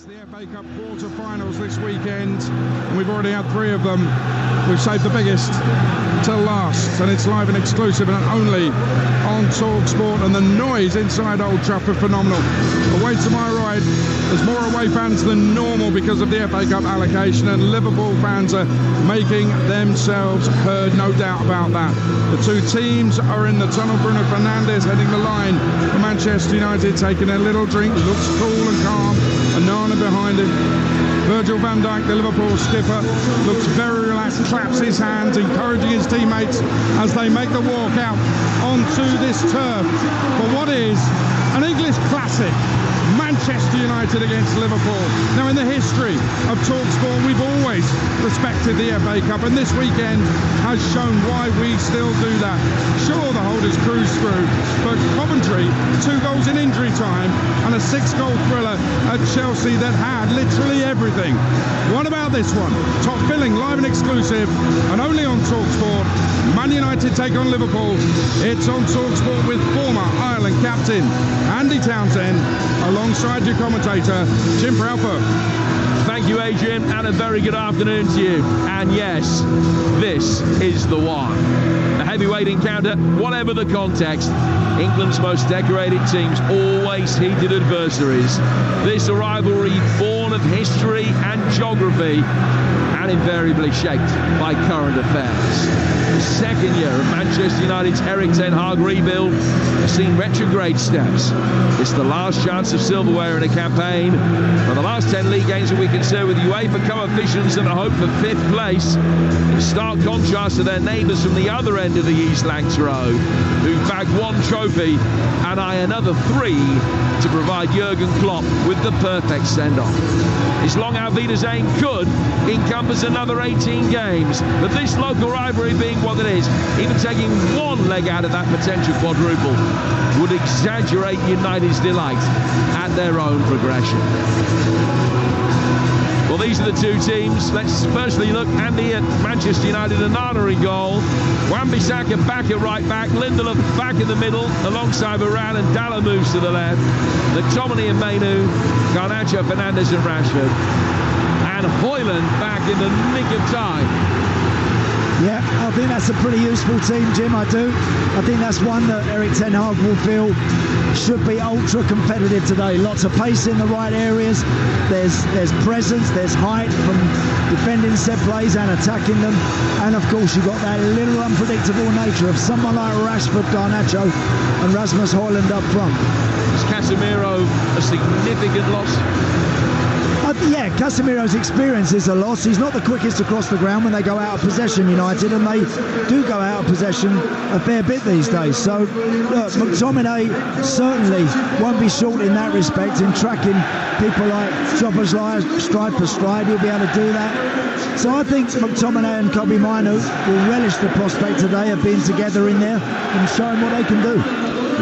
the FA Cup quarter-finals this weekend, and we've already had 3 of them. We've saved the biggest till last, and it's live and exclusive and only on Talksport, and the noise inside Old Trafford, phenomenal. Away to my right, there's more away fans than normal because of the FA Cup allocation, and Liverpool fans are making themselves heard, no doubt about that. The 2 teams are in the tunnel. Bruno Fernandes heading the line for Manchester United, taking a little drink, looks cool and calm. Nana behind him. Virgil van Dijk, the Liverpool skipper, looks very relaxed, claps his hands, encouraging his teammates as they make the walk out onto this turf for what is an English classic. Manchester United against Liverpool. Now, in the history of Talksport, we've always respected the FA Cup, and this weekend has shown why we still do that. Sure, the holders cruised through, but Coventry, 2 goals in injury time and a 6-goal thriller at Chelsea that had literally everything. What about this one? Top billing, live and exclusive, and only on Talksport. Man United take on Liverpool. It's on Talksport with former Ireland captain Andy Townsend, alongside your commentator, Jim Proudfoot. Thank you, Adrian, and a very good afternoon to you. And yes, this is the one. A heavyweight encounter, whatever the context. England's most decorated teams, always heated adversaries. This a rivalry born of history and geography, and invariably shaped by current affairs. The second year of Manchester United's Erik ten Hag rebuild has seen retrograde steps. It's the last chance of silverware in a campaign. For the last 10 league games that we concerned with UEFA Cup ambitions and the hope for 5th place, in stark contrast to their neighbours from the other end of the East Lancs Road, who bagged 1 trophy and eye another 3 to provide Jurgen Klopp with the perfect send-off. His long Wiedersehen could encompass another 18 games, but this local rivalry being what it is, even taking 1 leg out of that potential quadruple would exaggerate United's delight at their own progression. Well, these are the 2 teams. Let's firstly look, Andy, at Manchester United. And Nana in goal, Wan-Bissaka back at right back, Lindelof back in the middle alongside Varane, and Dalla moves to the left. McTominay and Mainu, Garnacho, Fernandes and Rashford, and Højlund back in the nick of time. Yeah, I think that's a pretty useful team, Jim, I do. I think that's one that Erik ten Hag will feel should be ultra competitive today. Lots of pace in the right areas. There's presence, there's height from defending set plays and attacking them. And of course you've got that little unpredictable nature of someone like Rashford, Garnacho and Rasmus Højlund up front. Is Casemiro a significant loss? Yeah, Casemiro's experience is a loss. He's not the quickest across the ground when they go out of possession, United, and they do go out of possession a fair bit these days. So, look, McTominay certainly won't be short in that respect in tracking people like Szoboszlai stride for stride. He'll be able to do that. So I think McTominay and Kobbie Mainoo will relish the prospect today of being together in there and showing what they can do.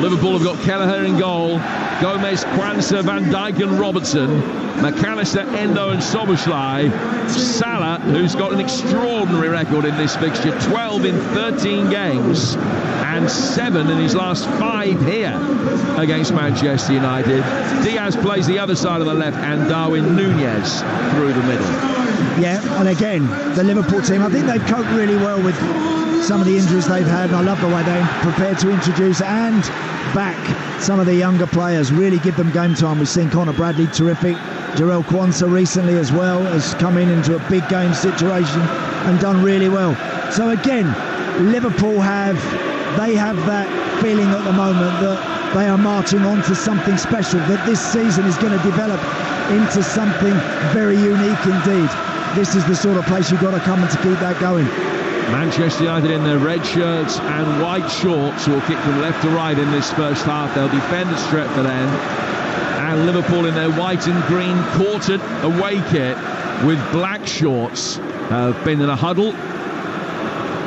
Liverpool have got Kelleher in goal, Gomez, Kwanzaa, Van Dijk and Robertson, McAllister, Endo and Szoboszlai, Salah, who's got an extraordinary record in this fixture, 12 in 13 games and 7 in his last 5 here against Manchester United. Diaz plays the other side of the left and Darwin Núñez through the middle. Yeah, and again, the Liverpool team, I think they've coped really well with some of the injuries they've had, and I love the way they're prepared to introduce and back some of the younger players, really give them game time. We've seen Connor Bradley terrific, Jarell Kwanzaa recently as well has come into a big game situation and done really well. So again, Liverpool have that feeling at the moment that they are marching on to something special, that this season is going to develop into something very unique indeed. This is the sort of place you've got to come and to keep that going. Manchester United in their red shirts and white shorts will kick from left to right in this first half. They'll defend at Stretford End. And Liverpool in their white and green quartered away kit with black shorts have been in a huddle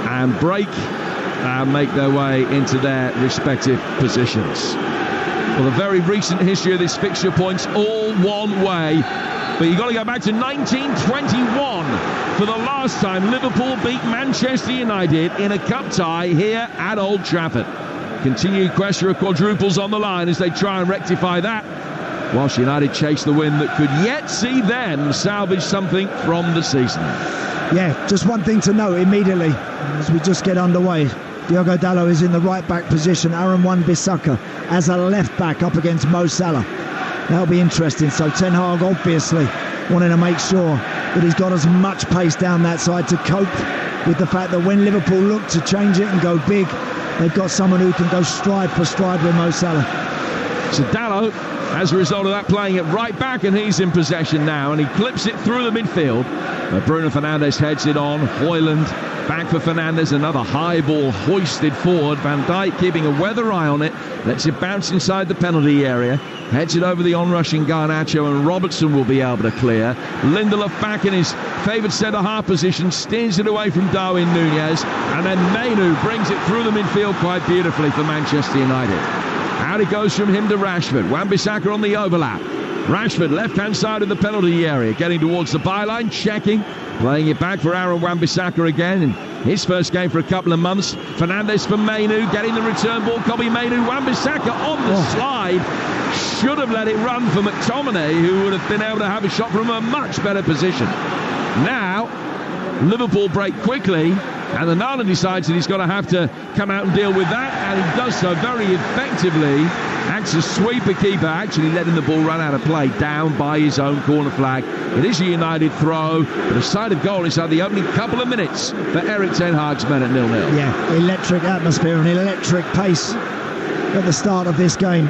and break and make their way into their respective positions. Well, the very recent history of this fixture points all one way. But you've got to go back to 1921 for the last time Liverpool beat Manchester United in a cup tie here at Old Trafford. Continued pressure of quadruples on the line as they try and rectify that. whilst United chase the win that could yet see them salvage something from the season. Yeah, just one thing to note immediately as we just get underway. Diogo Dalot is in the right back position. Aaron Wan-Bissaka as a left back up against Mo Salah. That'll be interesting. So Ten Hag obviously wanting to make sure that he's got as much pace down that side to cope with the fact that when Liverpool look to change it and go big, they've got someone who can go stride for stride with Mo Salah. So Dalot, as a result of that, playing it right back, and he's in possession now, and he clips it through the midfield. Bruno Fernandes heads it on. Højlund back for Fernandes, another high ball hoisted forward. Van Dijk keeping a weather eye on it, lets it bounce inside the penalty area, heads it over the onrushing Garnacho, and Robertson will be able to clear. Lindelof back in his favoured centre-half position, steers it away from Darwin Núñez, and then Mainoo brings it through the midfield quite beautifully for Manchester United. Out it goes from him to Rashford. Wan-Bissaka on the overlap. Rashford, left-hand side of the penalty area, getting towards the byline, checking, playing it back for Aaron Wan-Bissaka again in his first game for a couple of months. Fernandes for Mainoo, getting the return ball. Kobbie Mainoo, Wan-Bissaka on the slide. Should have let it run for McTominay, who would have been able to have a shot from a much better position. Now, Liverpool break quickly, and the Nana decides that he's going to have to come out and deal with that, and he does so very effectively. Acts as sweeper keeper, actually letting the ball run out of play down by his own corner flag. It is a United throw, but a side of goal inside the opening couple of minutes for Erik ten Hag's men at 0-0. Yeah, electric atmosphere and electric pace at the start of this game.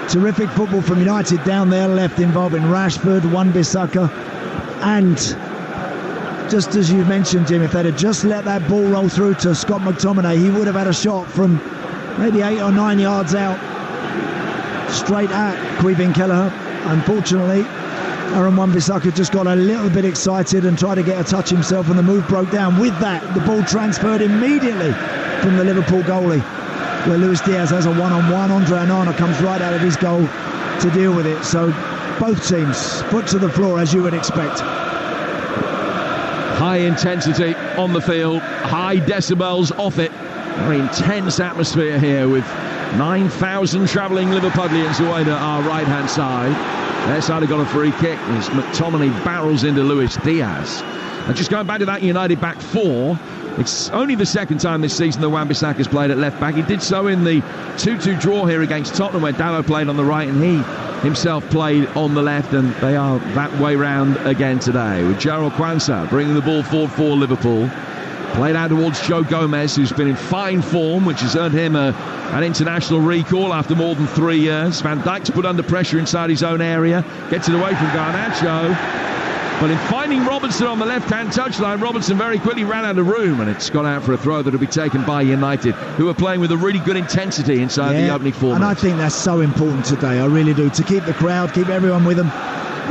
Terrific football from United down their left, involving Rashford, Wan-Bissaka, and just as you mentioned, Jim, if they'd have just let that ball roll through to Scott McTominay, he would have had a shot from maybe 8 or 9 yards out, straight at Caoimhín Kelleher. Unfortunately, Aaron Wan-Bissaka just got a little bit excited and tried to get a touch himself, and the move broke down. With that, the ball transferred immediately from the Liverpool goalie, where Luis Diaz has a one-on-one. Andre Onana comes right out of his goal to deal with it. So both teams foot to the floor, as you would expect. High intensity on the field, high decibels off it. Very intense atmosphere here with 9,000 travelling Liverpudlians away to our right-hand side. Their side have got a free kick as McTominay barrels into Luis Diaz. And just going back to that United back four, it's only the second time this season that Wan-Bissaka's played at left back. He did so in the 2-2 draw here against Tottenham, where Dalot played on the right and he himself played on the left, and they are that way round again today, with Jarrell Quansah bringing the ball forward for Liverpool. Played out towards Joe Gomez, who's been in fine form, which has earned him an international recall after more than 3 years. Van Dijk's put under pressure inside his own area, gets it away from Garnacho. But in finding Robertson on the left-hand touchline, Robertson very quickly ran out of room, and it's gone out for a throw that will be taken by United, who are playing with a really good intensity inside the opening 4 minutes. And I think that's so important today, I really do, to keep the crowd, keep everyone with them.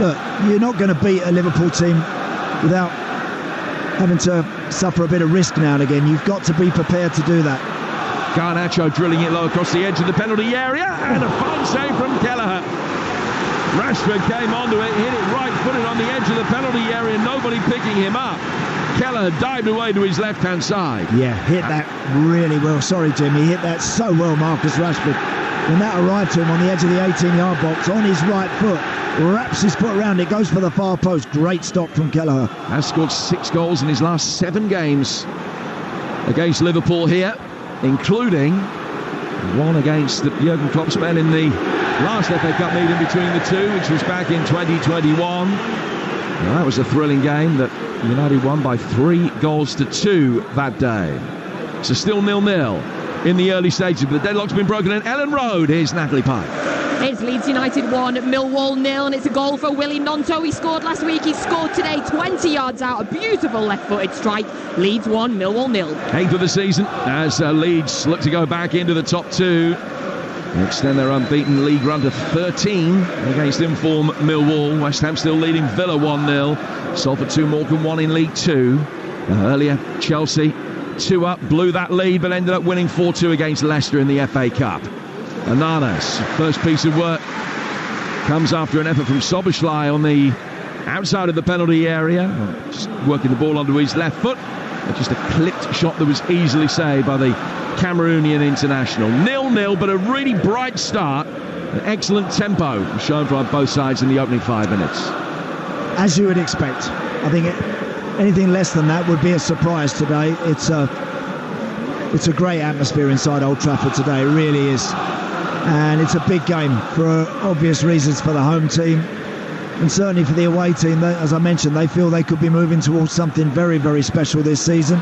Look, you're not going to beat a Liverpool team without having to suffer a bit of risk now and again. You've got to be prepared to do that. Garnacho drilling it low across the edge of the penalty area, and a fine save from Kelleher. Rashford came onto it, hit it right-footed on the edge of the penalty area, nobody picking him up. Kelleher dived away to his left-hand side. Yeah, hit that really well. Sorry, Jim, he hit that so well, Marcus Rashford. When that arrived to him on the edge of the 18-yard box, on his right foot, wraps his foot around it, goes for the far post. Great stop from Kelleher. Has scored 6 goals in his last 7 games against Liverpool here, including one against the Jurgen Klopp's men in the last FA Cup meeting between the two, which was back in 2021. Now, that was a thrilling game that United won by 3 goals to 2 that day. So still 0-0 in the early stages, but the deadlock's been broken in Ellen Road. Here's Natalie Pike. It's Leeds United 1, Millwall 0, and it's a goal for Willie Gnonto. He scored last week, he scored today, 20 yards out, a beautiful left-footed strike. Leeds 1, Millwall 0. 8th of the season as Leeds look to go back into the top 2. Extend their unbeaten league run to 13 against informed Millwall. West Ham still leading Villa 1-0. Salford 2, Morecambe 1 in League 2. Earlier, Chelsea 2 up, blew that lead, but ended up winning 4-2 against Leicester in the FA Cup. Onana's first piece of work comes after an effort from Szoboszlai on the outside of the penalty area, just working the ball onto his left foot. Just a clipped shot that was easily saved by the Cameroonian international. 0-0, but a really bright start An excellent tempo shown by both sides in the opening 5 minutes. As you would expect. I think anything less than that would be a surprise today. It's a great atmosphere inside Old Trafford today, it really is. And it's a big game for obvious reasons for the home team. And certainly for the away team, as I mentioned, they feel they could be moving towards something very, very special this season.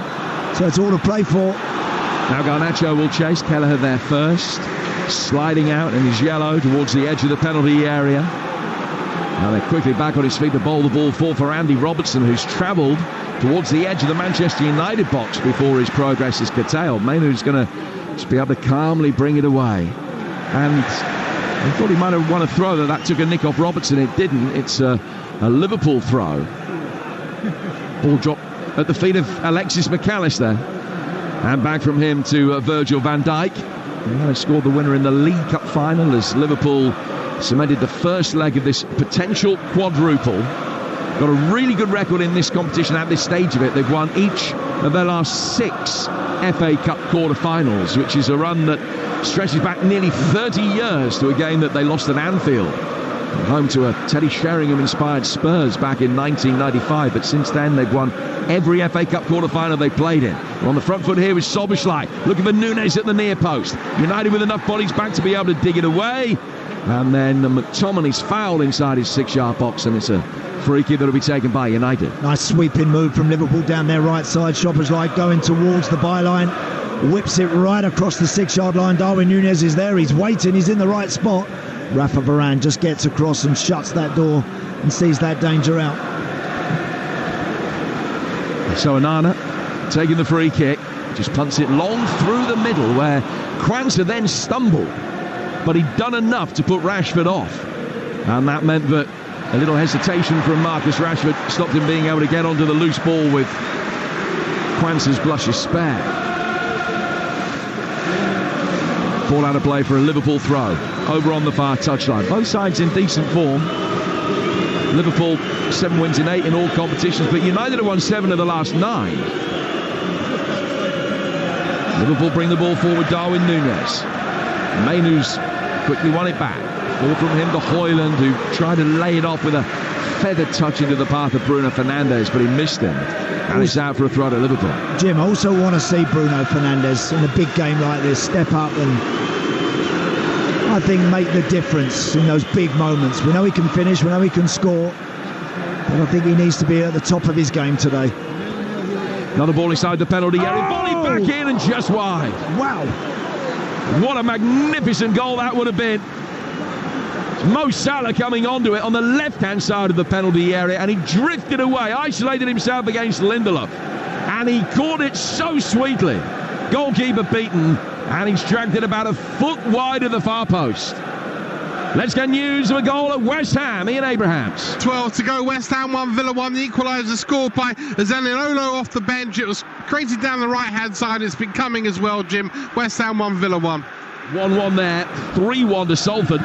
So it's all to play for. Now Garnacho will chase. Kelleher there first. Sliding out in his yellow towards the edge of the penalty area. Now they're quickly back on his feet to bowl the ball for Andy Robertson, who's travelled towards the edge of the Manchester United box before his progress is curtailed. Mainoo's going to just be able to calmly bring it away. And I thought he might have won a throw that took a nick off Robertson. It didn't. It's a Liverpool throw. Ball dropped at the feet of Alexis McAllister. And back from him to Virgil van Dijk. And they scored the winner in the League Cup final as Liverpool cemented the first leg of this potential quadruple. Got a really good record in this competition at this stage of it. They've won each of their last 6 FA Cup quarter-finals, which is a run that stretches back nearly 30 years to a game that they lost at Anfield, home to a Teddy Sheringham-inspired Spurs back in 1995. But since then, they've won every FA Cup quarter-final they played in. We're on the front foot here with Soboslai, looking for Nunes at the near post. United with enough bodies back to be able to dig it away. And then McTominay's fouled inside his 6-yard box, and it's a free kick that'll be taken by United. Nice sweeping move from Liverpool down their right side. Soboslai going towards the byline. Whips it right across the 6-yard line. Darwin Núñez is there. He's waiting. He's in the right spot. Rafa Varane just gets across and shuts that door and sees that danger out. So Onana taking the free kick. Just punts it long through the middle where Kwanzaa then stumbled. But he'd done enough to put Rashford off. And that meant that a little hesitation from Marcus Rashford stopped him being able to get onto the loose ball with Kwanzaa's blushes spare. Ball out of play for a Liverpool throw. Over on the far touchline. Both sides in decent form. Liverpool 7 wins in 8 in all competitions, but United have won 7 of the last 9. Liverpool bring the ball forward. Darwin Núñez. Mainoo's quickly won it back. Ball from him to Højlund, who tried to lay it off with a feathered touch into the path of Bruno Fernandes, but he missed him. And it's out for a throw to Liverpool. Jim, I also want to see Bruno Fernandes in a big game like this step up and I think make the difference in those big moments. We know he can finish, we know he can score, but I think he needs to be at the top of his game today. Another ball inside the penalty area. Volley back in and just wide. Wow. What a magnificent goal that would have been. Mo Salah coming onto it on the left-hand side of the penalty area, and he drifted away, isolated himself against Lindelof, and he caught it so sweetly. Goalkeeper beaten, and he's dragged it about a foot wide of the far post. Let's get news of a goal at West Ham. Ian Abrahams. 12 to go. West Ham 1, Villa 1. The equaliser scored by Zaniolo off the bench. It was created down the right-hand side. It's been coming as well, Jim. West Ham 1, Villa 1. 1-1 there. 3-1 to Salford.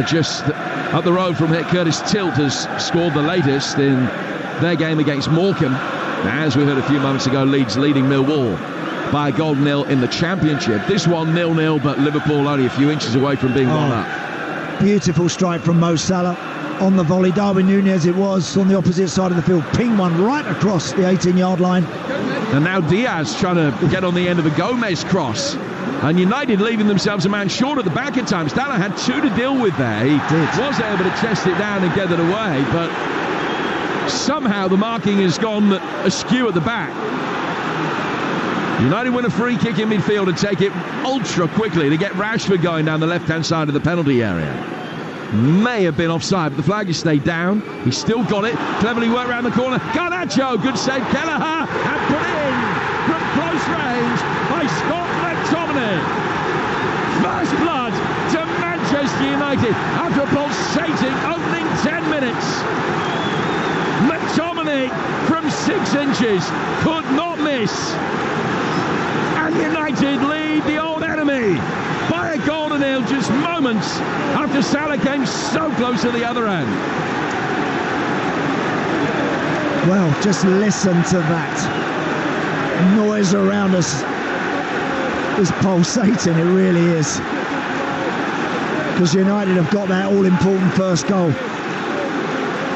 Just up the road from here, Curtis Tilt has scored the latest in their game against Morecambe. As we heard a few moments ago, Leeds leading Millwall by a goal nil in the Championship. This one 0-0, but Liverpool only a few inches away from being 1-up. Beautiful strike from Mo Salah on the volley. Darwin Núñez it was on the opposite side of the field. Ping one right across the 18-yard line. And now Diaz trying to get on the end of a Gomez cross. And United leaving themselves a man short at the back at times. Dalla had 2 to deal with there. He was able to chest it down and get it away, but somehow the marking has gone askew at the back. United win a free kick in midfield and take it ultra quickly to get Rashford going down the left-hand side of the penalty area. May have been offside, but the flag has stayed down. He's still got it. Cleverly worked around the corner. Garnacho, good save. Kelleher, and put in from close range by Scott McTominay. First blood to Manchester United after a pulsating opening 10 minutes. McTominay from 6 inches could not miss. And United lead the old enemy by a goal to nil just moments after Salah came so close to the other end. Well, just listen to that. Noise around us is pulsating, it really is. because United have got that all-important first goal.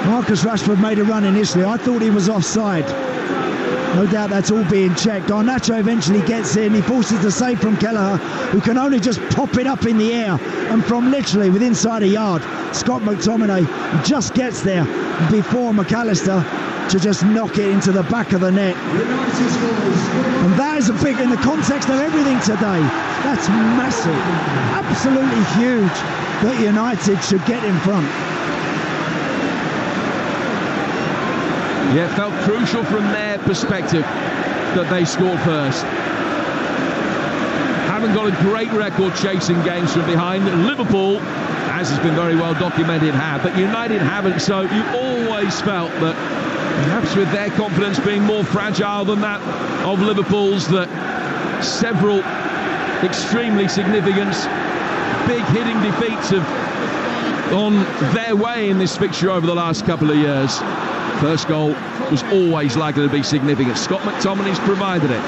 Marcus Rashford made a run initially. I thought he was offside. No doubt that's all being checked. Garnacho eventually gets in. He forces the save from Kelleher, who can only just pop it up in the air. And from literally within inside a yard, Scott McTominay just gets there before McAllister to just knock it into the back of the net. And that is a big, in the context of everything today, that's massive. Absolutely huge that United should get in front. Yeah, it felt crucial from their perspective that they scored first. Haven't got a great record chasing games from behind. Liverpool, as has been very well documented, have, but United haven't, so you always felt that perhaps with their confidence being more fragile than that of Liverpool's, that several extremely significant big hitting defeats have gone their way in this fixture over the last couple of years. First goal was always likely to be significant. Scott McTominay's provided it.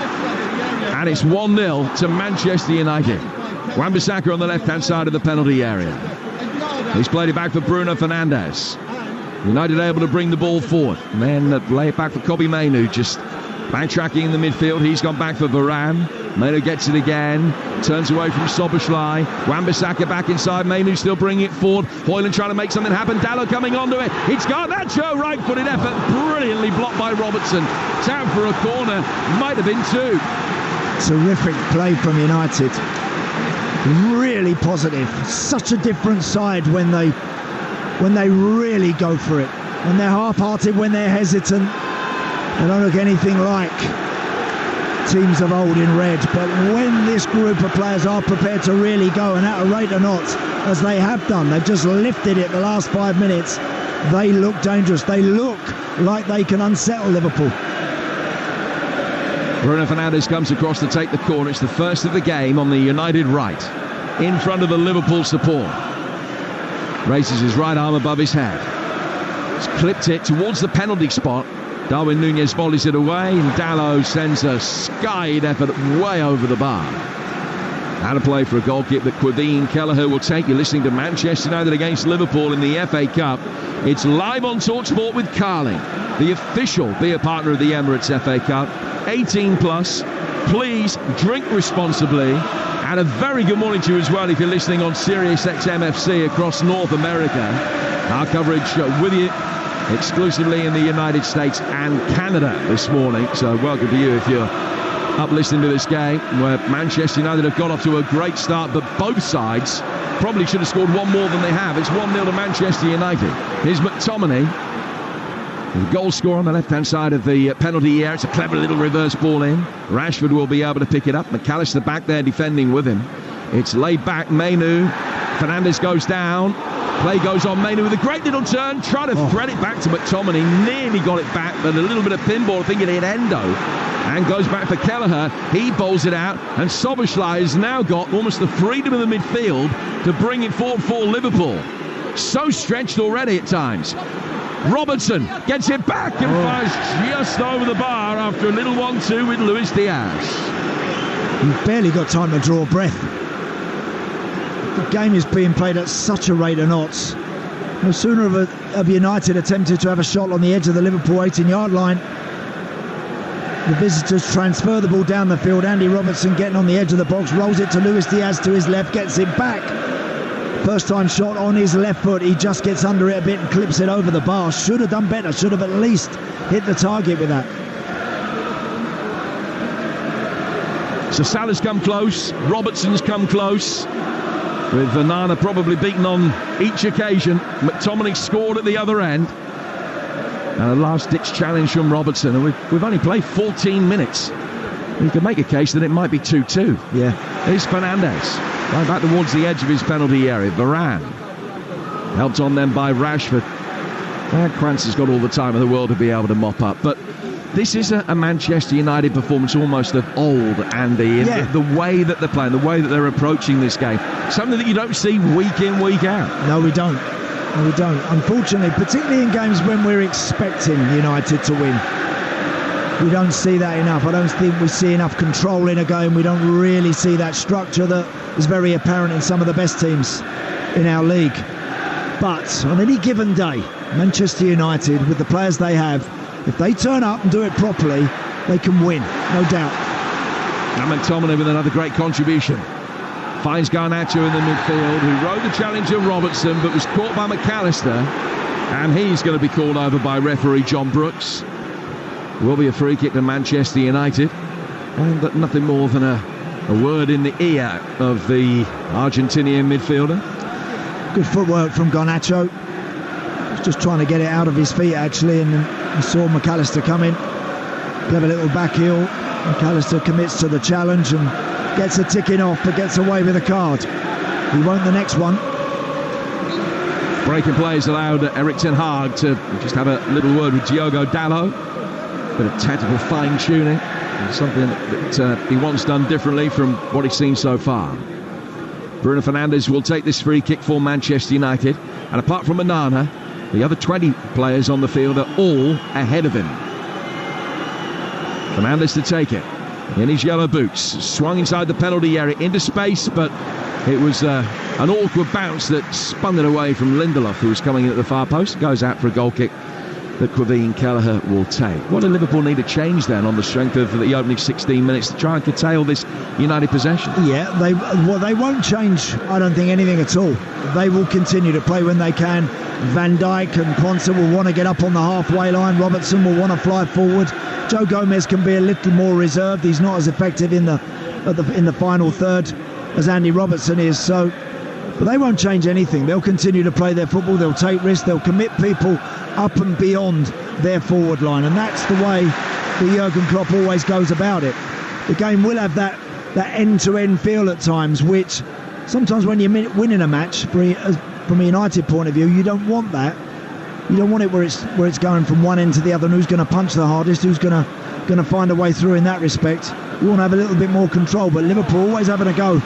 And it's 1-0 to Manchester United. Wan-Bissaka on the left-hand side of the penalty area. He's played it back for Bruno Fernandes. United able to bring the ball forward. And then lay it back for Kobbie Mainoo, just backtracking in the midfield. He's gone back for Varane. Mainoo gets it again, turns away from Szoboszlai. Wan-Bissaka back inside, Mainoo still bringing it forward. Hoyland trying to make something happen. Dalot coming onto it. It's Garnacho, right-footed effort, brilliantly blocked by Robertson. Down for a corner, might have been two. Terrific play from United. Really positive. Such a different side when they really go for it. When they're half-hearted, when they're hesitant, they don't look anything like teams of old in red. But when this group of players are prepared to really go, and at a rate or not, as they have done, they've just lifted it the last 5 minutes, they look dangerous. They look like they can unsettle Liverpool. Bruno Fernandes comes across to take the corner. It's the first of the game on the United right, in front of the Liverpool support. Raises his right arm above his head. He's clipped it towards the penalty spot. Darwin Núñez volleys it away, and Dalot sends a skied effort way over the bar. Out of play for a goal kick that Quadine Kelleher will take. You're listening to Manchester United against Liverpool in the FA Cup. It's live on Talksport with Carling, the official beer partner of the Emirates FA Cup. 18 plus. Please drink responsibly. And a very good morning to you as well if you're listening on Sirius XM FC across North America. Our coverage with you exclusively in the United States and Canada this morning. So welcome to you if you're up listening to this game, where Manchester United have got off to a great start, but both sides probably should have scored one more than they have. It's 1-0 to Manchester United. Here's McTominay, the goal scorer on the left-hand side of the penalty area. It's a clever little reverse ball in. Rashford will be able to pick it up. McAllister back there defending with him. It's laid back, Mainoo. Fernandes goes down. Play goes on, Mainoo with a great little turn, trying to thread it back to McTominay. Nearly got it back, but a little bit of pinball, I think it hit Endo. And goes back for Kelleher. He bowls it out, and Szoboszlai has now got almost the freedom of the midfield to bring it forward for Liverpool. So stretched already at times. Robertson gets it back and fires just over the bar after a little 1-2 with Luis Diaz. You've barely got time to draw breath. The game is being played at such a rate of knots. No sooner have United attempted to have a shot on the edge of the Liverpool 18-yard line. The visitors transfer the ball down the field. Andy Robertson getting on the edge of the box, rolls it to Luis Diaz to his left, gets it back. First time shot on his left foot. He just gets under it a bit and clips it over the bar. Should have done better. Should have at least hit the target with that. So Salah's come close. Robertson's come close. With Vanana probably beaten on each occasion. McTominay scored at the other end. And a last-ditch challenge from Robertson. And we've only played 14 minutes. You can make a case that it might be 2-2. Yeah. Here's Fernandes. Right back towards the edge of his penalty area. Varane. Helped on then by Rashford. And Krantz has got all the time in the world to be able to mop up. But this is a Manchester United performance almost of old, Andy, in the way that they're playing, the way that they're approaching this game. Something that you don't see week in, week out. No, we don't. No, we don't. Unfortunately, particularly in games when we're expecting United to win. We don't see that enough. I don't think we see enough control in a game. We don't really see that structure that is very apparent in some of the best teams. in our league. But on any given day, Manchester United, with the players they have, if they turn up and do it properly, they can win, no doubt. And McTominay with another great contribution. Finds Garnacho in the midfield, who rode the challenge of Robertson, but was caught by McAllister. And he's going to be called over by referee John Brooks. Will be a free kick to Manchester United. And nothing more than a word in the ear of the Argentinian midfielder. Good footwork from Garnacho. He's just trying to get it out of his feet, actually, and he saw McAllister come in. Give a little back heel. McAllister commits to the challenge and gets a ticking off, but gets away with a card. He won't the next one. Breaking play has allowed Erik ten Hag to just have a little word with Diogo Dalot. Bit of tactical fine-tuning. Something that he wants done differently from what he's seen so far. Bruno Fernandes will take this free kick for Manchester United. And apart from Onana, the other 20 players on the field are all ahead of him. Fernandes to take it. In his yellow boots. Swung inside the penalty area into space, but it was an awkward bounce that spun it away from Lindelof, who was coming in at the far post. Goes out for a goal kick that Quavine Kelleher will take. What do Liverpool need to change then on the strength of the opening 16 minutes to try and curtail this United possession? Yeah, they won't change, I don't think, anything at all. They will continue to play when they can. Van Dijk and Ponce will want to get up on the halfway line. Robertson will want to fly forward. Joe Gomez can be a little more reserved. He's not as effective in the final third as Andy Robertson is. So, but they won't change anything. They'll continue to play their football. They'll take risks. They'll commit people up and beyond their forward line, and that's the way that Jurgen Klopp always goes about it. The game will have that end-to-end feel at times, which sometimes when you're winning a match, from a United point of view, you don't want that. You don't want it where it's going from one end to the other, and who's going to punch the hardest, who's going to find a way through in that respect. You want to have a little bit more control, but Liverpool always having a go.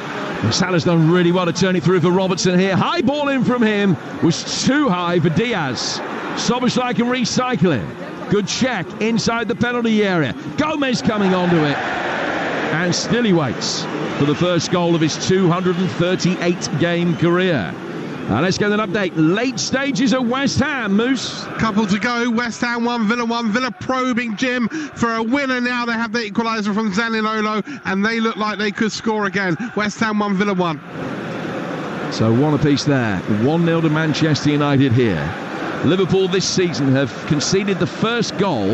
Salah's done really well to turn it through for Robertson here. High ball in from him was too high for Diaz. Szoboszlai can recycle it. Good check inside the penalty area. Gomez coming onto it. And still he waits for the first goal of his 238 game career. Let's get an update. Late stages at West Ham, Moose. Couple to go. West Ham 1, Villa 1. Villa probing Jim for a winner now. They have the equaliser from Zaniolo, and they look like they could score again. West Ham 1, Villa 1. So one apiece there. 1-0 to Manchester United here. Liverpool this season have conceded the first goal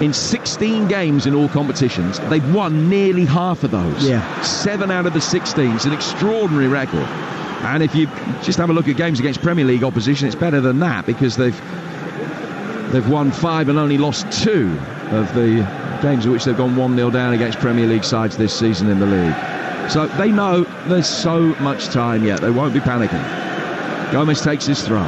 in 16 games in all competitions. They've won nearly half of those. Yeah. 7 out of the 16. It's an extraordinary record. And if you just have a look at games against Premier League opposition, it's better than that, because they've won 5 and only lost 2 of the games in which they've gone 1-0 down against Premier League sides this season in the league. So they know there's so much time yet. They won't be panicking. Gomez takes his throw.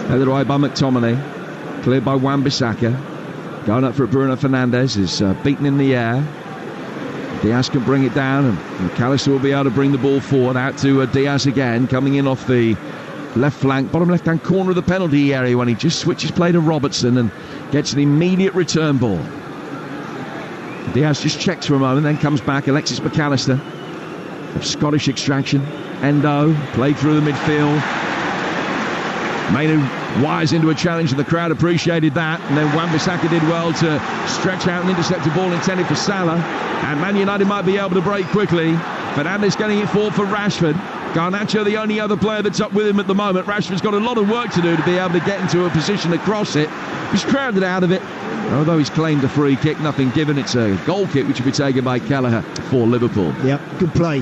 Headed away by McTominay. Cleared by Wan-Bissaka. Going up for Bruno Fernandes. Is beaten in the air. Diaz can bring it down, and McAllister will be able to bring the ball forward. Out to Diaz again, coming in off the left flank, bottom left-hand corner of the penalty area, when he just switches play to Robertson and gets an immediate return ball. Diaz just checks for a moment, then comes back. Alexis McAllister of Scottish extraction. Endo played through the midfield. Mainu wires into a challenge, and the crowd appreciated that. And then Wan-Bissaka did well to stretch out and intercept a ball intended for Salah. And Man United might be able to break quickly. Fernandes getting it forward for Rashford. Garnacho the only other player that's up with him at the moment. Rashford's got a lot of work to do to be able to get into a position to cross it. He's crowded out of it. Although he's claimed a free kick, nothing given. It's a goal kick which will be taken by Kelleher for Liverpool. Yep, good play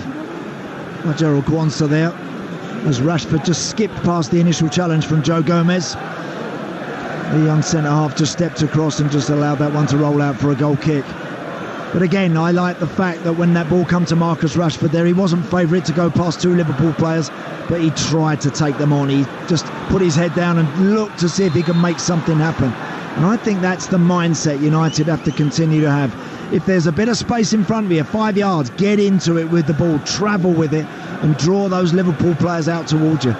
by Gerald Kwanzaa there, as Rashford just skipped past the initial challenge from Joe Gomez. The young centre-half just stepped across and just allowed that one to roll out for a goal kick. But again, I like the fact that when that ball come to Marcus Rashford there, he wasn't favourite to go past 2 Liverpool players, but he tried to take them on. He just put his head down and looked to see if he could make something happen. And I think that's the mindset United have to continue to have. If there's a bit of space in front of you, 5 yards, get into it with the ball, travel with it, and draw those Liverpool players out towards you.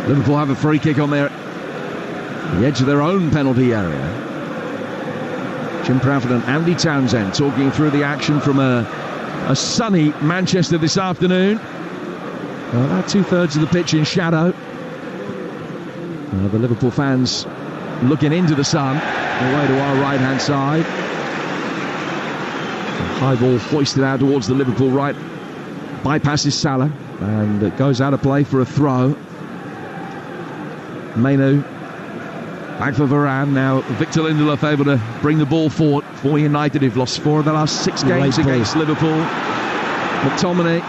Liverpool have a free kick on the edge of their own penalty area. Jim Proudfoot and Andy Townsend talking through the action from a a sunny Manchester this afternoon. About 2/3 of the pitch in shadow. The Liverpool fans looking into the sun, away to our right-hand side. The high ball hoisted out towards the Liverpool right, bypasses Salah, and it goes out of play for a throw. Mainu back for Varane. Now Victor Lindelof able to bring the ball forward for United, who've lost 4 of the last 6 games against Liverpool. McTominay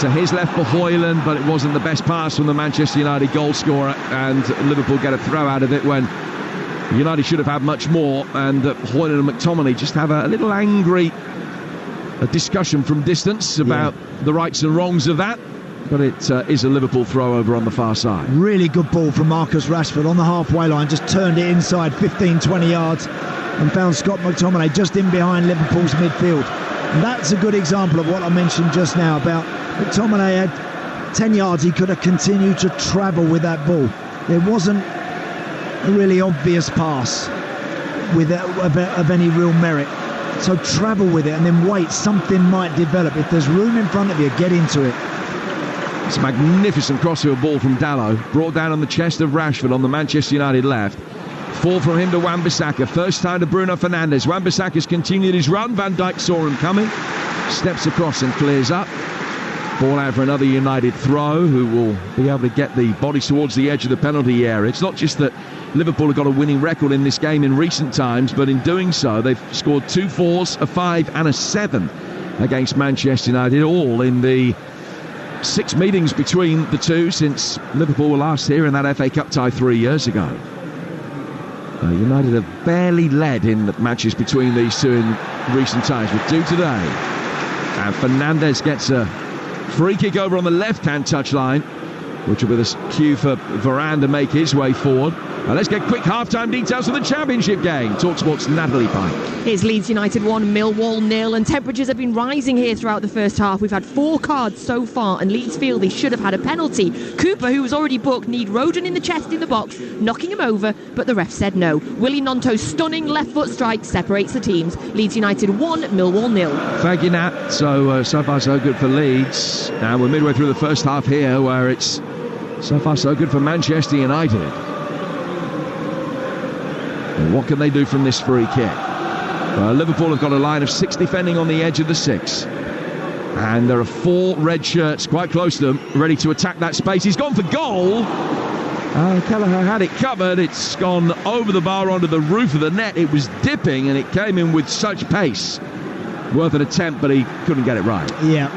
to his left for Højlund, but it wasn't the best pass from the Manchester United goal scorer, and Liverpool get a throw out of it when United should have had much more, and Højlund and McTominay just have a little angry discussion from distance about the rights and wrongs of that, but it is a Liverpool throw over on the far side. Really good ball from Marcus Rashford on the halfway line, just turned it inside 15-20 yards and found Scott McTominay just in behind Liverpool's midfield. And that's a good example of what I mentioned just now about McTominay had 10 yards. He could have continued to travel with that ball. There wasn't a really obvious pass of any real merit. So travel with it and then wait. Something might develop. If there's room in front of you, get into it. It's a magnificent crossover ball from Dalot, brought down on the chest of Rashford on the Manchester United left. Fall from him to Wan-Bissaka. First time to Bruno Fernandes. Wan-Bissaka's continued his run. Van Dijk saw him coming. Steps across and clears up. Ball out for another United throw, who will be able to get the bodies towards the edge of the penalty area. It's not just that Liverpool have got a winning record in this game in recent times, but in doing so, they've scored 2 4s, a 5 and a 7 against Manchester United, all in the 6 meetings between the two since Liverpool were last here in that FA Cup tie 3 years ago. United have barely led in the matches between these two in recent times, with 2 today. And Fernandes gets a free kick over on the left-hand touchline, which will be the cue for Varane to make his way forward. Now let's get quick half-time details of the Championship game. Talksport's Natalie Pike. Here's Leeds United 1, Millwall 0, and temperatures have been rising here throughout the first half. We've had 4 cards so far, and Leeds feel they should have had a penalty. Cooper, who was already booked, kneed Roden in the chest in the box, knocking him over, but the ref said no. Willie Gnonto's stunning left-foot strike separates the teams. Leeds United 1, Millwall 0. Thank you, Nat. So far so good for Leeds. Now we're midway through the first half here, where it's so far so good for Manchester United. And what can they do from this free kick? Liverpool have got a line of 6 defending on the edge of the 6. And there are 4 red shirts quite close to them, ready to attack that space. He's gone for goal. Kelleher had it covered. It's gone over the bar onto the roof of the net. It was dipping and it came in with such pace. Worth an attempt, but he couldn't get it right. Yeah.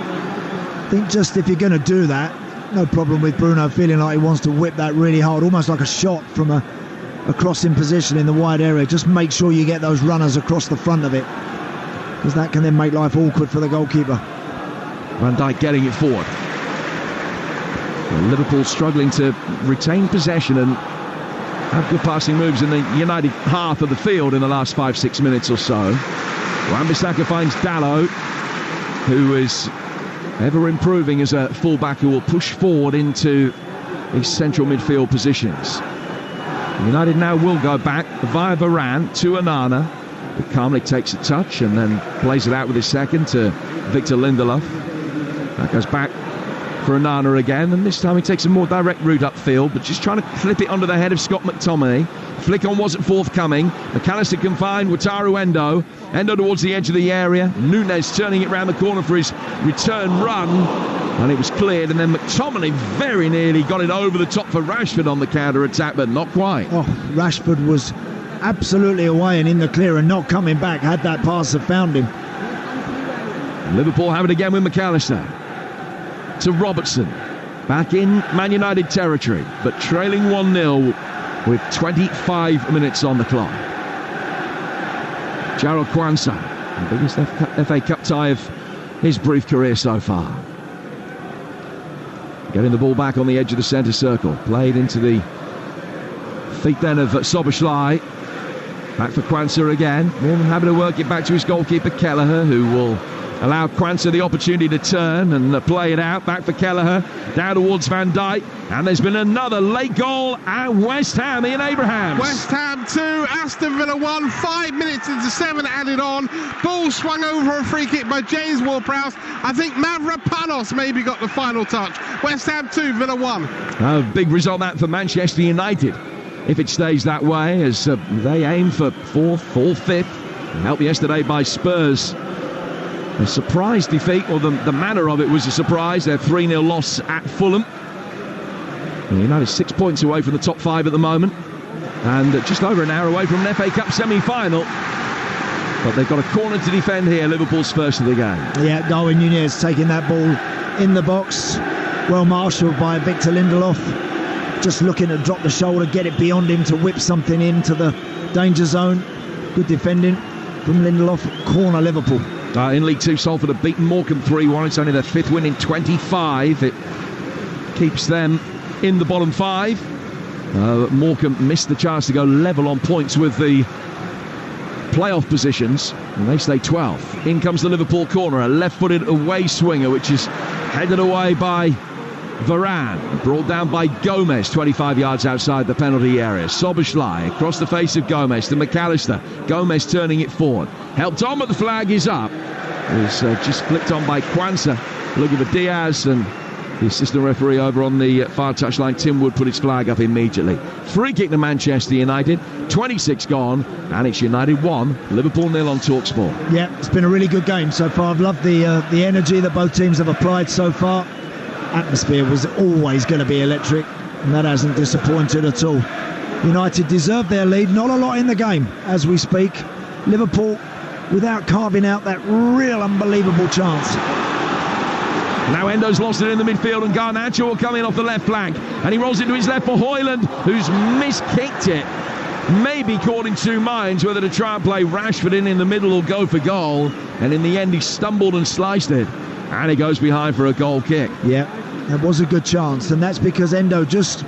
I think just if you're going to do that, no problem with Bruno feeling like he wants to whip that really hard, almost like a shot from a crossing position in the wide area. Just make sure you get those runners across the front of it, because that can then make life awkward for the goalkeeper. Van Dijk getting it forward. Liverpool struggling to retain possession and have good passing moves in the United half of the field in the last 5-6 minutes or so. Wan-Bissaka finds Dalot, who is ever improving as a fullback who will push forward into his central midfield positions. United now will go back via Varane to Onana, who calmly takes a touch and then plays it out with his second to Victor Lindelof. That goes back for Onana again, and this time he takes a more direct route upfield, but just trying to clip it under the head of Scott McTominay. Flick on wasn't forthcoming. McAllister can find Wataru Endo. Endo towards the edge of the area. Nunez turning it round the corner for his return run, and it was cleared, and then McTominay very nearly got it over the top for Rashford on the counter-attack, but not quite. Oh, Rashford was absolutely away and in the clear and not coming back. Had that pass have found him. Liverpool have it again with McAllister. To Robertson. Back in Man United territory, but trailing 1-0 with 25 minutes on the clock. Jarrell Quansah, the biggest FA Cup tie of his brief career so far. Getting the ball back on the edge of the centre circle. Played into the feet then of Szoboszlai. Back for Quansah again. More than happy to work it back to his goalkeeper Kelleher, who will allowed Quansah the opportunity to turn and play it out. Back for Kelleher, down towards Van Dijk. And there's been another late goal at West Ham. Ian Abrahams. West Ham 2, Aston Villa 1, 5 minutes into 7 added on. Ball swung over a free kick by James Ward-Prowse. I think Mavropanos maybe got the final touch. West Ham 2, Villa 1. A big result that for Manchester United, if it stays that way, as they aim for 4th or 5th. Helped yesterday by Spurs. A surprise defeat, or the manner of it was a surprise. Their 3-0 loss at Fulham. United 6 points away from the top 5 at the moment, and just over an hour away from an FA Cup semi-final. But they've got a corner to defend here, Liverpool's first of the game. Yeah, Darwin Nunez taking that ball in the box. Well marshalled by Victor Lindelof. Just looking to drop the shoulder, get it beyond him to whip something into the danger zone. Good defending from Lindelof. Corner Liverpool. In League 2, Salford have beaten Morecambe 3-1. It's only their 5th win in 25. It keeps them in the bottom 5. Morecambe missed the chance to go level on points with the playoff positions, and they stay 12th. In comes the Liverpool corner, a left-footed away swinger, which is headed away by Varane, brought down by Gomez, 25 yards outside the penalty area. Szoboszlai across the face of Gomez to McAllister. Gomez turning it forward. Helped on, but the flag is up. It was just flicked on by Quansah. Looking for Diaz, and the assistant referee over on the far touchline, Tim Wood, put his flag up immediately. Free kick to Manchester United, 26 gone, and it's United 1, Liverpool 0 on Talksport. Yeah, it's been a really good game so far. I've loved the energy that both teams have applied so far. Atmosphere was always going to be electric, and that hasn't disappointed at all. United deserved their lead, not a lot in the game as we speak. Liverpool, without carving out that real unbelievable chance. Now Endo's lost it in the midfield, and Garnacho will come in off the left flank, and he rolls it to his left for Højlund, who's miskicked it. Maybe caught in two minds whether to try and play Rashford in the middle or go for goal, and in the end he stumbled and sliced it, and he goes behind for a goal kick. Yeah, that was a good chance, and that's because Endo just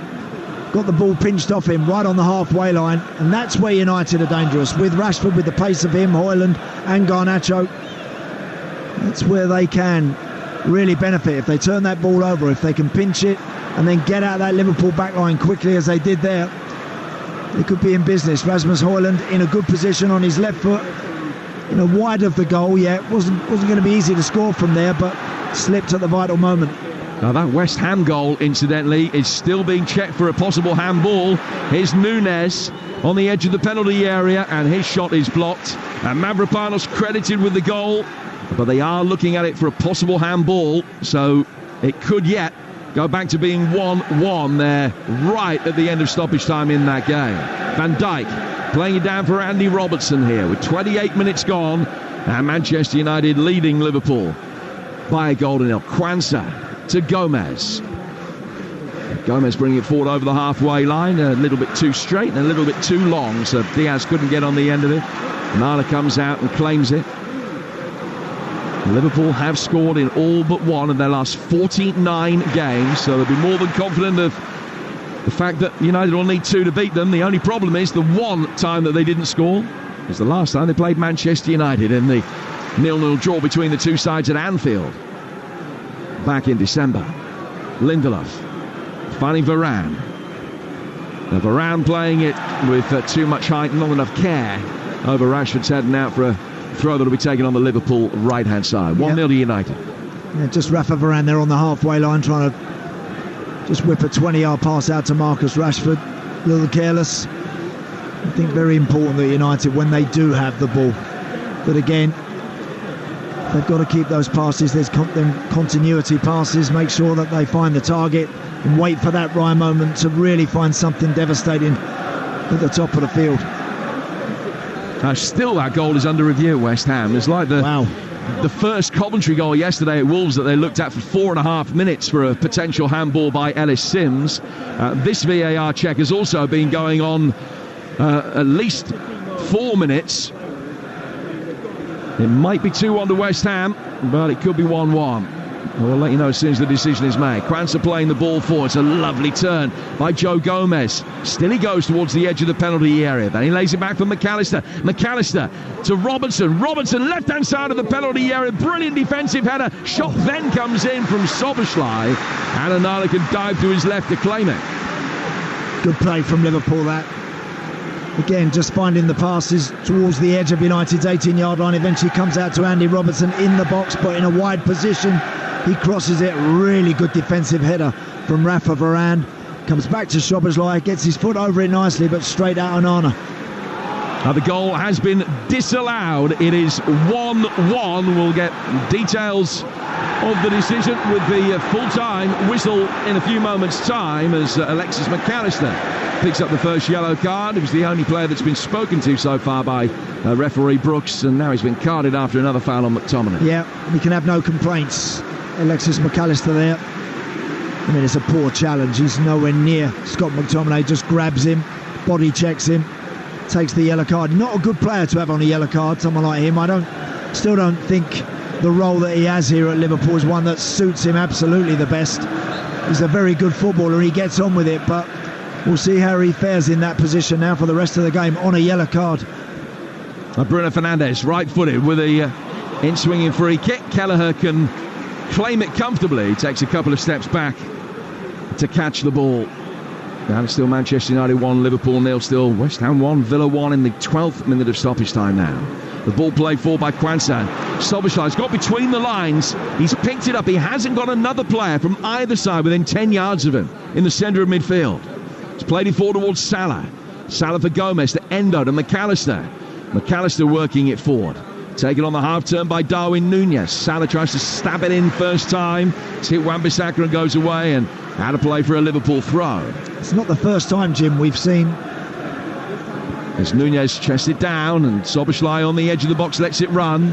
got the ball pinched off him right on the halfway line, and that's where United are dangerous. With Rashford, with the pace of him, Højlund and Garnacho, that's where they can really benefit. If they turn that ball over, if they can pinch it and then get out that Liverpool backline quickly as they did there, they could be in business. Rasmus Højlund in a good position on his left foot, wide of the goal. Yeah, it wasn't going to be easy to score from there, but slipped at the vital moment. Now that West Ham goal, incidentally, is still being checked for a possible handball. Here's Nunez on the edge of the penalty area, and his shot is blocked. And Mavropanos credited with the goal, but they are looking at it for a possible handball, so it could yet go back to being 1-1 there, right at the end of stoppage time in that game. Van Dijk playing it down for Andy Robertson here with 28 minutes gone, and Manchester United leading Liverpool by a goal to nil. Quansah to Gomez. Gomez bringing it forward over the halfway line, a little bit too straight and a little bit too long, so Diaz couldn't get on the end of it. Nala comes out and claims it. Liverpool have scored in all but one of their last 49 games, so they'll be more than confident of the fact that United will need 2 to beat them. The only problem is the one time that they didn't score was the last time they played Manchester United in the 0-0 draw between the two sides at Anfield back in December. Lindelof finding Varane. Now Varane playing it with too much height and not enough care over Rashford's head, and out for a throw that will be taken on the Liverpool right-hand side. 1-0 to United. Yeah, just Rafa Varane there on the halfway line, trying to just whip a 20-yard pass out to Marcus Rashford. A little careless. I think very important that United, when they do have the ball, but again, they've got to keep those passes. There's continuity passes. Make sure that they find the target and wait for that right moment to really find something devastating at the top of the field. Still that goal is under review at West Ham. It's like the first Coventry goal yesterday at Wolves that they looked at for 4.5 minutes for a potential handball by Ellis Sims. This VAR check has also been going on at least 4 minutes. It might be 2-1 to West Ham, but it could be 1-1. We'll let you know as soon as the decision is made. Kwanzaa playing the ball forward. It's a lovely turn by Joe Gomez. Still he goes towards the edge of the penalty area. Then he lays it back for McAllister. McAllister to Robertson. Robertson, left-hand side of the penalty area. Brilliant defensive header. Shot then comes in from Soboslai. And Onana can dive to his left to claim it. Good play from Liverpool, that. Again, just finding the passes towards the edge of United's 18-yard line. Eventually comes out to Andy Robertson in the box, but in a wide position. He crosses it. Really good defensive header from Rafa Varane. Comes back to Soboslai, gets his foot over it nicely, but straight out Onana. The goal has been disallowed. It is 1-1. We'll get details of the decision with the full-time whistle in a few moments' time as Alexis McAllister picks up the first yellow card. He was the only player that's been spoken to so far by referee Brooks, and now he's been carded after another foul on McTominay. Yeah, he can have no complaints. Alexis McAllister there. I mean, it's a poor challenge. He's nowhere near Scott McTominay. Just grabs him, body checks him, takes the yellow card. Not a good player to have on a yellow card, someone like him. Still don't think the role that he has here at Liverpool is one that suits him absolutely the best. He's a very good footballer. He gets on with it, but we'll see how he fares in that position now for the rest of the game on a yellow card. Bruno Fernandes, right-footed with a in-swinging free kick. Kelleher can claim it comfortably. He takes a couple of steps back to catch the ball. And it's still Manchester United 1, Liverpool 0, still West Ham 1, Villa 1 in the 12th minute of stoppage time now. The ball played forward by Kwanzaa. Soboslai's got between the lines. He's picked it up. He hasn't got another player from either side within 10 yards of him in the centre of midfield. He's played it forward towards Salah. Salah for Gomez to Endo to McAllister. McAllister working it forward. Taken on the half turn by Darwin Núñez. Salah tries to stab it in first time. It's hit Wan-Bissaka and goes away, and out of play for a Liverpool throw. It's not the first time, Jim, we've seen. As Núñez chested down and Soboslai on the edge of the box lets it run.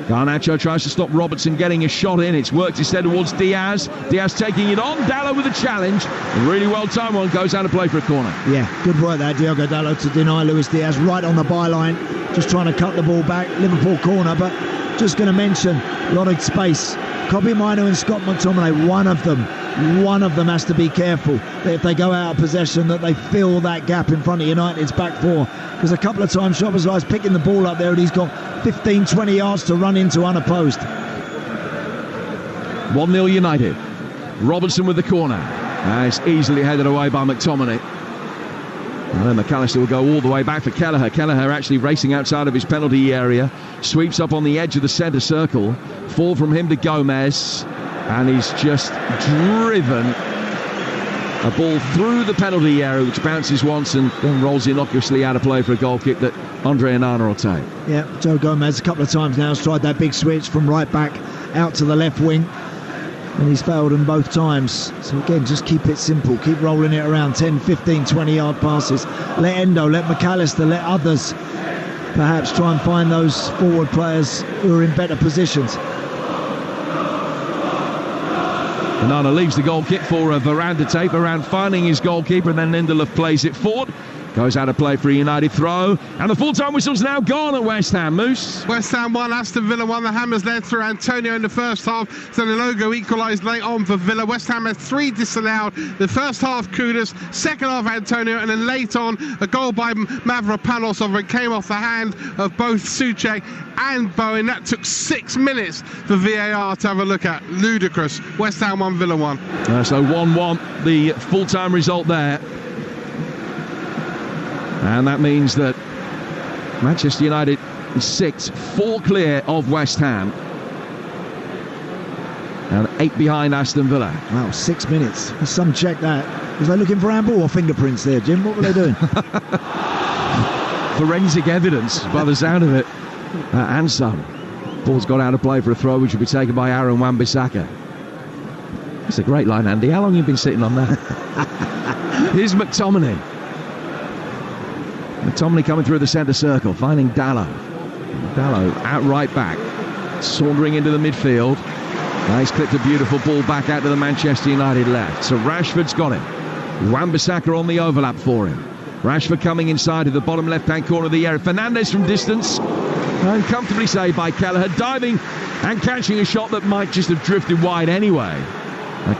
Garnacho tries to stop Robertson getting a shot in. It's worked instead towards Diaz. Diaz taking it on. Dalot with a challenge. A really well timed one, goes out of play for a corner. Yeah, good work there, Diogo Dalot, to deny Luis Diaz right on the byline. Just trying to cut the ball back. Liverpool corner, but just going to mention a lot of space. Kobbie Mainoo and Scott McTominay, one of them has to be careful that if they go out of possession that they fill that gap in front of United's back four, because a couple of times Soboslai's picking the ball up there and he's got 15-20 yards to run into unopposed. 1-0 United. Robertson with the corner. It's easily headed away by McTominay. And then McAllister will go all the way back for Kelleher. Kelleher actually racing outside of his penalty area. Sweeps up on the edge of the centre circle. Fall from him to Gomez. And he's just driven a ball through the penalty area, which bounces once and then rolls innocuously out of play for a goal kick that Andre Onana will take. Yeah, Joe Gomez a couple of times now has tried that big switch from right back out to the left wing. And he's failed them both times. So again, just keep it simple. Keep rolling it around. 10, 15, 20-yard passes. Let Endo, let McAllister, let others perhaps try and find those forward players who are in better positions. Onana leaves the goal kick for Varane to take. Varane finding his goalkeeper, and then Lindelof plays it forward. Goes out of play for a United throw. And the full-time whistle's now gone at West Ham, Moose. West Ham 1, Aston Villa 1. The Hammers led through Antonio in the first half. Zanilogo equalised late on for Villa. West Ham had 3 disallowed. The first half, Kudus. Second half, Antonio. And then late on, a goal by Mavropanos over it came off the hand of both Soucek and Bowen. That took 6 minutes for VAR to have a look at. Ludicrous. West Ham 1, Villa 1. So 1-1, the full-time result there. And that means that Manchester United is 6, 4 clear of West Ham. And 8 behind Aston Villa. Wow, 6 minutes. Some check that. Was they looking for handball or fingerprints there, Jim? What were they doing? Forensic evidence, by the sound of it. And some. Ball's got out of play for a throw, which will be taken by Aaron Wan-Bissaka. It's a great line, Andy. How long have you been sitting on that? Here's McTominay. McTominay coming through the centre circle, finding Dalot. Dalot out right back, sauntering into the midfield. Now he's clipped a beautiful ball back out to the Manchester United left. So Rashford's got him. Wan-Bissaka on the overlap for him. Rashford coming inside of the bottom left-hand corner of the area. Fernandes from distance. And comfortably saved by Kelleher. Diving and catching a shot that might just have drifted wide anyway.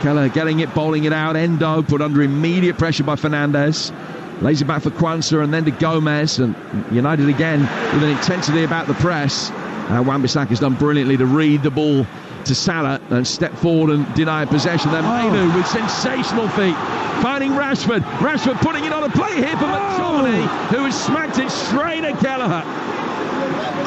Kelleher getting it, bowling it out. Endo put under immediate pressure by Fernandez. Lays it back for Kwanzaa and then to Gomez, and United again with an intensity about the press. Wan-Bissaka's done brilliantly to read the ball to Salah and step forward and deny possession. Then Mainu with sensational feet, finding Rashford. Rashford putting it on a play here for McTominay, who has smacked it straight at Kelleher.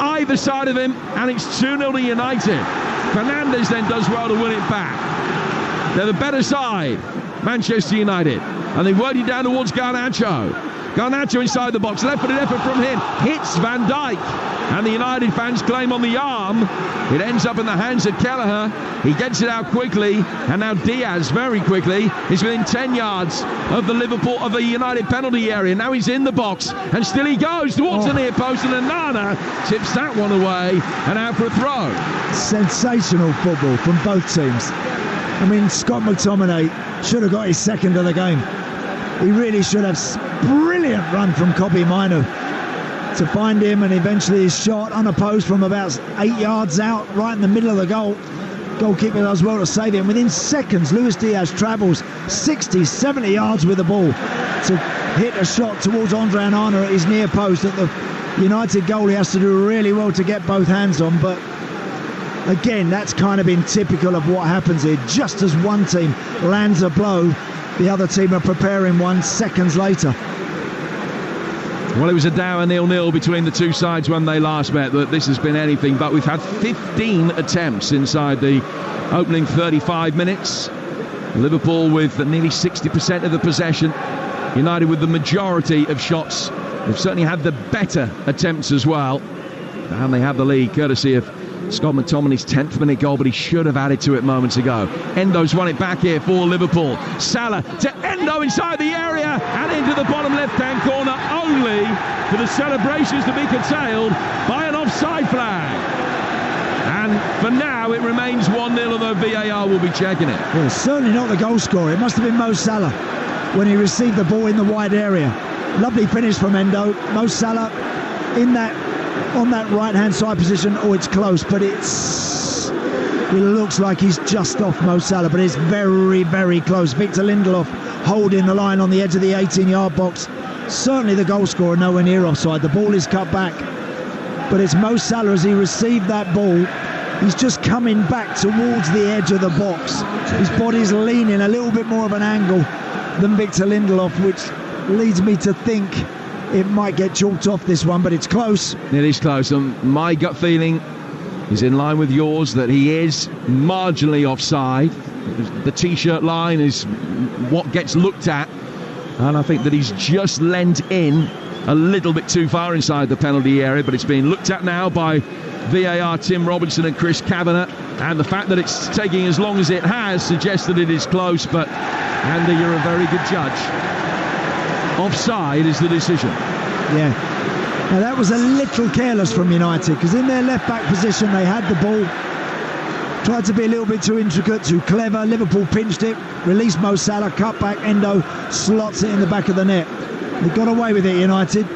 Either side of him, and it's 2-0 to United. Fernandez then does well to win it back. They're the better side, Manchester United, and they work it down towards Garnacho. Garnacho inside the box, left-footed effort from him, hits Van Dijk, and the United fans claim on the arm. It ends up in the hands of Kelleher. He gets it out quickly, and now Diaz very quickly is within 10 yards of the United penalty area. Now he's in the box, and still he goes towards the near post, and Onana tips that one away and out for a throw. Sensational football from both teams. I mean, Scott McTominay should have got his second of the game. He really should have. Brilliant run from Kobbie Mainoo to find him, and eventually his shot unopposed from about 8 yards out, right in the middle of the goal. Goalkeeper does well to save him. Within seconds, Luis Diaz travels 60, 70 yards with the ball to hit a shot towards Andre Onana at his near post at the United goal. He has to do really well to get both hands on, but again, that's kind of been typical of what happens here. Just as one team lands a blow, the other team are preparing one seconds later. Well, it was a dour 0-0 between the two sides when they last met. But this has been anything but. We've had 15 attempts inside the opening 35 minutes. Liverpool with nearly 60% of the possession. United with the majority of shots. They've certainly had the better attempts as well. And they have the lead courtesy of Scott McTominay's 10th minute goal, but he should have added to it moments ago. Endo's won it back here for Liverpool. Salah to Endo inside the area and into the bottom left-hand corner, only for the celebrations to be curtailed by an offside flag. And for now, it remains 1-0, although VAR will be checking it. Well, certainly not the goal scorer. It must have been Mo Salah when he received the ball in the wide area. Lovely finish from Endo. Mo Salah on that right-hand side position. Oh, it's close, but it looks like he's just off Mo Salah, but it's very, very close. Victor Lindelof holding the line on the edge of the 18-yard box. Certainly the goal scorer nowhere near offside. The ball is cut back, but it's Mo Salah as he received that ball. He's just coming back towards the edge of the box. His body's leaning a little bit more of an angle than Victor Lindelof, which leads me to think it might get chalked off this one, but it's close. It is close, and my gut feeling is in line with yours that he is marginally offside. The t-shirt line is what gets looked at, and I think that he's just leant in a little bit too far inside the penalty area, but it's being looked at now by VAR Tim Robinson and Chris Kavanagh, and the fact that it's taking as long as it has suggests that it is close. But Andy, you're a very good judge. Offside is the decision. Yeah. Now that was a little careless from United, because in their left back position they had the ball, tried to be a little bit too intricate, too clever. Liverpool pinched it, released Mo Salah, cut back, Endo slots it in the back of the net. They got away with it, United,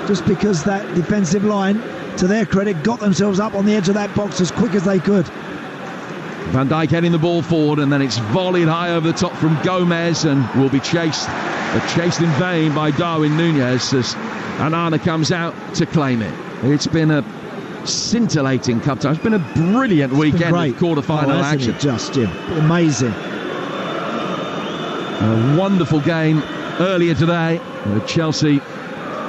just because that defensive line, to their credit, got themselves up on the edge of that box as quick as they could. Van Dijk heading the ball forward, and then it's volleyed high over the top from Gomez and will be chased in vain by Darwin Nunez as Onana comes out to claim it. It's been a scintillating cup tie. It's been a brilliant weekend of quarter-final action. Just, Jim, amazing. A wonderful game earlier today. Chelsea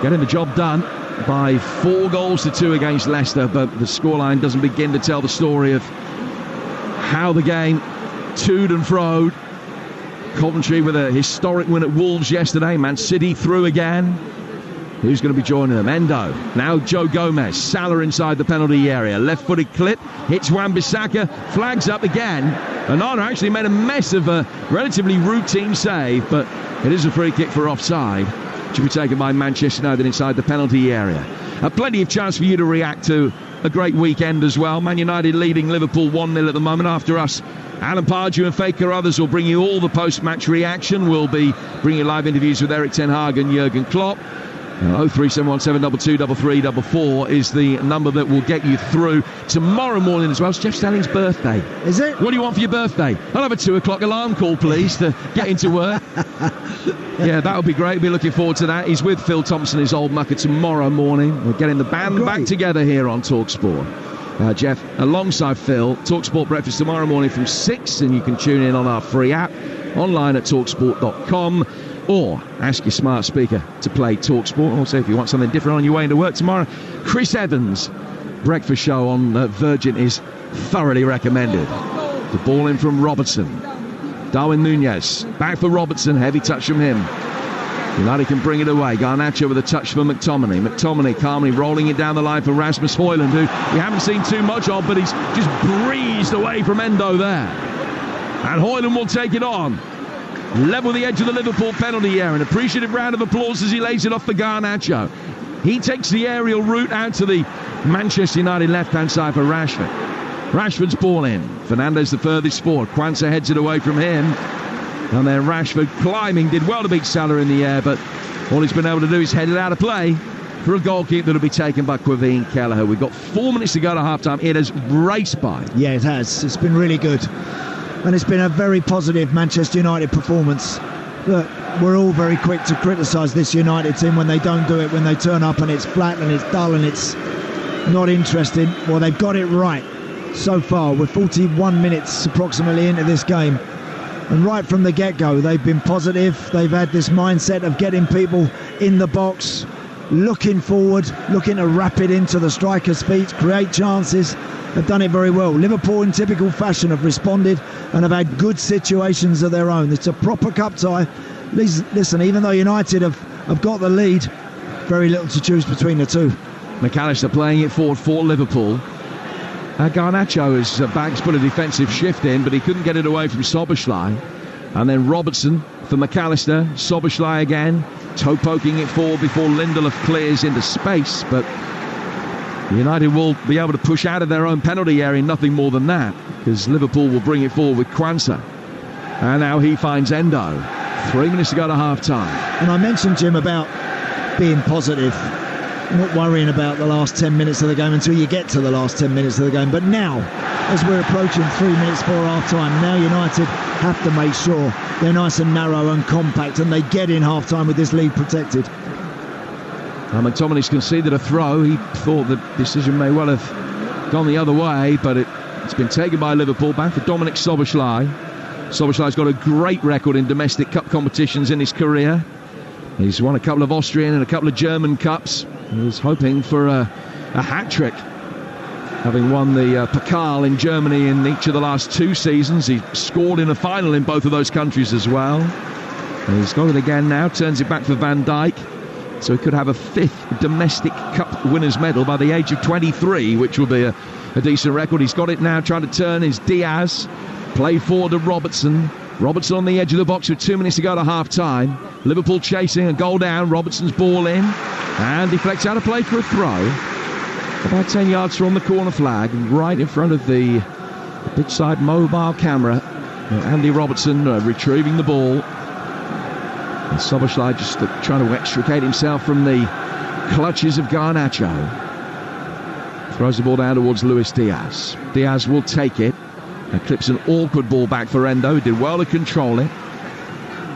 getting the job done by 4-2 against Leicester, but the scoreline doesn't begin to tell the story of how the game toed and froed. Coventry with a historic win at Wolves yesterday. Man City through again. Who's going to be joining them? Endo. Now Joe Gomez. Salah inside the penalty area. Left-footed clip. Hits Wan-Bissaka. Flags up again. Onana actually made a mess of a relatively routine save, but it is a free kick for offside. Should be taken by Manchester United inside the penalty area. Plenty of chance for you to react to a great weekend as well. Man United leading Liverpool 1-0 at the moment. After us, Alan Pardew and Faye Carruthers will bring you all the post-match reaction. We'll be bringing you live interviews with Erik ten Hag and Jurgen Klopp. 03717223344 is the number that will get you through tomorrow morning as well. It's Jeff Stelling's birthday. Is it? What do you want for your birthday? I'll have a 2 o'clock alarm call, please, to get into work. Yeah, that'll be great. Be looking forward to that. He's with Phil Thompson, his old mucker, tomorrow morning. We're getting the band back together here on Talksport. Jeff, alongside Phil, Talksport Breakfast tomorrow morning from 6, and you can tune in on our free app, online at talksport.com, or ask your smart speaker to play Talksport. Also, if you want something different on your way into work tomorrow, Chris Evans' breakfast show on Virgin is thoroughly recommended. The ball in from Robertson. Darwin Nunez, back for Robertson, heavy touch from him. United can bring it away. Garnacho with a touch for McTominay. McTominay calmly rolling it down the line for Rasmus Højlund, who we haven't seen too much of, but he's just breezed away from Endo there. And Højlund will take it on. Level the edge of the Liverpool penalty area. An appreciative round of applause as he lays it off for Garnacho. He takes the aerial route out to the Manchester United left-hand side for Rashford. Rashford's ball in. Fernandes the furthest forward. Quansah heads it away from him. And then Rashford climbing, did well to beat Salah in the air, but all he's been able to do is head it out of play for a goal kick that'll be taken by Quaveen Kelleher. We've got 4 minutes to go to half-time. It has raced by. Yeah, it has. It's been really good. And it's been a very positive Manchester United performance. Look, we're all very quick to criticise this United team when they don't do it, when they turn up and it's flat and it's dull and it's not interesting. Well, they've got it right so far. We're 41 minutes approximately into this game. And right from the get-go, they've been positive. They've had this mindset of getting people in the box, looking forward, looking to wrap it into the striker's feet, create chances. They've done it very well. Liverpool, in typical fashion, have responded and have had good situations of their own. It's a proper cup tie. Listen, even though United have got the lead, very little to choose between the two. McAllister playing it forward for Liverpool. Garnacho is back, he's put a defensive shift in, but he couldn't get it away from Szoboszlai. And then Robertson for McAllister. Szoboszlai again, toe poking it forward before Lindelof clears into space, but United will be able to push out of their own penalty area, nothing more than that, because Liverpool will bring it forward with Quansah. And now he finds Endo. 3 minutes to go to half-time. And I mentioned, Jim, about being positive, not worrying about the last 10 minutes of the game until you get to the last 10 minutes of the game. But now, as we're approaching 3 minutes before half-time, now United have to make sure they're nice and narrow and compact and they get in half-time with this lead protected. McTominay's conceded a throw. He thought the decision may well have gone the other way, but it's been taken by Liverpool. Back for Dominik Szoboszlai. Szoboszlai's got a great record in domestic cup competitions in his career. He's won a couple of Austrian and a couple of German cups. He's hoping for a hat-trick, having won the Pokal in Germany in each of the last 2 seasons. He scored in a final in both of those countries as well. And he's got it again now, turns it back for Van Dijk. So he could have a 5th domestic cup winners medal by the age of 23, which will be a decent record. He's got it now, trying to turn is Diaz. Play forward to Robertson. Robertson on the edge of the box with 2 minutes to go to half-time. Liverpool chasing, a goal down. Robertson's ball in. And deflects out of play for a throw. About 10 yards from the corner flag, right in front of the pitch side mobile camera. Andy Robertson retrieving the ball. And Szoboszlai just trying to extricate himself from the clutches of Garnacho. Throws the ball down towards Luis Diaz. Diaz will take it. And clips an awkward ball back for Endo. He did well to control it.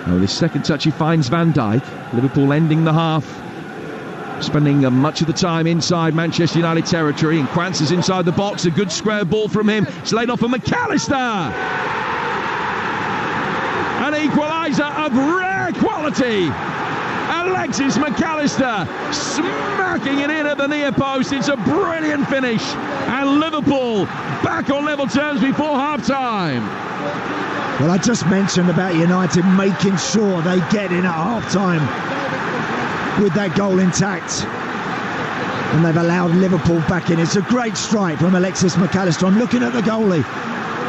And with his second touch, he finds Van Dijk. Liverpool ending the half, spending much of the time inside Manchester United territory. And Quansah's inside the box. A good square ball from him. It's laid off for McAllister. An equaliser of rare quality. Alexis McAllister smacking it in at the near post. It's a brilliant finish. And Liverpool back on level terms before half-time. Well, I just mentioned about United making sure they get in at half-time with that goal intact. And they've allowed Liverpool back in. It's a great strike from Alexis McAllister. I'm looking at the goalie.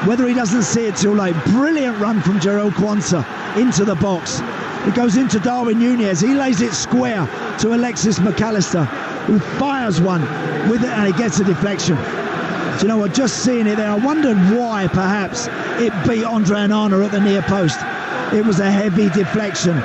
Whether he doesn't see it too late. Brilliant run from Jarell Quansah into the box. It goes into Darwin Nunez. He lays it square to Alexis McAllister, who fires one with it, and he gets a deflection. Do you know what? Just seeing it there, I wondered why perhaps it beat Andre Onana at the near post. It was a heavy deflection.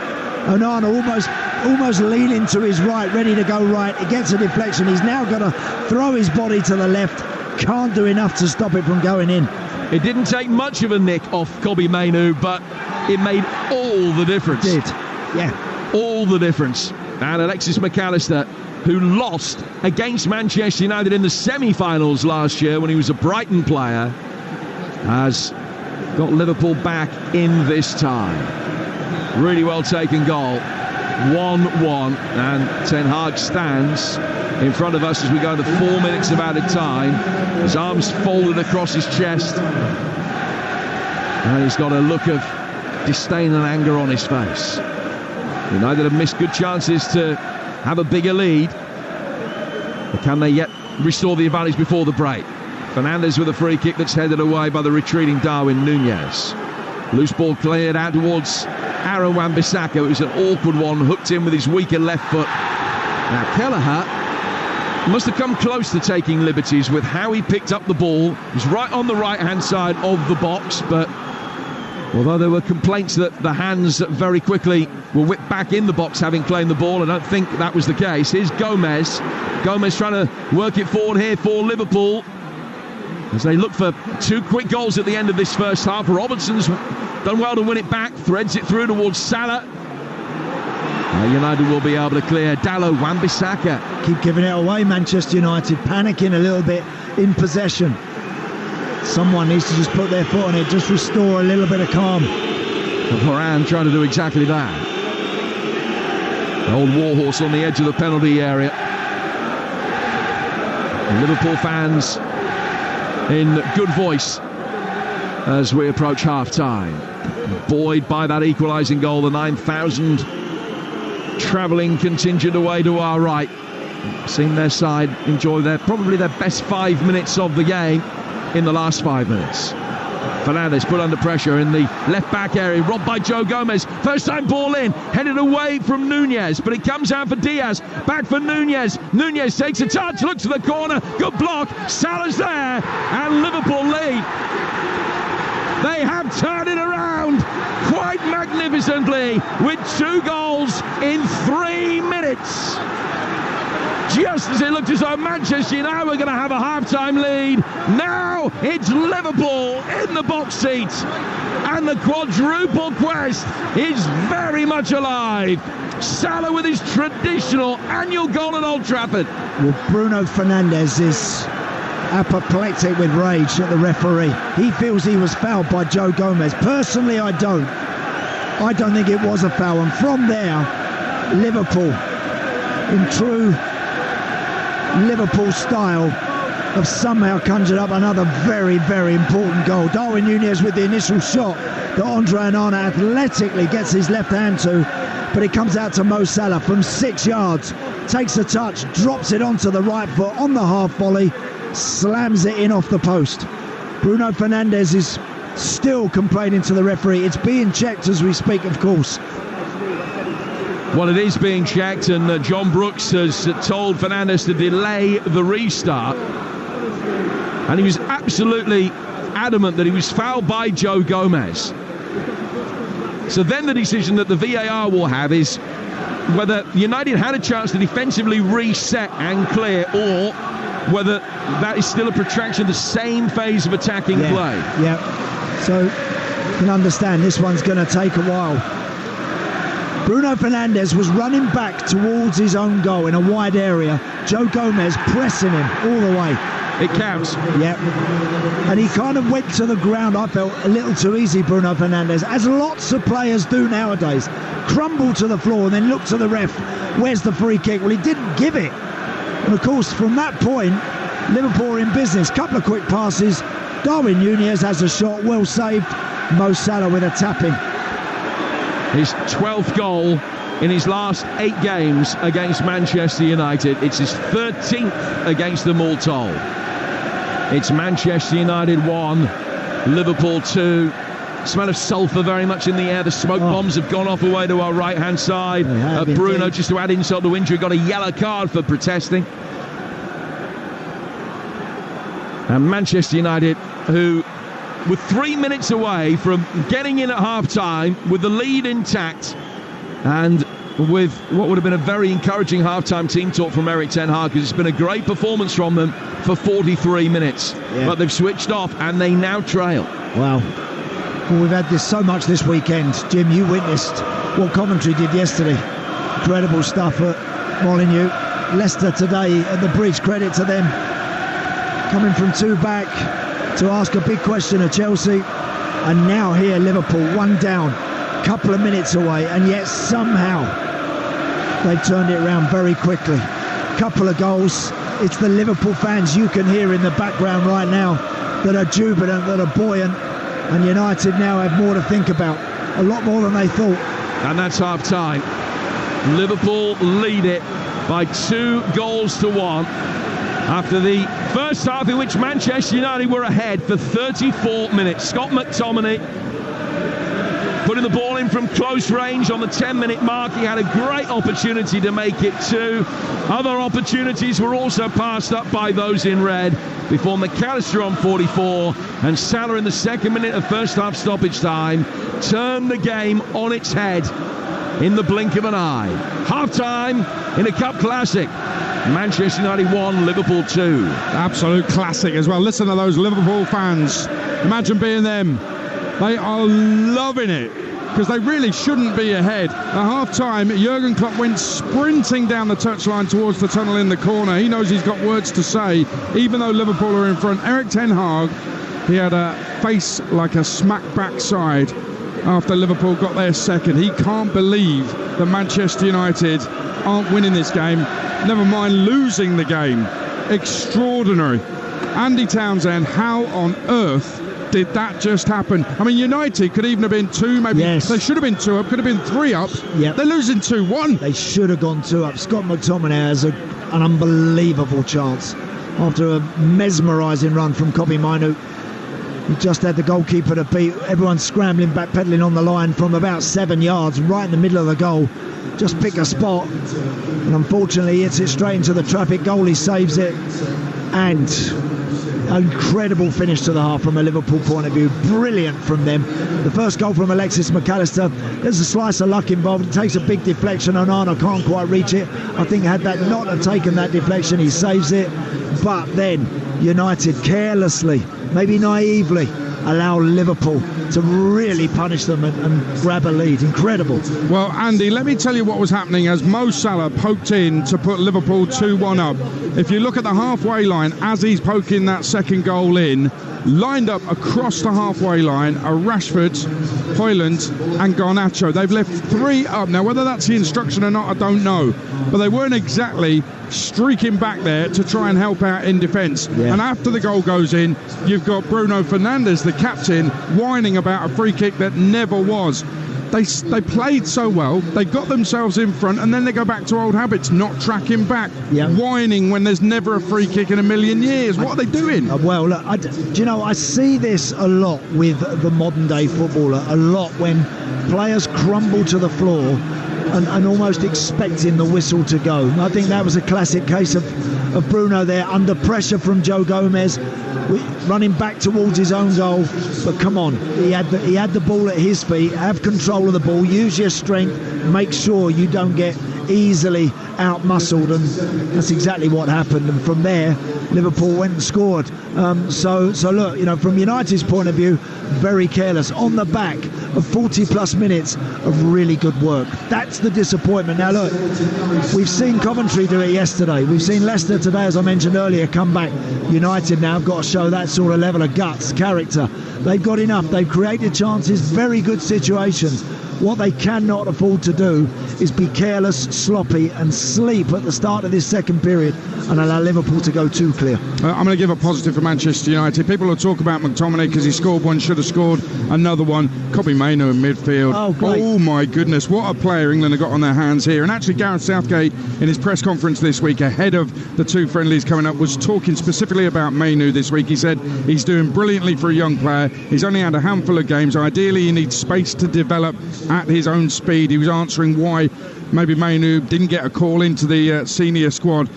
Onana almost almost leaning to his right, ready to go right. It gets a deflection. He's now got to throw his body to the left. Can't do enough to stop it from going in. It didn't take much of a nick off Kobbie Mainoo, but it made all the difference. It did, yeah. All the difference. And Alexis McAllister, who lost against Manchester United in the semi-finals last year when he was a Brighton player, has got Liverpool back in this time. Really well taken goal. 1-1, and Ten Hag stands in front of us as we go into 4 minutes of added time. His arms folded across his chest, and he's got a look of disdain and anger on his face. United have missed good chances to have a bigger lead, but can they yet restore the advantage before the break? Fernandes with a free kick that's headed away by the retreating Darwin Núñez. Loose ball cleared out towards Aaron Wan-Bissaka. It was an awkward one, hooked in with his weaker left foot. Now Kelleher must have come close to taking liberties with how he picked up the ball. He was right on the right-hand side of the box, but although there were complaints that the hands very quickly were whipped back in the box having claimed the ball, I don't think that was the case. Here's Gomez. Gomez trying to work it forward here for Liverpool as they look for 2 quick goals at the end of this first half. Robertson's done well to win it back, threads it through towards Salah. United will be able to clear. Dallo, Wan-Bissaka. Keep giving it away, Manchester United, panicking a little bit in possession. Someone needs to just put their foot on it, just restore a little bit of calm. And Varane trying to do exactly that. The old warhorse on the edge of the penalty area. And Liverpool fans in good voice as we approach half-time. Buoyed by that equalising goal, the 9,000 travelling contingent away to our right. Seen their side enjoy probably their best 5 minutes of the game in the last 5 minutes. Fernandes put under pressure in the left-back area, robbed by Joe Gomez. First time ball in, headed away from Núñez, but it comes out for Diaz. Back for Núñez. Núñez takes a touch, looks to the corner, good block. Salah's there, and Liverpool lead. They have turned it around quite magnificently with 2 goals in 3 minutes. Just as it looked as though Manchester United were going to have a half-time lead, now it's Liverpool in the box seat, and the quadruple quest is very much alive. Salah with his traditional annual goal at Old Trafford. Well, Bruno Fernandes is apoplectic with rage at the referee. He feels he was fouled by Joe Gomez. Personally, I don't. I don't think it was a foul, and from there, Liverpool, in true Liverpool style, have somehow conjured up another very, very important goal. Darwin Núñez with the initial shot that Andre Onana athletically gets his left hand to, but it comes out to Mo Salah from 6 yards, takes a touch, drops it onto the right foot on the half volley, slams it in off the post. Bruno Fernandes is still complaining to the referee. It's being checked as we speak, of course. Well, it is being checked, and John Brooks has told Fernandes to delay the restart. And he was absolutely adamant that he was fouled by Joe Gomez. So then the decision that the VAR will have is whether United had a chance to defensively reset and clear, or whether that is still a protraction of the same phase of attacking play. Yeah, so you can understand this one's going to take a while. Bruno Fernandes was running back towards his own goal in a wide area. Joe Gomez pressing him all the way. It counts. Yep. And he kind of went to the ground, I felt, a little too easy, Bruno Fernandes, as lots of players do nowadays. Crumble to the floor and then look to the ref. Where's the free kick? Well, he didn't give it. And of course, from that point, Liverpool are in business. Couple of quick passes. Darwin Núñez has a shot, well saved. Mo Salah with a tapping. His 12th goal in his last 8 games against Manchester United. It's his 13th against them all told. It's Manchester United 1, Liverpool 2. Smell of sulphur very much in the air. The smoke bombs have gone off away to our right-hand side. Bruno, just to add insult to injury, got a yellow card for protesting. And Manchester United, who were 3 minutes away from getting in at half-time with the lead intact, and with what would have been a very encouraging half-time team talk from Erik ten Hag, because it's been a great performance from them for 43 minutes. Yeah. But they've switched off and they now trail. Wow. Well, we've had this so much this weekend. Jim, you witnessed what commentary did yesterday. Incredible stuff at Molineux. Leicester today at the bridge, credit to them. Coming from 2 back to ask a big question of Chelsea. And now here, Liverpool, 1 down, couple of minutes away, and yet somehow they've turned it around very quickly. Couple of goals. It's the Liverpool fans you can hear in the background right now that are jubilant, that are buoyant, and United now have more to think about, a lot more than they thought. And that's half-time. Liverpool lead it by 2 goals to 1 after the first half, in which Manchester United were ahead for 34 minutes. Scott McTominay putting the ball in from close range on the 10-minute mark. He had a great opportunity to make it 2. Other opportunities were also passed up by those in red before McAllister on 44 and Salah in the 2nd minute of first half stoppage time turned the game on its head in the blink of an eye. Half-time in a Cup Classic. Manchester United 1, Liverpool 2. Absolute classic as well. Listen to those Liverpool fans. Imagine being them. They are loving it because they really shouldn't be ahead. At half-time, Jurgen Klopp went sprinting down the touchline towards the tunnel in the corner. He knows he's got words to say, even though Liverpool are in front. Erik ten Hag, he had a face like a smack backside after Liverpool got their second. He can't believe that Manchester United aren't winning this game, never mind losing the game. Extraordinary. Andy Townsend, how on earth did that just happen? I mean, United could even have been 2, maybe. Yes. They should have been 2 up, could have been 3 up. Yep. They're losing 2-1. They should have gone 2 up. Scott McTominay has an unbelievable chance after a mesmerising run from Kobbie Mainoo. He just had the goalkeeper to beat. Everyone scrambling, backpedaling on the line from about 7 yards, right in the middle of the goal. Just pick a spot, and unfortunately hits it straight into the traffic. Goalie saves it, and an incredible finish to the half from a Liverpool point of view. Brilliant from them. The first goal from Alexis McAllister, there's a slice of luck involved. It takes a big deflection, and Onana can't quite reach it. I think had that not have taken that deflection, he saves it. But then United carelessly, maybe naively, allow Liverpool to really punish them and grab a lead. Incredible. Well, Andy, let me tell you what was happening as Mo Salah poked in to put Liverpool 2-1 up. If you look at the halfway line, as he's poking that second goal in, lined up across the halfway line are Rashford, Højlund and Garnacho. They've left 3 up. Now, whether that's the instruction or not, I don't know. But they weren't exactly streaking back there to try and help out in defence. Yeah. And after the goal goes in, you've got Bruno Fernandes, the captain, whining about a free kick that never was. They played so well, they got themselves in front, and then they go back to old habits, not tracking back, whining when there's never a free kick in a million years. What are they doing? Well, look, do you know, I see this a lot with the modern day footballer, a lot when players crumble to the floor and almost expecting the whistle to go. And I think that was a classic case of Bruno there, under pressure from Joe Gomez, running back towards his own goal. But come on, he had the ball at his feet. Have control of the ball, use your strength, make sure you don't get easily out-muscled, and that's exactly what happened. And from there, Liverpool went and scored. So look, you know, from United's point of view, very careless on the back of 40 plus minutes of really good work. That's the disappointment. Now look, we've seen Coventry do it yesterday, we've seen Leicester today, as I mentioned earlier, come back. United now have got to show that sort of level of guts, character. They've got enough, they've created chances, very good situations. What they cannot afford to do is be careless, sloppy and sleep at the start of this second period and allow Liverpool to go too clear. I'm going to give a positive for Manchester United. People will talk about McTominay because he scored one, should have scored another one. Kobbie Mainoo in midfield. Oh my goodness, what a player England have got on their hands here. And actually Gareth Southgate in his press conference this week ahead of the 2 friendlies coming up was talking specifically about Mainoo this week. He said he's doing brilliantly for a young player. He's only had a handful of games. Ideally he needs space to develop at his own speed. He was answering why maybe Mainoo didn't get a call into the senior squad.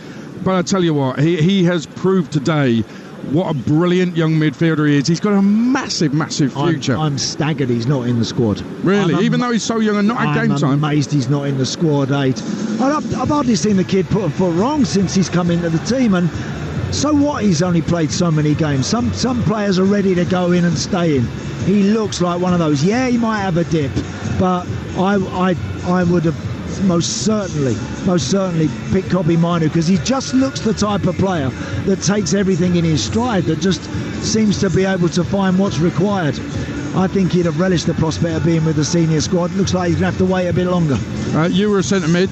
But I tell you what, he has proved today what a brilliant young midfielder he is. He's got a massive future. I'm staggered he's not in the squad. Really? Even though he's so young and not at game time? I'm amazed he's not in the squad, I've hardly seen the kid put a foot wrong since he's come into the team, and so what, he's only played so many games. Some players are ready to go in and stay in. He looks like one of those. Yeah, he might have a dip, but I would have most certainly picked Kobbie Mainoo, because he just looks the type of player that takes everything in his stride, that just seems to be able to find what's required. I think he'd have relished the prospect of being with the senior squad. Looks like he's going to have to wait a bit longer. You were a centre mid.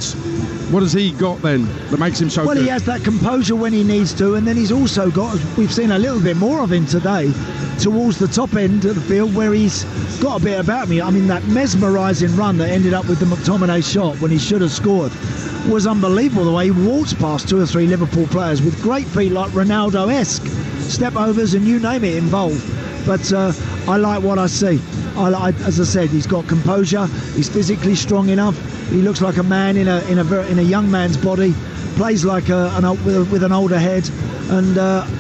What has he got then that makes him so good? Well, he has that composure when he needs to, and then he's also got, we've seen a little bit more of him today, towards the top end of the field, where he's got a bit about me. I mean, that mesmerising run that ended up with the McTominay shot when he should have scored was unbelievable, the way he waltzed past 2 or 3 Liverpool players with great feet, like Ronaldo-esque step-overs and you name it involved. But I like what I see. As I said, he's got composure, he's physically strong enough, he looks like a man in a young man's body, plays like with an older head, and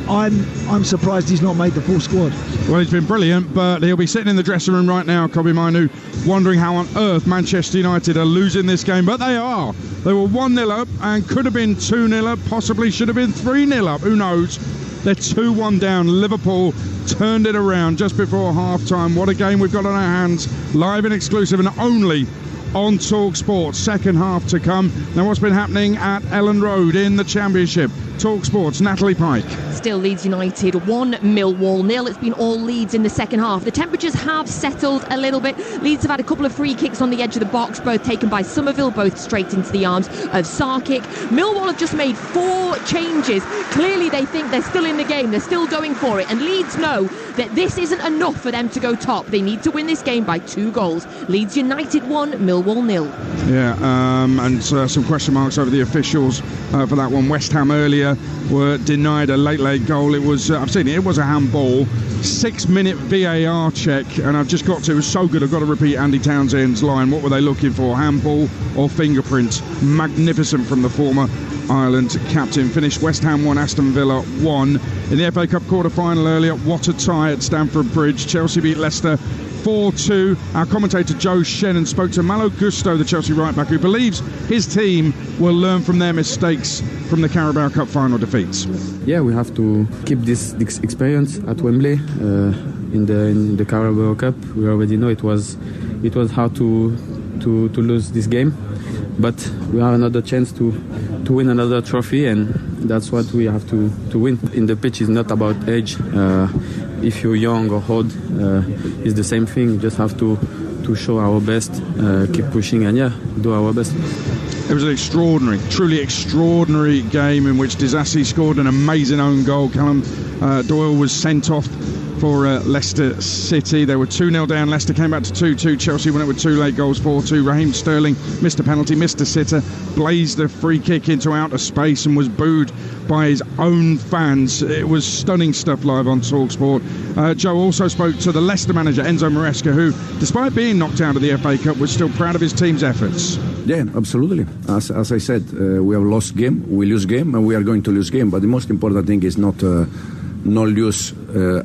I'm surprised he's not made the full squad. Well, he's been brilliant, but he'll be sitting in the dressing room right now, Kobbie Mainoo, wondering how on earth Manchester United are losing this game, but they are. They were 1-0 up and could have been 2-0 up, possibly should have been 3-0 up, who knows. They're 2-1 down. Liverpool turned it around just before half-time. What a game we've got on our hands, live and exclusive and only on Talksport. Second half to come. Now, what's been happening at Ellen Road in the Championship? Talksport's Natalie Pike. Still Leeds United 1, Millwall 0. It's been all Leeds in the second half. The temperatures have settled a little bit. Leeds have had a couple of free kicks on the edge of the box, both taken by Somerville, both straight into the arms of Sarkic. Millwall have just made 4 changes. Clearly they think they're still in the game, they're still going for it, and Leeds know that this isn't enough for them to go top. They need to win this game by 2 goals. Leeds United 1, Millwall 0. Yeah, and some question marks over the officials for that one. West Ham earlier were denied a late goal. It was, I've seen it, it was a handball. 6-minute VAR check, and I've just got to, it was so good, I've got to repeat Andy Townsend's line. What were they looking for, handball or fingerprints? Magnificent from the former Ireland captain. Finished West Ham 1, Aston Villa 1. In the FA Cup quarter-final earlier, what a tie at Stamford Bridge. Chelsea beat Leicester 4-2. Our commentator Joe Shannon spoke to Malo Gusto, the Chelsea right-back, who believes his team will learn from their mistakes from the Carabao Cup final defeats. Yeah, we have to keep this experience at Wembley. In the Carabao Cup, we already know it was hard to lose this game, but we have another chance to win another trophy, and that's what we have to win. In the pitch, is not about age. If you're young or old, it's the same thing. You just have to show our best, keep pushing, and do our best. It was an extraordinary, truly extraordinary game in which Disasi scored an amazing own goal. Callum Doyle was sent off for Leicester City. They were 2-0 down. Leicester came back to 2-2. Chelsea went up with 2 late goals, 4-2. Raheem Sterling missed a penalty, missed a sitter, blazed a free kick into outer space and was booed by his own fans. It was stunning stuff live on Talksport. Joe also spoke to the Leicester manager, Enzo Maresca, who, despite being knocked out of the FA Cup, was still proud of his team's efforts. Yeah, absolutely. As I said, we have lost game, we lose game, and we are going to lose game. But the most important thing is not lose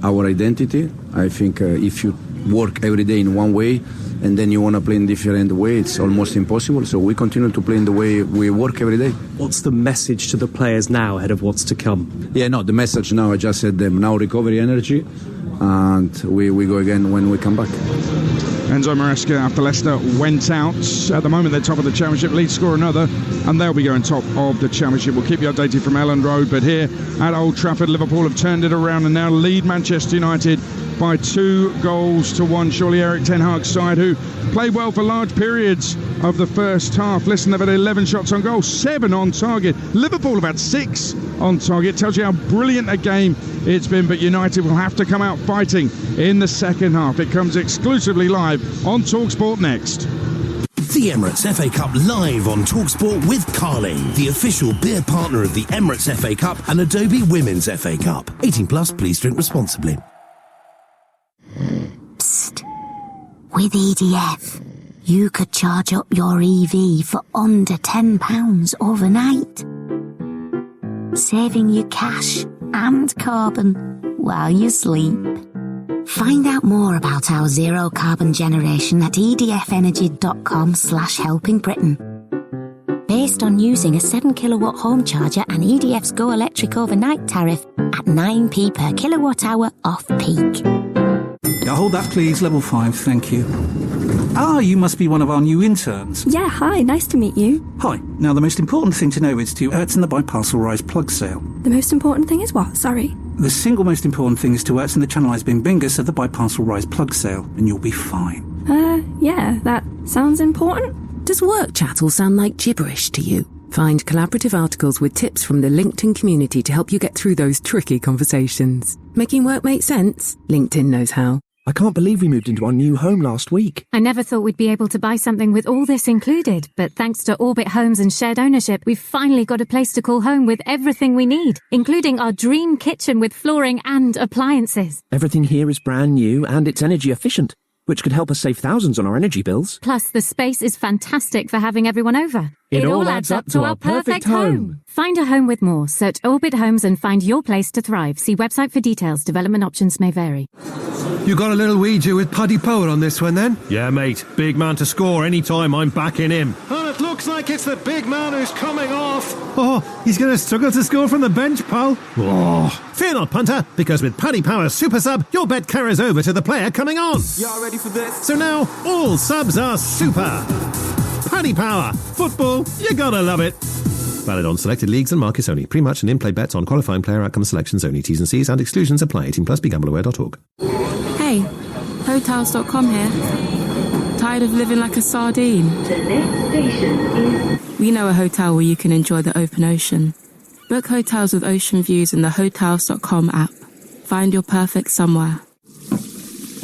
our identity. I think if you work every day in one way and then you want to play in different way, it's almost impossible. So we continue to play in the way we work every day. What's the message to the players now ahead of what's to come? Yeah, no, the message now, I just said them, now recovery energy, and we go again when we come back. Enzo Maresca, after Leicester went out, at the moment they're top of the Championship. Leeds score another and they'll be going top of the Championship. We'll keep you updated from Ellen Road, but here at Old Trafford, Liverpool have turned it around and now lead Manchester United by 2-1. Surely Eric Ten Hag's side, who played well for large periods of the first half. Listen, they've had 11 shots on goal, 7 on target. Liverpool have had 6 on target. Tells you how brilliant a game it's been, but United will have to come out fighting in the second half. It comes exclusively live on Talksport next. The Emirates FA Cup live on Talksport with Carling, the official beer partner of the Emirates FA Cup and Adobe Women's FA Cup. 18 plus, please drink responsibly. Psst. With EDF, you could charge up your EV for under £10 overnight, saving you cash and carbon. while you sleep. Find out more about our zero carbon generation at edfenergy.com/helping Britain. Based on using a 7 kilowatt home charger and EDF's Go Electric overnight tariff at 9p per kilowatt hour off peak. Now hold that please, level 5, thank you. You must be one of our new interns. Yeah, hi, nice to meet you. Hi. Now the most important thing to know is to Ertzen the Biparcel Rise plug sale. The most important thing is what? Sorry. The single most important thing is to Ertzen the Channelized Bing Bingus of the Biparcel Rise plug sale, and you'll be fine. Yeah, that sounds important. Does work chat all sound like gibberish to you? Find collaborative articles with tips from the LinkedIn community to help you get through those tricky conversations. Making work make sense? LinkedIn knows how. I can't believe we moved into our new home last week. I never thought we'd be able to buy something with all this included, but thanks to Orbit Homes and shared ownership, we've finally got a place to call home with everything we need, including our dream kitchen with flooring and appliances. Everything here is brand new and it's energy efficient, which could help us save thousands on our energy bills. Plus, the space is fantastic for having everyone over. It all adds up to our perfect home. Find a home with more. Search Orbit Homes and find your place to thrive. See website for details. Development options may vary. You got a little Ouija with Paddy Power on this one then? Yeah, mate. Big man to score anytime I'm backing him. And it looks like it's the big man who's coming off. Oh, he's going to struggle to score from the bench, pal. Oh. Fear not, punter, because with Paddy Power's super sub, your bet carries over to the player coming on. Y'all ready for this? So now, all subs are super. Paddy Power. Football, you gotta love it. Valid on selected leagues and markets only. Pre-match and in-play bets on qualifying player outcome selections only. T's and C's and exclusions apply. 18 plus. BeGambleAware.org. Hey, Hotels.com here. Tired of living like a sardine? The next station is... We know a hotel where you can enjoy the open ocean. Book hotels with ocean views in the Hotels.com app. Find your perfect somewhere.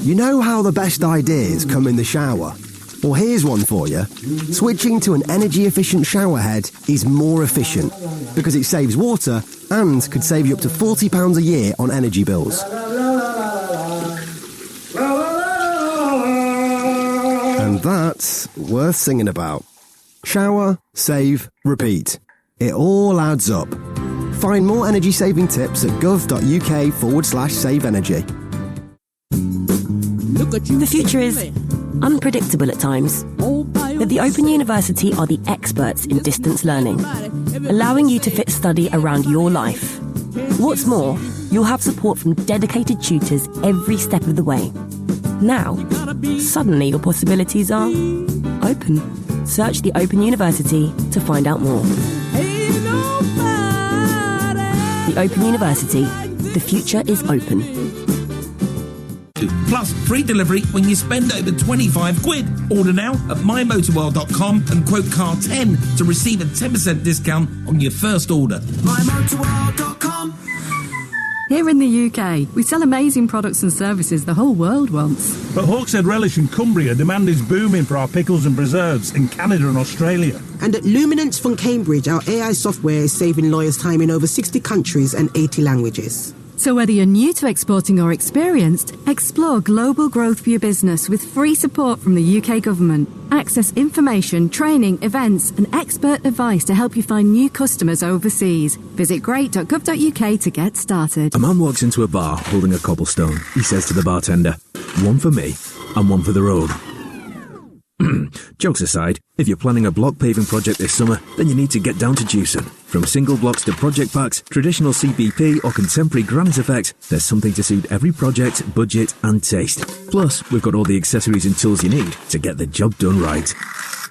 You know how the best ideas come in the shower? Well, here's one for you. Switching to an energy-efficient shower head is more efficient because it saves water and could save you up to £40 a year on energy bills. And that's worth singing about. Shower, save, repeat. It all adds up. Find more energy-saving tips at gov.uk/save energy. The future is unpredictable at times, but the Open University are the experts in distance learning, allowing you to fit study around your life. What's more, you'll have support from dedicated tutors every step of the way. Now, suddenly your possibilities are open. Search the Open University to find out more. The Open University. The future is open. Plus free delivery when you spend over 25 quid. Order now at mymotorworld.com and quote car 10 to receive a 10% discount on your first order. mymotorworld.com. Here in the UK, we sell amazing products and services the whole world wants. At Hawkshead Relish in Cumbria, demand is booming for our pickles and preserves in Canada and Australia. And at Luminance from Cambridge, our AI software is saving lawyers time in over 60 countries and 80 languages. So whether you're new to exporting or experienced, explore global growth for your business with free support from the UK government. Access information, training, events and expert advice to help you find new customers overseas. Visit great.gov.uk to get started. A man walks into a bar holding a cobblestone. He says to the bartender, "One for me and one for the road." Jokes aside, if you're planning a block paving project this summer, then you need to get down to Jewson. From single blocks to project packs, traditional CBP or contemporary granite effect, there's something to suit every project, budget and taste. Plus, we've got all the accessories and tools you need to get the job done right.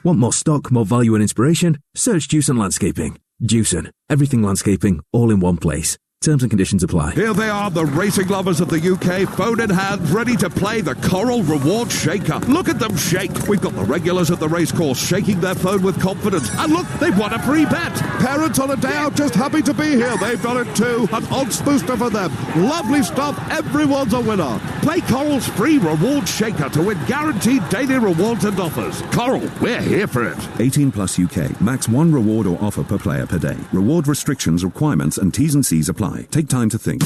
Want more stock, more value and inspiration? Search Jewson Landscaping. Jewson, everything landscaping, all in one place. Terms and conditions apply. Here they are, the racing lovers of the UK, phone in hand, ready to play the Coral Reward Shaker. Look at them shake. We've got the regulars at the racecourse shaking their phone with confidence. And look, they've won a free bet. Parents on a day out just happy to be here. They've done it too. An odds booster for them. Lovely stuff. Everyone's a winner. Play Coral's free Reward Shaker to win guaranteed daily rewards and offers. Coral, we're here for it. 18 plus UK. Max one reward or offer per player per day. Reward restrictions, requirements and T's and C's apply. Take time to think.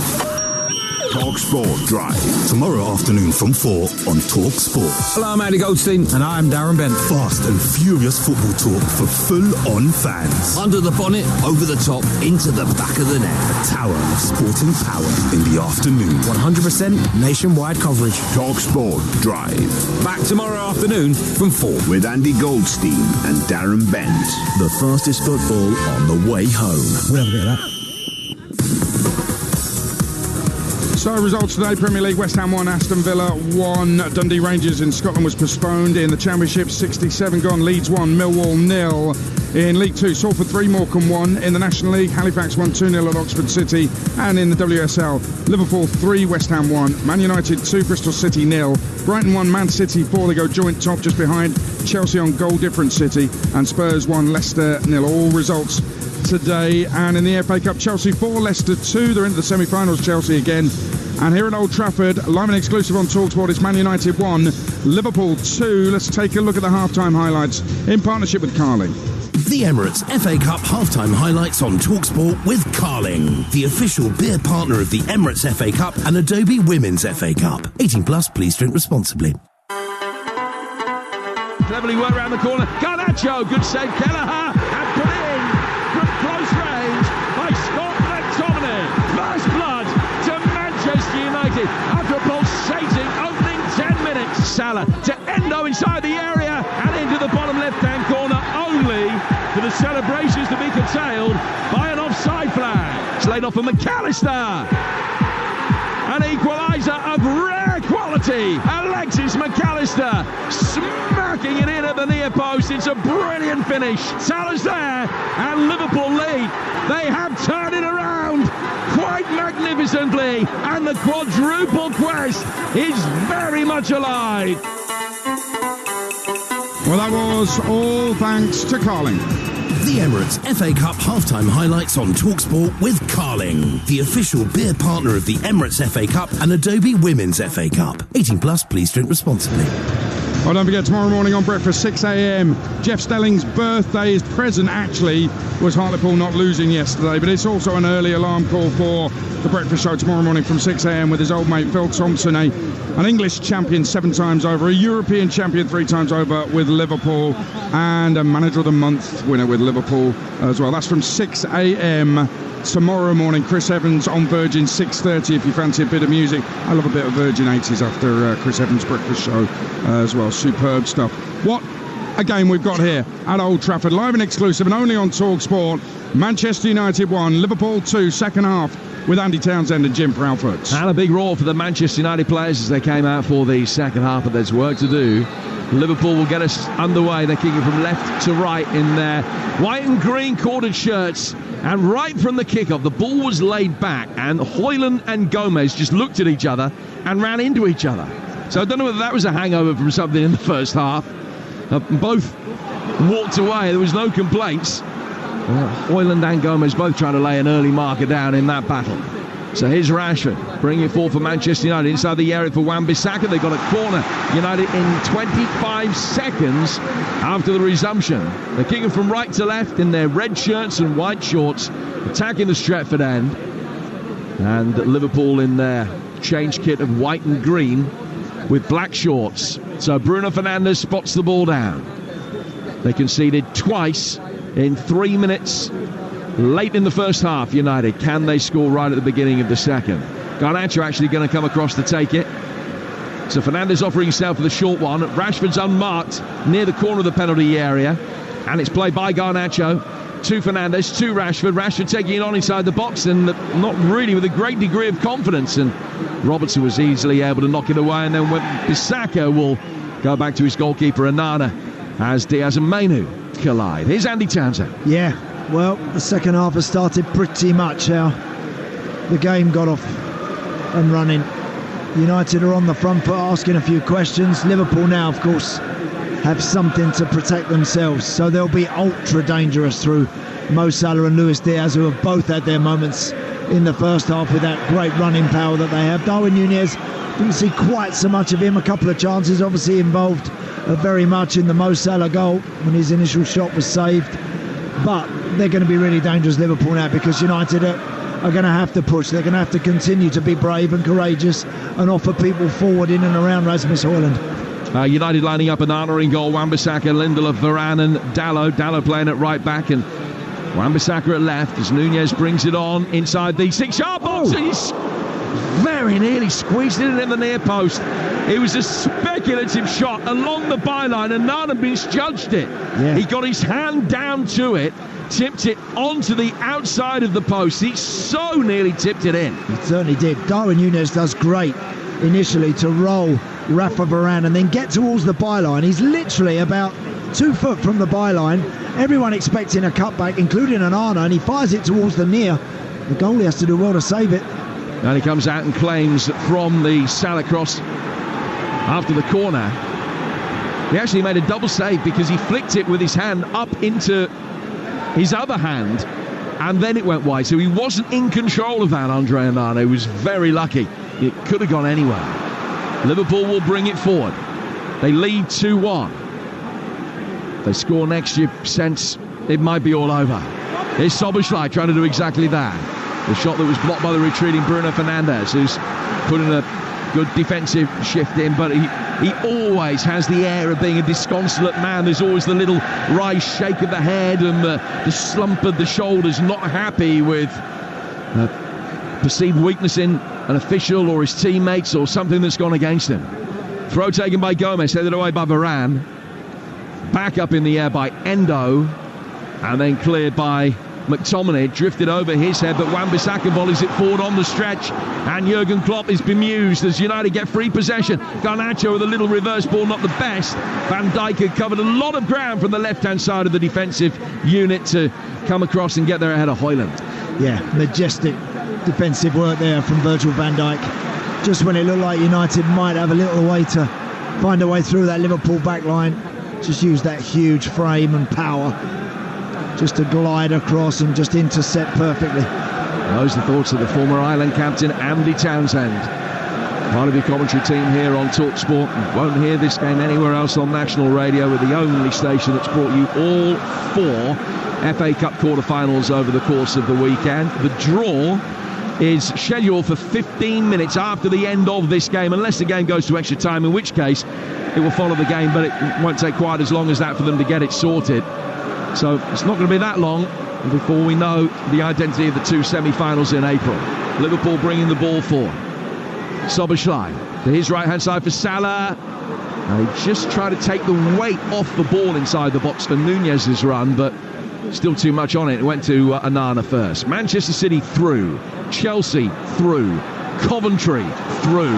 Talksport Drive. Tomorrow afternoon from 4 on Talksport. Hello, I'm Andy Goldstein. And I'm Darren Bent. Fast and furious football talk for full-on fans. Under the bonnet, over the top, into the back of the net. A tower of sporting power in the afternoon. 100% nationwide coverage. Talksport Drive. Back tomorrow afternoon from 4. With Andy Goldstein and Darren Bent. The fastest football on the way home. We'll have a bit of that. So results today: Premier League, West Ham 1, Aston Villa 1, Dundee Rangers in Scotland was postponed. In the Championship, 67 gone, Leeds 1, Millwall 0. In League 2, Salford 3, Morecambe 1. In the National League, Halifax won 2-0 at Oxford City. And in the WSL, Liverpool 3, West Ham 1, Man United 2, Bristol City 0. Brighton 1, Man City 4. They go joint top just behind Chelsea on goal difference City. And Spurs 1, Leicester 0. All results today. And in the FA Cup, Chelsea 4, Leicester 2. They're into the semi-finals, Chelsea again. And here at Old Trafford, live and exclusive on Talksport, it's Man United 1, Liverpool 2. Let's take a look at the half-time highlights in partnership with Carling. The Emirates FA Cup half-time highlights on Talksport with Carling, the official beer partner of the Emirates FA Cup and Adobe Women's FA Cup. 18 plus, please drink responsibly. Cleverly worked around the corner. Garnacho, good save. Kelleher, and put in from close range by Scott McTominay. First blood to Manchester United after a pulsating opening 10 minutes. Salah to Endo inside the area and into the bottom left-hand corner, only for the celebrations to be curtailed by an offside flag. It's laid off for McAllister. An equaliser of rare quality. Alexis McAllister smacking it in at the near post. It's a brilliant finish. Salah's there and Liverpool lead. They have turned it around quite magnificently, and the quadruple quest is very much alive. Well, that was all thanks to Carling. The Emirates FA Cup half-time highlights on Talksport with Carling, the official beer partner of the Emirates FA Cup and Adobe Women's FA Cup. 18 plus, please drink responsibly. Oh, don't forget, tomorrow morning on Breakfast, 6 a.m, Jeff Stelling's birthday. His present, actually, was Hartlepool not losing yesterday, but it's also an early alarm call for the Breakfast Show tomorrow morning from 6 a.m. with his old mate Phil Thompson, an English champion 7 times over, a European champion 3 times over with Liverpool, and a Manager of the Month winner with Liverpool as well. That's from 6 a.m. tomorrow morning. Chris Evans on Virgin, 6:30 if you fancy a bit of music. I love a bit of Virgin 80s after Chris Evans' Breakfast Show as well. Superb stuff. What a game we've got here at Old Trafford, live and exclusive and only on Talksport. Manchester United 1, Liverpool 2, second half with Andy Townsend and Jim Proudfoot. And a big roar for the Manchester United players as they came out for the second half, but there's work to do. Liverpool will get us underway. They're kicking from left to right in their white and green corded shirts. And right from the kickoff, the ball was laid back, and Højlund and Gomez just looked at each other and ran into each other. So I don't know whether that was a hangover from something in the first half. Both walked away. There was no complaints. Højlund and Gomez both trying to lay an early marker down in that battle. So here's Rashford bringing it forward for Manchester United inside the area for Wan-Bissaka. They've got a corner. United in 25 seconds after the resumption. They're kicking from right to left in their red shirts and white shorts, attacking the Stretford end. And Liverpool in their change kit of white and green with black shorts. So Bruno Fernandes spots the ball down. They conceded twice in 3 minutes late in the first half. United, can they score right at the beginning of the second? Garnacho actually going to come across to take it. So Fernandes offering himself for the short one. Rashford's unmarked near the corner of the penalty area, and it's played by Garnacho to Fernandes, to Rashford. Rashford taking it on inside the box, and not really with a great degree of confidence, and Robertson was easily able to knock it away. And then Bissaka will go back to his goalkeeper Onana as Diaz and Mainu collide. Here's Andy Townsend. Yeah, well, the second half has started pretty much how the game got off and running. United are on the front foot asking a few questions. Liverpool now, of course, have something to protect themselves, so they'll be ultra dangerous through Mo Salah and Luis Diaz, who have both had their moments in the first half with that great running power that they have. Darwin Núñez, didn't see quite so much of him. A couple of chances obviously involved very much in the Mo Salah goal when his initial shot was saved, but they're going to be really dangerous, Liverpool, now, because United are are going to have to push. They're going to have to continue to be brave and courageous and offer people forward in and around Rasmus Højlund. United lining up Onana in goal, Wan-Bissaka, Lindelof, Varane and Dalot playing at right back, and Wan-Bissaka at left as Nunez brings it on inside the 6-yard box. He's very nearly squeezed it in the near post. It was a speculative shot along the byline, and Nana misjudged it. Yeah. He got his hand down to it, tipped it onto the outside of the post. He so nearly tipped it in. He certainly did. Darwin Nunez does great initially to roll Rafa Varane and then get towards the byline. He's literally about 2 foot from the byline. Everyone expecting a cutback, including Onana, and he fires it towards the near. The goalie has to do well to save it. And he comes out and claims from the Salah cross after the corner. He actually made a double save because he flicked it with his hand up into his other hand, and then it went wide. So he wasn't in control of that, Andre Onana. He was very lucky. It could have gone anywhere. Liverpool will bring it forward. They lead 2-1. They score next, you sense it might be all over. Here's Szoboszlai trying to do exactly that. The shot that was blocked by the retreating Bruno Fernandes, who's put in a good defensive shift in, but he always has the air of being a disconsolate man. There's always the little wry shake of the head and the slump of the shoulders, not happy with perceived weakness in an official or his teammates or something that's gone against him. Throw taken by Gomez, headed away by Varane. Back up in the air by Endo, and then cleared by McTominay, drifted over his head, but Wan-Bissaka volleys it forward on the stretch, and Jurgen Klopp is bemused as United get free possession. Garnacho with a little reverse ball, not the best. Van Dijk had covered a lot of ground from the left-hand side of the defensive unit to come across and get there ahead of Højlund. Yeah, majestic defensive work there from Virgil van Dijk. Just when it looked like United might have a little way to find a way through that Liverpool back line, just use that huge frame and power just to glide across and just intercept perfectly. Those are the thoughts of the former Ireland captain Andy Townsend. Part of your commentary team here on Talksport. You won't hear this game anywhere else on national radio. We're the only station that's brought you all 4 FA Cup quarter-finals over the course of the weekend. The draw is scheduled for 15 minutes after the end of this game, unless the game goes to extra time, in which case it will follow the game, but it won't take quite as long as that for them to get it sorted. So it's not going to be that long before we know the identity of the 2 semi-finals in April. Liverpool bringing the ball forward. Szoboszlai to his right-hand side for Salah. And he just tried to take the weight off the ball inside the box for Nunez's run, but still too much on it. It went to Onana first. Manchester City through. Chelsea through. Coventry through.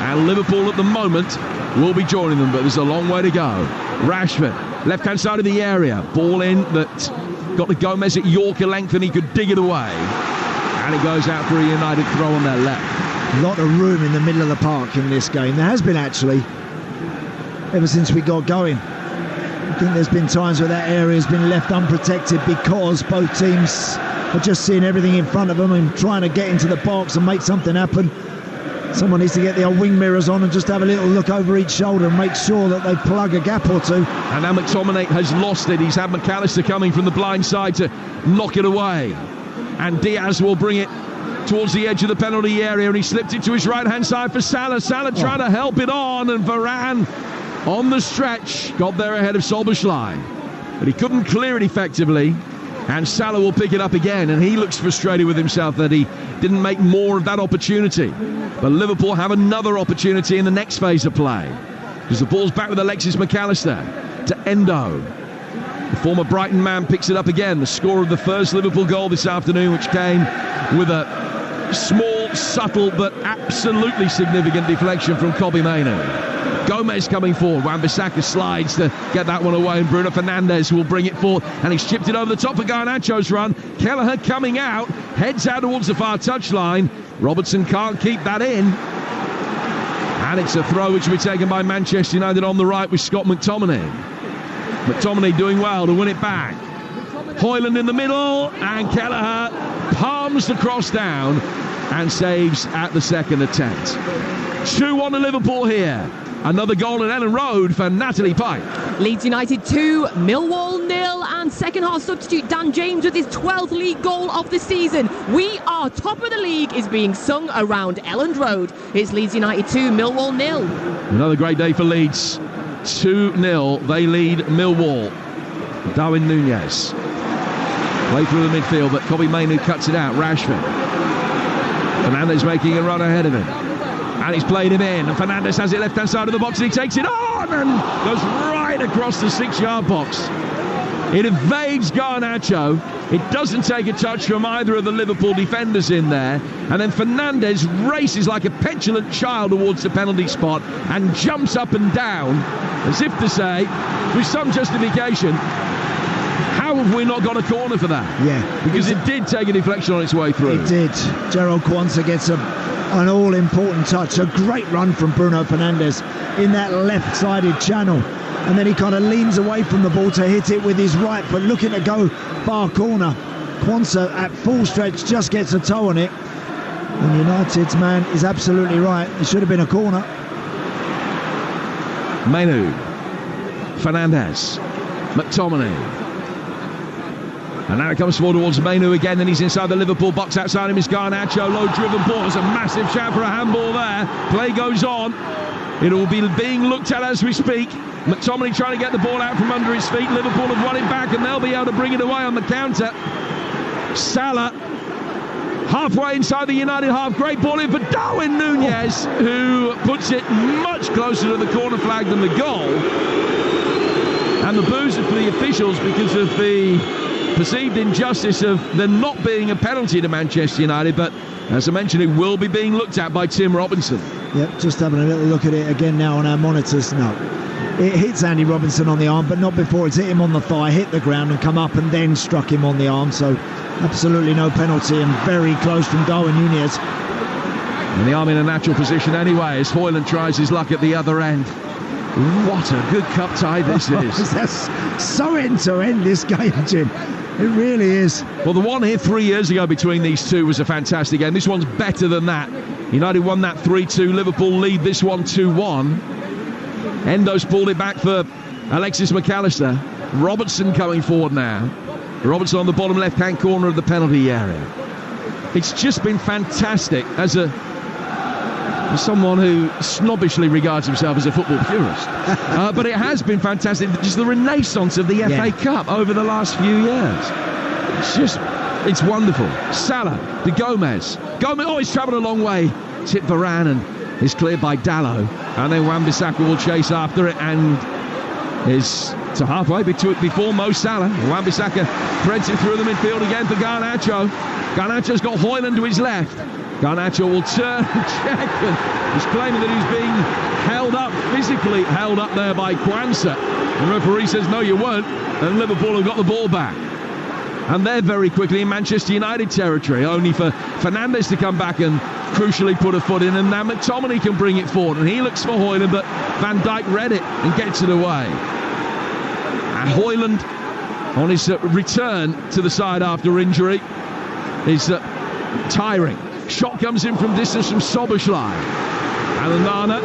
And Liverpool at the moment will be joining them, but there's a long way to go. Rashford, left-hand side of the area. Ball in that got the Gomez at Yorker length, and he could dig it away. And it goes out for a United throw on their left. A lot of room in the middle of the park in this game. There has been, actually, ever since we got going. I think there's been times where that area has been left unprotected because both teams are just seeing everything in front of them and trying to get into the box and make something happen. Someone needs to get the old wing mirrors on and just have a little look over each shoulder and make sure that they plug a gap or two. And now McTominay has lost it. He's had McAllister coming from the blind side to knock it away. And Diaz will bring it towards the edge of the penalty area, and he slipped it to his right-hand side for Salah. Salah trying to help it on, and Varane on the stretch got there ahead of Szoboszlai. But he couldn't clear it effectively. And Salah will pick it up again, and he looks frustrated with himself that he didn't make more of that opportunity. But Liverpool have another opportunity in the next phase of play, because the ball's back with Alexis McAllister to Endo. The former Brighton man picks it up again. The score of the first Liverpool goal this afternoon, which came with a small, subtle, but absolutely significant deflection from Kobbie Mainoo. Gomez coming forward. Wan-Bissaka slides to get that one away, and Bruno Fernandes will bring it forward, and he's chipped it over the top for Garnacho's run. Kelleher coming out, heads out towards the far touchline. Robertson can't keep that in, and it's a throw which will be taken by Manchester United on the right with Scott McTominay. McTominay doing well to win it back. Højlund in the middle, and Kelleher palms the cross down and saves at the second attempt. 2-1 to Liverpool here. Another goal at Ellen Road for Natalie Pike. Leeds United 2, Millwall 0, and second half substitute Dan James with his 12th league goal of the season. We are top of the league is being sung around Elland Road. It's Leeds United 2, Millwall 0. Another great day for Leeds. 2-0, they lead Millwall. Darwin Nunez. Play through the midfield, but Kobe Mainu cuts it out. Rashford. Fernandes making a run ahead of him. And he's played him in. And Fernandes has it left-hand side of the box, and he takes it on and goes right across the 6-yard box. It evades Garnacho. It doesn't take a touch from either of the Liverpool defenders in there. And then Fernandes races like a petulant child towards the penalty spot and jumps up and down, as if to say, with some justification, how have we not got a corner for that? Yeah. Because it did take a deflection on its way through. It did. Gerald Kwanzaa gets an all-important touch. A great run from Bruno Fernandes in that left-sided channel. And then he kind of leans away from the ball to hit it with his right foot, looking to go far corner. Kwanzaa at full stretch just gets a toe on it. And United's man is absolutely right. It should have been a corner. Mainu. Fernandes. McTominay. And now it comes forward towards Mainu again, and he's inside the Liverpool box. Outside him is Garnacho, low-driven ball. There's a massive shout for a handball there. Play goes on. It'll be being looked at as we speak. McTominay trying to get the ball out from under his feet. Liverpool have won it back, and they'll be able to bring it away on the counter. Salah, halfway inside the United half. Great ball in for Darwin Nunez, who puts it much closer to the corner flag than the goal. And the boos are for the officials because of the perceived injustice of there not being a penalty to Manchester United, but as I mentioned, it will be being looked at by Tim Robinson. Yep, just having a little look at it again now on our monitors. No, it hits Andy Robinson on the arm, but not before. It's hit him on the thigh, hit the ground and come up and then struck him on the arm, so absolutely no penalty and very close from Darwin Nunez. And the arm in a natural position anyway as Hoyland tries his luck at the other end. What a good cup tie this is. That's so end-to-end, this game, Jim. It really is. Well, the one here 3 years ago between these two was a fantastic game. This one's better than that. United won that 3-2. Liverpool lead this one 2-1. Endo's pulled it back for Alexis McAllister. Robertson coming forward now. Robertson on the bottom left-hand corner of the penalty area. It's just been fantastic as someone who snobbishly regards himself as a football purist. But it has been fantastic, just the renaissance of the FA Cup over the last few years. It's wonderful. Salah to Gomez. Oh, he's travelled a long way. Tip Varane and is cleared by Dalot. And then Wan-Bissaka will chase after it and is to halfway before Mo Salah. Wan-Bissaka threads it through the midfield again for Garnacho. Garnacho's got Hoyland to his left. Garnacho will turn and check, and he's claiming that he's being physically held up there by Kwanzaa. The referee says, no, you weren't, and Liverpool have got the ball back. And they're very quickly in Manchester United territory, only for Fernandes to come back and crucially put a foot in, and now McTominay can bring it forward, and he looks for Hoyland, but Van Dijk read it and gets it away. And Hoyland, on his return to the side after injury, is tiring. Shot comes in from distance from Soboslai. And Nana,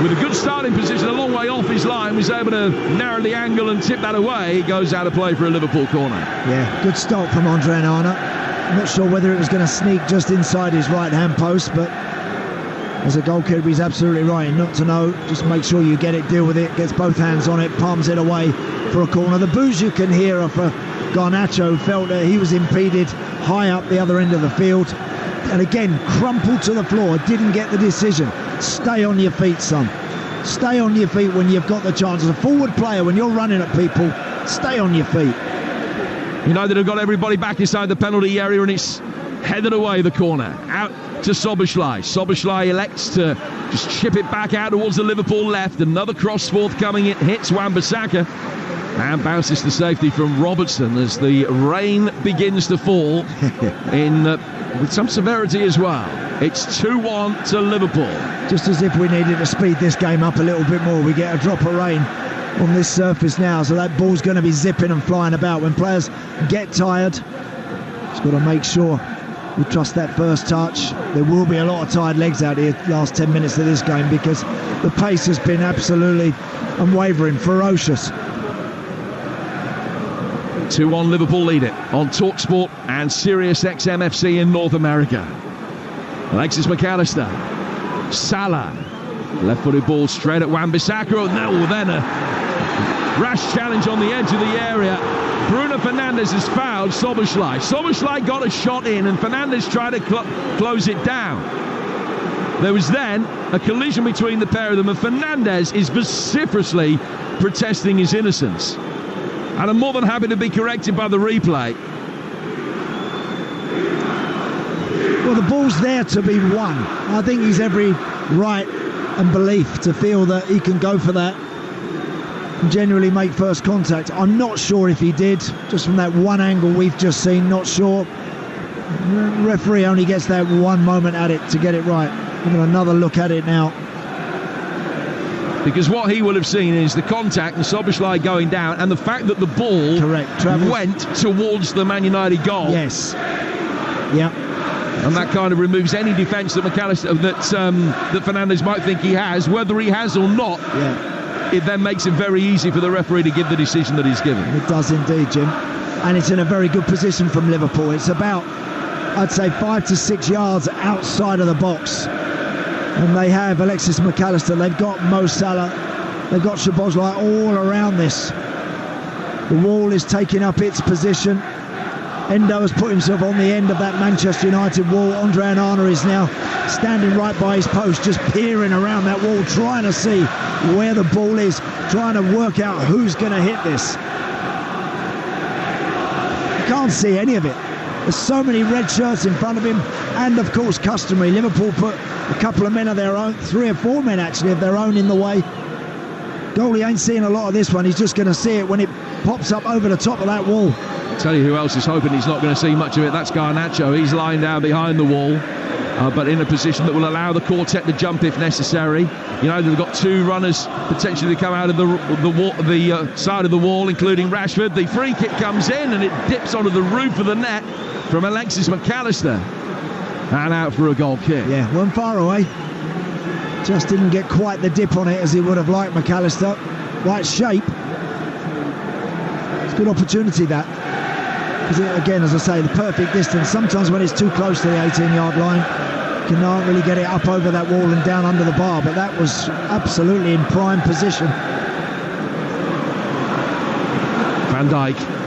with a good starting position, a long way off his line, was able to narrow the angle and tip that away. He goes out of play for a Liverpool corner. Yeah, good stop from Andre Nana. I'm not sure whether it was going to sneak just inside his right-hand post, but as a goalkeeper, he's absolutely right not to know. Just make sure you get it, deal with it, gets both hands on it, palms it away for a corner. The boos you can hear are for Garnacho, felt that he was impeded high up the other end of the field. And again, crumpled to the floor, didn't get the decision. Stay on your feet, son. Stay on your feet when you've got the chance. As a forward player, when you're running at people, stay on your feet. United have got everybody back inside the penalty area, and it's headed away the corner. Out to Soboslai. Soboslai elects to just chip it back out towards the Liverpool left. Another cross forthcoming. It hits Wan-Bissaka and bounces to safety from Robertson as the rain begins to fall with some severity as well. It's 2-1 to Liverpool. Just as if we needed to speed this game up a little bit more. We get a drop of rain on this surface now, so that ball's going to be zipping and flying about. When players get tired, just got to make sure we trust that first touch. There will be a lot of tired legs out here last 10 minutes of this game, because the pace has been absolutely unwavering, ferocious. 2-1 Liverpool lead it on Talksport and Sirius XM FC in North America. Alexis McAllister, Salah, left-footed ball straight at Wan-Bissaka. Oh, no, then a rash challenge on the edge of the area. Bruno Fernandes has fouled Szoboszlai. Szoboszlai got a shot in and Fernandes tried to close it down. There was then a collision between the pair of them, and Fernandes is vociferously protesting his innocence. And I'm more than happy to be corrected by the replay. Well, the ball's there to be won. I think he's every right and belief to feel that he can go for that and genuinely make first contact. I'm not sure if he did, just from that one angle we've just seen, not sure. The referee only gets that one moment at it to get it right. We've got another look at it now. Because what he will have seen is the contact and Szoboszlai going down, and the fact that the ball went towards the Man United goal. Yes. Yeah. And that kind of removes any defence that McAllister, that Fernandes might think he has, whether he has or not. Yeah. It then makes it very easy for the referee to give the decision that he's given. It does indeed, Jim. And it's in a very good position from Liverpool. It's about, I'd say, 5 to 6 yards outside of the box. And they have Alexis McAllister, they've got Mo Salah, they've got Szoboszlai all around this. The wall is taking up its position. Endo has put himself on the end of that Manchester United wall. Andre Onana is now standing right by his post, just peering around that wall, trying to see where the ball is, trying to work out who's going to hit this. You can't see any of it. There's so many red shirts in front of him, and of course customary, Liverpool put a couple of men of their own, 3 or 4 men actually of their own in the way. Goalie ain't seeing a lot of this one. He's just going to see it when it pops up over the top of that wall. I'll tell you who else is hoping he's not going to see much of it. That's Garnacho. He's lying down behind the wall, but in a position that will allow the quartet to jump if necessary. You know, they've got 2 runners potentially to come out of the side of the wall, including Rashford. The free kick comes in and it dips onto the roof of the net from Alexis McAllister. And out for a goal kick. Yeah, weren't far away. Just didn't get quite the dip on it as he would have liked, McAllister. Right shape. It's a good opportunity, that. Because, again, as I say, the perfect distance. Sometimes when it's too close to the 18-yard line, you can't really get it up over that wall and down under the bar. But that was absolutely in prime position. Van Dijk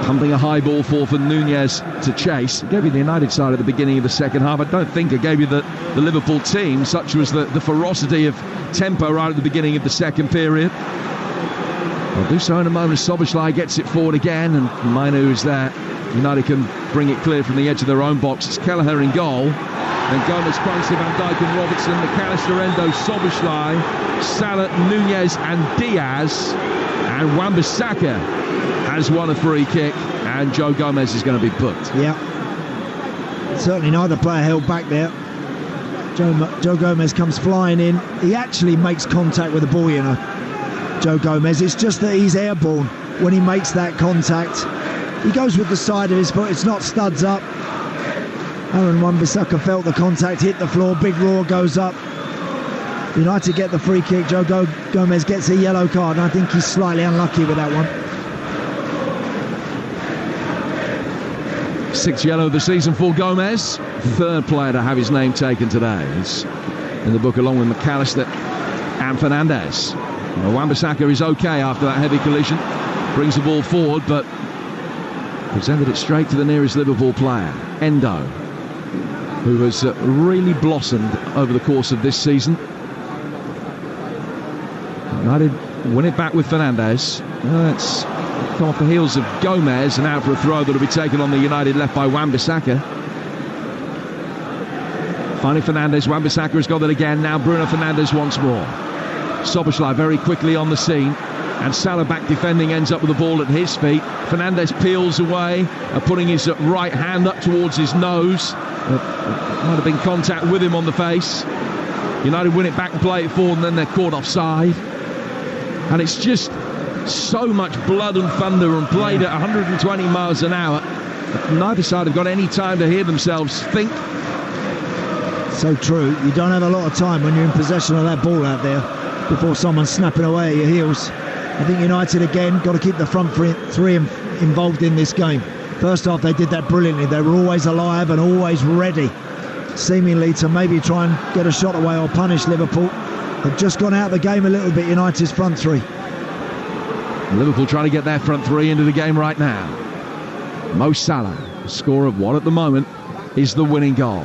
pumping a high ball for Nunez to chase. I gave you the United side at the beginning of the second half. I don't think I gave you the Liverpool team. Such was the ferocity of tempo right at the beginning of the second period. I'll do so in a moment as Szoboszlai gets it forward again, and Mainu is there. United can bring it clear from the edge of their own box. It's Kelleher in goal. And Gomez, Crunchy, Van Dijk and Robertson, McAllister, Endo, Szoboszlai, Salah, Nunez and Diaz. And Wan-Bissaka has won a free kick, and Joe Gomez is going to be booked. Yeah. Certainly neither player held back there. Joe Gomez comes flying in. He actually makes contact with the ball, you know, Joe Gomez. It's just that he's airborne when he makes that contact. He goes with the side of his foot. It's not studs up. Aaron Wan-Bissaka felt the contact, hit the floor. Big roar goes up. United get the free kick. Joe Gomez gets a yellow card, and I think he's slightly unlucky with that one. 6th yellow of the season for Gomez. 3rd player to have his name taken today. He's in the book along with McAllister and Fernandes. Well, Wan-Bissaka is okay after that heavy collision. Brings the ball forward, but presented it straight to the nearest Liverpool player, Endo, who has really blossomed over the course of this season. United win it back with Fernandes. It's come off the heels of Gomez, and out for a throw that will be taken on the United left by Wan-Bissaka. Finally Fernandes, Wan-Bissaka has got it again. Now Bruno Fernandes once more. Szoboszlai very quickly on the scene, and Salah back defending, ends up with the ball at his feet. Fernandes peels away, putting his right hand up towards his nose. Might have been contact with him on the face. United win it back and play it forward, and then they're caught offside. And it's just so much blood and thunder, and played at 120 miles an hour. Neither side have got any time to hear themselves think. So true. You don't have a lot of time when you're in possession of that ball out there before someone's snapping away at your heels. I think United again got to keep the front three involved in this game. First half they did that brilliantly. They were always alive and always ready, seemingly to maybe try and get a shot away or punish Liverpool. They've just gone out of the game a little bit, United's front three. Liverpool trying to get their front three into the game right now. Mo Salah, a score of what at the moment is the winning goal.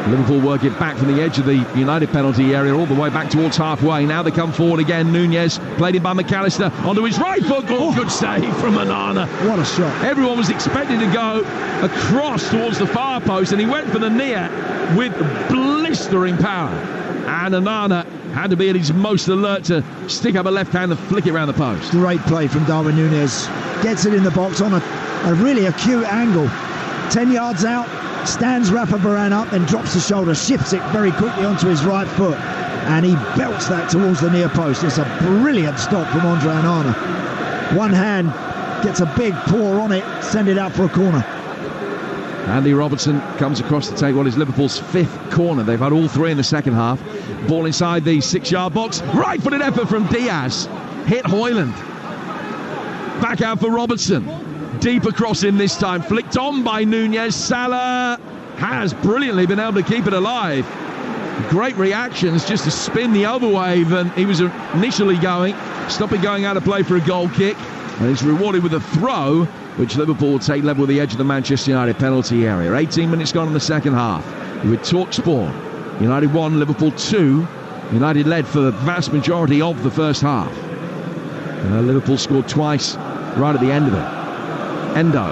Liverpool work it back from the edge of the United penalty area all the way back towards halfway. Now they come forward again. Nunez played in by McAllister onto his right foot. Good save from Onana. What a shot. Everyone was expecting to go across towards the far post, and he went for the near with blistering power. And Onana had to be at his most alert to stick up a left hand and flick it around the post. Great play from Darwin Nunez. Gets it in the box on a really acute angle. 10 yards out. Stands Rafa Varane up, then drops the shoulder, shifts it very quickly onto his right foot, and he belts that towards the near post. It's a brilliant stop from Andre Onana. One hand gets a big paw on it, send it out for a corner. Andy Robertson comes across to take what is Liverpool's fifth corner. They've had all three in the second half. Ball inside the 6-yard box. Right-footed effort from Diaz. Hit Højlund. Back out for Robertson. Deep across in this time, flicked on by Nunez. Salah has brilliantly been able to keep it alive. Great reactions just to spin the other way than he was initially going. Stop it going out of play for a goal kick, and it's rewarded with a throw, which Liverpool will take level with the edge of the Manchester United penalty area. 18 minutes gone in the second half. With Talksport, United 1, Liverpool 2. United led for the vast majority of the first half. Liverpool scored twice right at the end of it. Endo.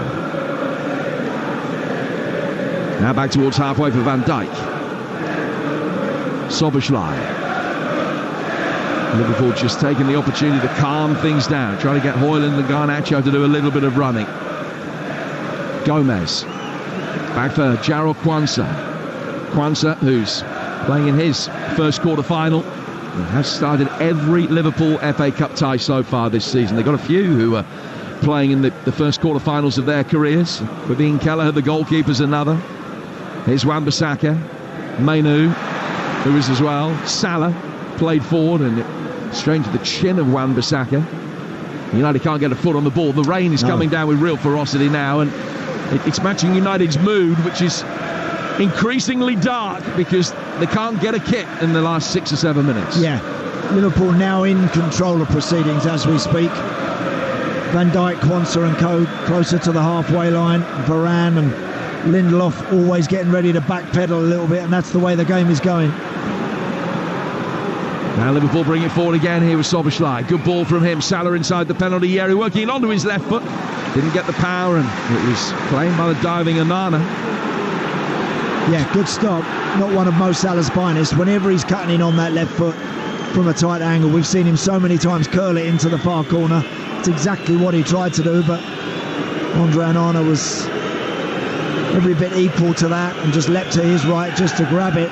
Now back towards halfway for Van Dijk. Szoboszlai. Liverpool just taking the opportunity to calm things down, trying to get Højlund and Garnacho to do a little bit of running. Gomez. Back for Jarrell Quansah. Quansah, who's playing in his first quarter-final, and has started every Liverpool FA Cup tie so far this season. They've got a few who are playing in the first quarter-finals of their careers. Fabien Kelleher, the goalkeeper's another. Here's Wan-Bissaka. Mainu, who is as well. Salah played forward and straight to the chin of Wan-Bissaka. United can't get a foot on the ball. The rain is coming down with real ferocity now, and it's matching United's mood, which is increasingly dark because they can't get a kick in the last 6 or 7 minutes. Yeah, Liverpool now in control of proceedings as we speak. Van Dijk, Quansah and co closer to the halfway line. Varane and Lindelof always getting ready to backpedal a little bit, and that's the way the game is going. Now Liverpool bring it forward again here with Szoboszlai. Good ball from him. Salah inside the penalty area, working onto his left foot. Didn't get the power, and it was claimed by the diving Onana. Yeah, good stop. Not one of Mo Salah's finest. Whenever he's cutting in on that left foot from a tight angle, we've seen him so many times curl it into the far corner. It's exactly what he tried to do, but Andre Onana was every bit equal to that and just leapt to his right just to grab it.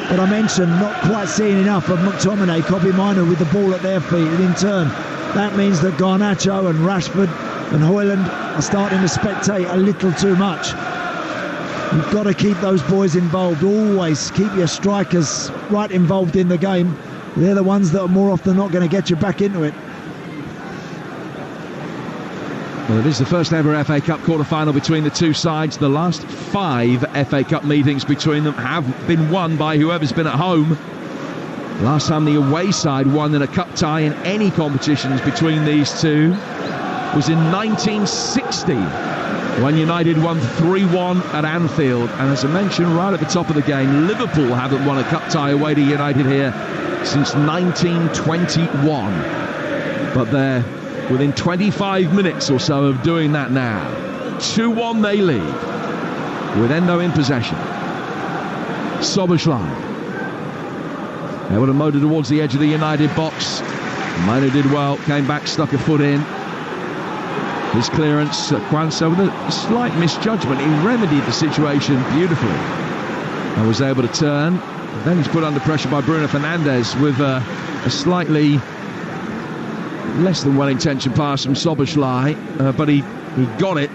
But I mentioned not quite seeing enough of McTominay, Kobbie Mainoo with the ball at their feet, and in turn that means that Garnacho and Rashford and Højlund are starting to spectate a little too much. You've got to keep those boys involved. Always keep your strikers right involved in the game. They're the ones that are more often not going to get you back into it. Well, it is the first ever FA Cup quarter-final between the two sides. The last 5 FA Cup meetings between them have been won by whoever's been at home. Last time the away side won in a cup tie in any competitions between these two was in 1960, when United won 3-1 at Anfield. And as I mentioned right at the top of the game, Liverpool haven't won a cup tie away to United here since 1921. But they're within 25 minutes or so of doing that now. 2-1 they lead, with Endo in possession. Szoboszlai able to motor towards the edge of the United box. Mainoo did well, came back, stuck a foot in. His clearance, Quansah with a slight misjudgment. He remedied the situation beautifully and was able to turn. Then he's put under pressure by Bruno Fernandes with a slightly less than well-intentioned pass from Szoboszlai, but he got it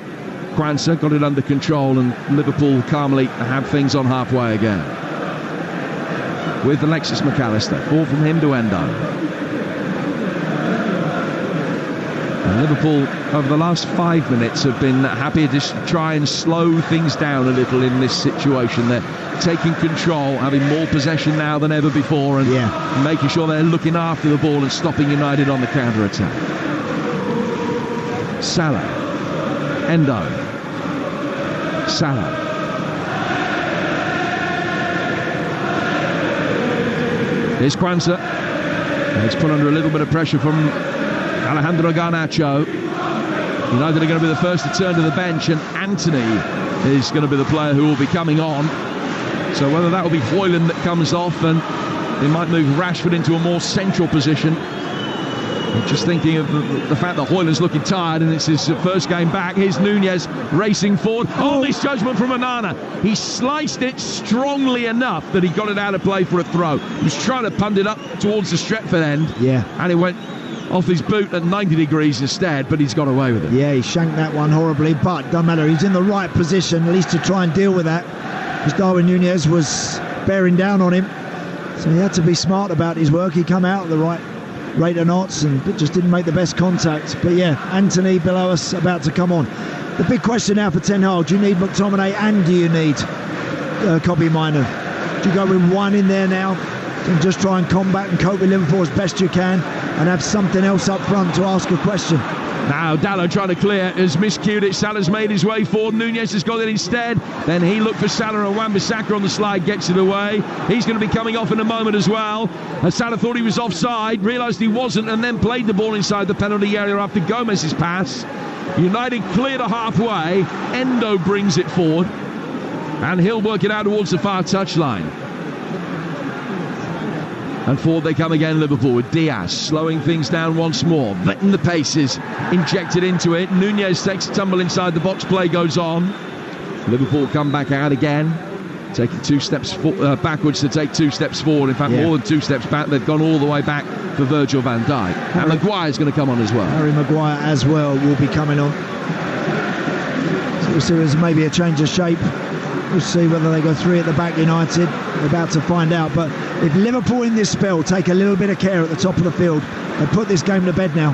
Kwanzaa got it under control, and Liverpool calmly have things on halfway again. With Alexis McAllister, ball from him to Endo. And Liverpool, over the last 5 minutes, have been happy to just try and slow things down a little in this situation. They're taking control, having more possession now than ever before, and making sure they're looking after the ball and stopping United on the counter-attack. Salah. Endo. Salah. Here's Kwanzaa. It's put under a little bit of pressure from Alejandro Garnacho. United are going to be the first to turn to the bench, and Anthony is going to be the player who will be coming on. So whether that will be Højlund that comes off, and they might move Rashford into a more central position. I'm just thinking of the fact that Højlund's looking tired, and it's his first game back. Here's Nunez racing forward. Oh, misjudgment from Onana. He sliced it strongly enough that he got it out of play for a throw. He was trying to punt it up towards the Stretford end. Yeah. And it went off his boot at 90 degrees instead, but he's got away with it. Yeah, he shanked that one horribly, but doesn't matter. He's in the right position, at least to try and deal with that, because Darwin Nunez was bearing down on him. So he had to be smart about his work. He come out at the right rate of knots and just didn't make the best contact. But yeah, Anthony below us about to come on. The big question now for Ten Hag: do you need McTominay and do you need Kobbie Mainoo? Do you go with one in there now and just try and combat and cope with Liverpool as best you can, and have something else up front to ask a question? Now Dalot trying to clear, has miscued it. Salah's made his way forward. Nunez has got it instead. Then he looked for Salah, and Wan-Bissaka on the slide gets it away. He's going to be coming off in a moment as well. Salah thought he was offside, realised he wasn't, and then played the ball inside the penalty area after Gomez's pass. United cleared a halfway. Endo brings it forward, and he'll work it out towards the far touchline. And forward they come again, Liverpool, with Diaz slowing things down once more. Vetting the paces, injected into it. Nunez takes a tumble inside the box, play goes on. Liverpool come back out again, taking 2 steps backwards to take 2 steps forward. In fact, more than 2 steps back. They've gone all the way back for Virgil van Dijk. And Maguire's going to come on as well. Harry Maguire as well will be coming on. So we'll see there's maybe a change of shape. We'll see whether they go 3 at the back, United. We're about to find out. But if Liverpool in this spell take a little bit of care at the top of the field, they put this game to bed now,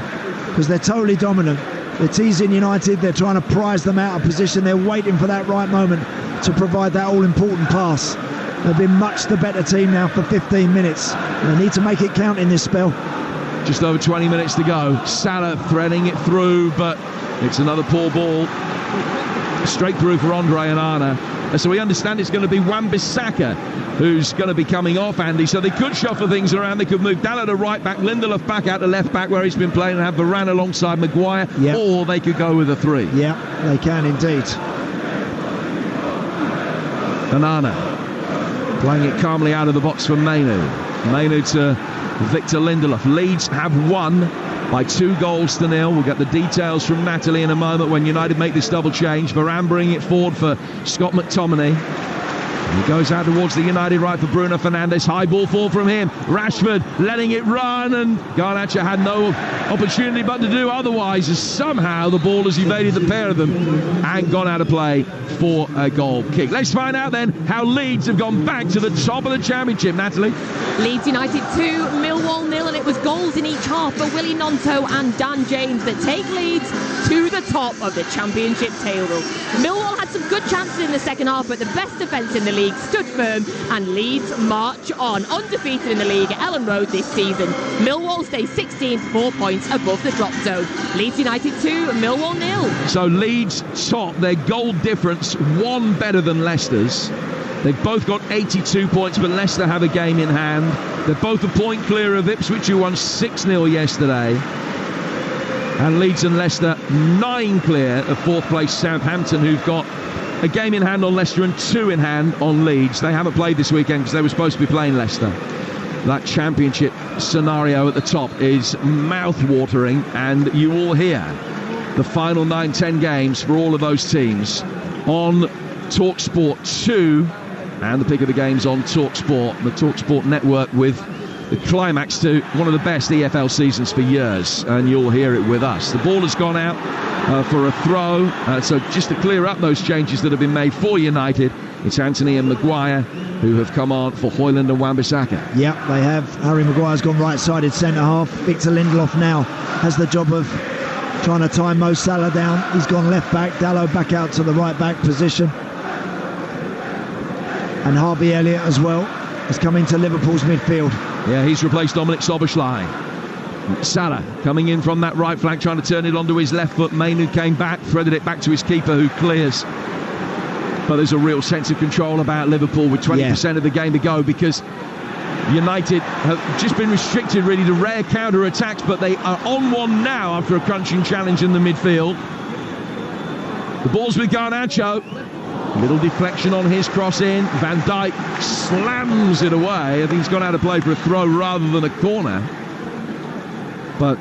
because they're totally dominant. They're teasing United. They're trying to prize them out of position. They're waiting for that right moment to provide that all-important pass. They've been much the better team now for 15 minutes. They need to make it count in this spell. Just over 20 minutes to go. Salah threading it through, but it's another poor ball. Straight through for Andre Onana. And so we understand it's going to be Wan-Bissaka who's going to be coming off, Andy. So they could shuffle things around. They could move Dalot to right back, Lindelof back out to left back where he's been playing, and have Varane alongside Maguire. Yep. Or they could go with a 3. Yeah, they can indeed. Onana playing it calmly out of the box for Mainoo. Mainoo to Victor Lindelof. Leeds have won by 2-0. We'll get the details from Natalie in a moment when United make this double change. Varane bringing it forward for Scott McTominay. And he goes out towards the United right for Bruno Fernandes. High ball forward from him. Rashford letting it run, and Garnacho had no opportunity but to do otherwise, as somehow the ball has evaded the pair of them and gone out of play for a goal kick. Let's find out then how Leeds have gone back to the top of the Championship, Natalie. Leeds United 2, Millwall 0, and it was goals in each half for Willie Gnonto and Dan James that take Leeds to the top of the Championship table. Millwall had some good chances in the second half, but the best defence in the league stood firm, and Leeds march on, undefeated in the league at Ellen Road this season. Millwall stay 16th, 4 points above the drop zone. Leeds United 2, Millwall 0. So Leeds top, their goal difference 1 better than Leicester's. They've both got 82 points, but Leicester have a game in hand. They're both a point clear of Ipswich, who won 6-0 yesterday. And Leeds and Leicester 9 clear of 4th place Southampton, who've got a game in hand on Leicester and 2 in hand on Leeds. They haven't played this weekend because they were supposed to be playing Leicester. That Championship scenario at the top is mouth-watering, and you will hear the final 9-10 games for all of those teams on Talksport 2, and the pick of the games on Talksport, the Talksport network, with the climax to one of the best EFL seasons for years, and you'll hear it with us. The ball has gone out. for a throw. So just to clear up those changes that have been made for United, it's Anthony and Maguire who have come on for Højlund and Wan-Bissaka. Yep, they have. Harry Maguire's gone right-sided centre-half. Victor Lindelof now has the job of trying to tie Mo Salah down. He's gone left-back. Dalot back out to the right-back position. And Harvey Elliott as well has come into Liverpool's midfield. Yeah, he's replaced Dominic Szoboszlai. Salah coming in from that right flank, trying to turn it onto his left foot. Mainu came back, threaded it back to his keeper, who clears. But there's a real sense of control about Liverpool with 20% of the game to go, because United have just been restricted really to rare counter-attacks, but they are on one now after a crunching challenge in the midfield. The ball's with Garnacho. Little deflection on his cross in. Van Dijk slams it away. I think he's gone out of play for a throw rather than a corner. But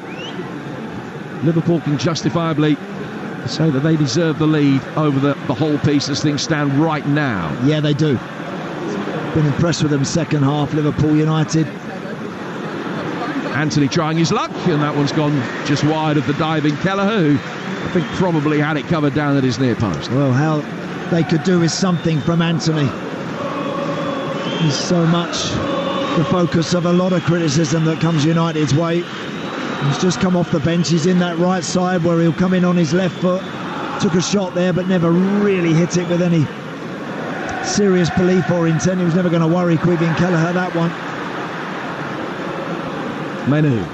Liverpool can justifiably say that they deserve the lead over the whole piece as things stand right now. Yeah, they do. Been impressed with them second half, Liverpool United. Anthony trying his luck, and that one's gone just wide of the diving Kelleher, who I think probably had it covered down at his near post. Well, how they could do with something from Anthony. He's so much the focus of a lot of criticism that comes United's way. He's just come off the bench. He's in that right side where he'll come in on his left foot. Took a shot there, but never really hit it with any serious belief or intent. He was never going to worry Quivin Kelleher that one. Mainu.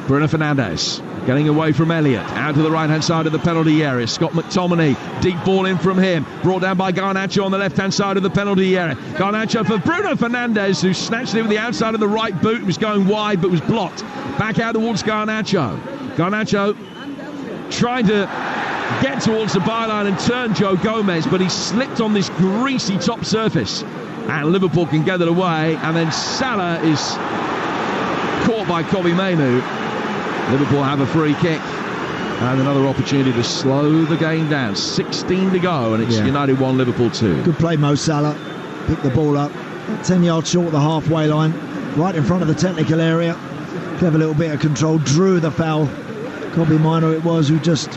Bruno Fernandes getting away from Elliott, out to the right-hand side of the penalty area. Scott McTominay, deep ball in from him, brought down by Garnacho on the left-hand side of the penalty area. Garnacho for Bruno Fernandes, who snatched it with the outside of the right boot. It was going wide, but was blocked. Back out towards Garnacho. Garnacho trying to get towards the byline and turn Joe Gomez, but he slipped on this greasy top surface. And Liverpool can get it away, and then Salah is caught by Kobbie Mainoo. Liverpool have a free kick and another opportunity to slow the game down. 16 to go, and it's United 1, Liverpool 2. Good play, Mo Salah. Picked the ball up 10 yards short of the halfway line, right in front of the technical area. Clever little bit of control, drew the foul. Kobbie Mainoo it was, who just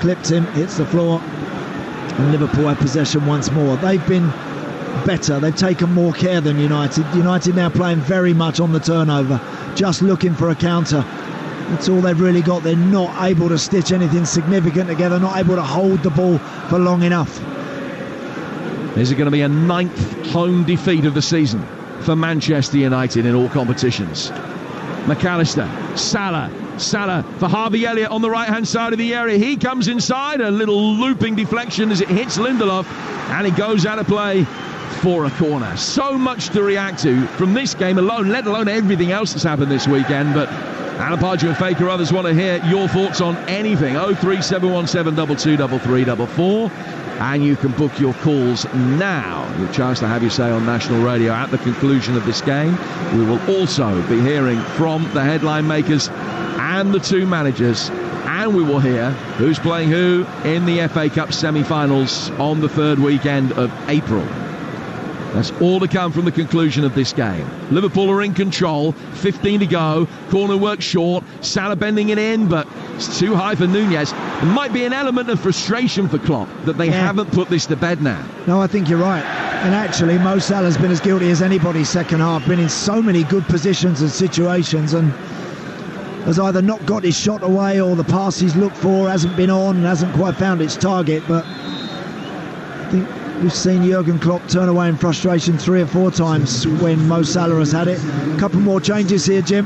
clipped him, hits the floor, and Liverpool have possession once more. They've been better, they've taken more care than United. United now playing very much on the turnover, just looking for a counter. That's all they've really got. They're not able to stitch anything significant together, not able to hold the ball for long enough. Is it going to be a 9th home defeat of the season for Manchester United in all competitions? McAllister, Salah for Harvey Elliott on the right-hand side of the area. He comes inside, a little looping deflection as it hits Lindelof, and it goes out of play for a corner. So much to react to from this game alone, let alone everything else that's happened this weekend. But Alan Pardew and Faker, others want to hear your thoughts on anything. 03717 223344. And you can book your calls now. Your chance to have your say on national radio at the conclusion of this game. We will also be hearing from the headline makers and the two managers. And we will hear who's playing who in the FA Cup semi-finals on the 3rd weekend of April. That's all to come from the conclusion of this game. Liverpool are in control, 15 to go, corner work short, Salah bending it in, but it's too high for Nunez. There might be an element of frustration for Klopp that they haven't put this to bed now. No, I think you're right. And actually, Mo Salah's been as guilty as anybody second half, been in so many good positions and situations, and has either not got his shot away or the pass he's looked for hasn't been on and hasn't quite found its target. But I think we've seen Jurgen Klopp turn away in frustration 3 or 4 times when Mo Salah has had it. A couple more changes here, Jim.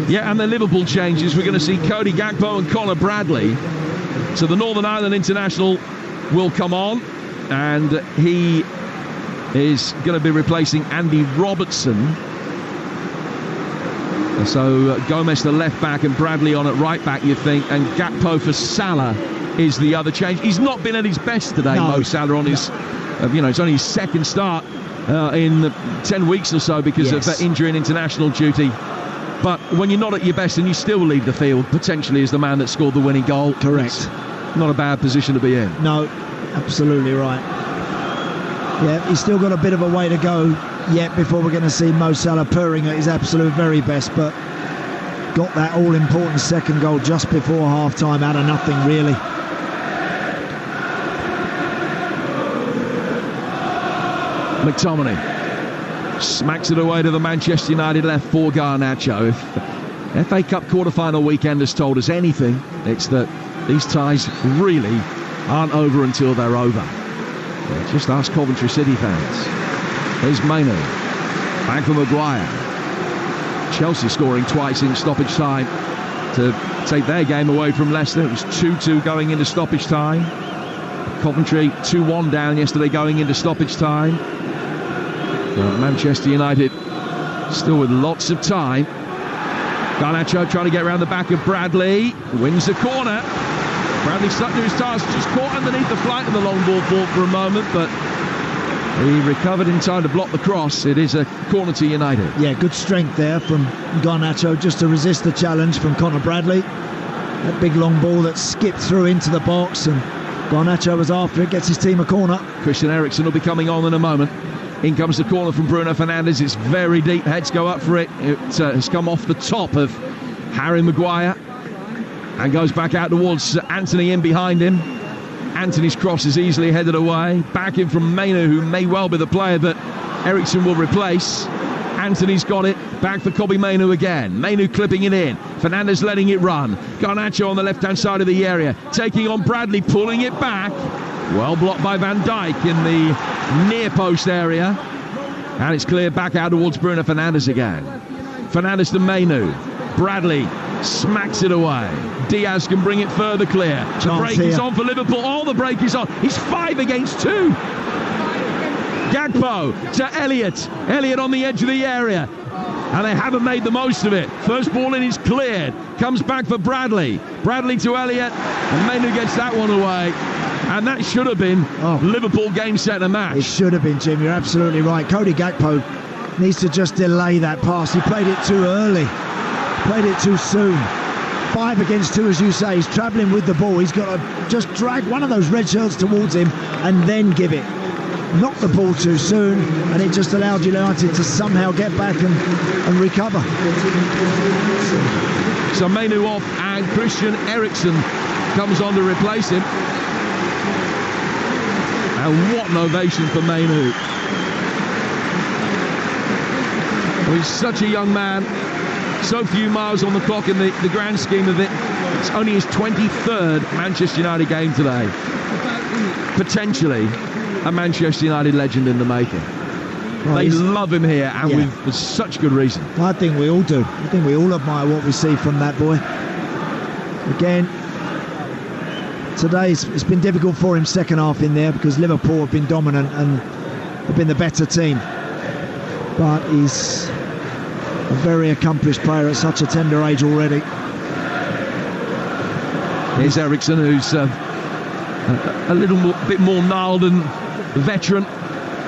Yeah, and the Liverpool changes. We're going to see Cody Gakpo and Conor Bradley. So the Northern Ireland international will come on, and he is going to be replacing Andy Robertson. So Gomez the left back and Bradley on at right back, you think, and Gakpo for Salah is the other change. He's not been at his best today, Mo Salah, on his, it's only his second start in 10 weeks or so because of injury and international duty. But when you're not at your best and you still leave the field, potentially as the man that scored the winning goal. Correct. Not a bad position to be in. No, absolutely right. Yeah, he's still got a bit of a way to go yet before we're going to see Mo Salah purring at his absolute very best. But got that all-important second goal just before half-time out of nothing, really. McTominay smacks it away to the Manchester United left for Garnacho. If FA Cup quarter-final weekend has told us anything, it's that these ties really aren't over until they're over. Just ask Coventry City fans. Here's Mainu. Back for Maguire. Chelsea scoring twice in stoppage time to take their game away from Leicester. It was 2-2 going into stoppage time. Coventry 2-1 down yesterday going into stoppage time. Manchester United still with lots of time. Garnacho trying to get around the back of Bradley. Wins the corner. Bradley stuck to his task, just caught underneath the flight of the long ball for a moment, but he recovered in time to block the cross. It is a corner to United. Yeah, good strength there from Garnacho just to resist the challenge from Conor Bradley. That big long ball that skipped through into the box, and Garnacho was after it, gets his team a corner. Christian Eriksen will be coming on in a moment. In comes the corner from Bruno Fernandes. It's very deep. Heads go up for it. It has come off the top of Harry Maguire and goes back out towards Anthony in behind him. Anthony's cross is easily headed away. Back in from Mainu, who may well be the player that Eriksen will replace. Anthony's got it. Back for Kobbie Mainu again. Mainu clipping it in. Fernandes letting it run. Garnacho on the left-hand side of the area. Taking on Bradley, pulling it back. Well blocked by Van Dijk in the near post area. And it's cleared back out towards Bruno Fernandes again. Fernandes to Mainu. Bradley smacks it away. Diaz can bring it further clear. The break is on for Liverpool. Oh, the break is on. He's 5 against 2. Gakpo to Elliott. Elliott on the edge of the area. And they haven't made the most of it. First ball in is cleared. Comes back for Bradley. Bradley to Elliott. And Mainu gets that one away. And that should have been Liverpool game, set, and match. It should have been, Jim. You're absolutely right. Cody Gakpo needs to just delay that pass. He played it too early. Played it too soon. 5 against 2, as you say. He's travelling with the ball. He's got to just drag one of those red shirts towards him and then give it. Knocked the ball too soon, and it just allowed United to somehow get back and recover. So Mainu off, and Christian Eriksen comes on to replace him. And what an ovation for Mainu. Well, he's such a young man. So few miles on the clock in the grand scheme of it. It's only his 23rd Manchester United game today. Potentially a Manchester United legend in the making. Well, they love him here, and with such good reason. I think we all do. I think we all admire what we see from that boy. Again, today it's been difficult for him second half in there because Liverpool have been dominant and have been the better team. But he's a very accomplished player at such a tender age already. Here's Eriksen, who's a little bit more gnarled and veteran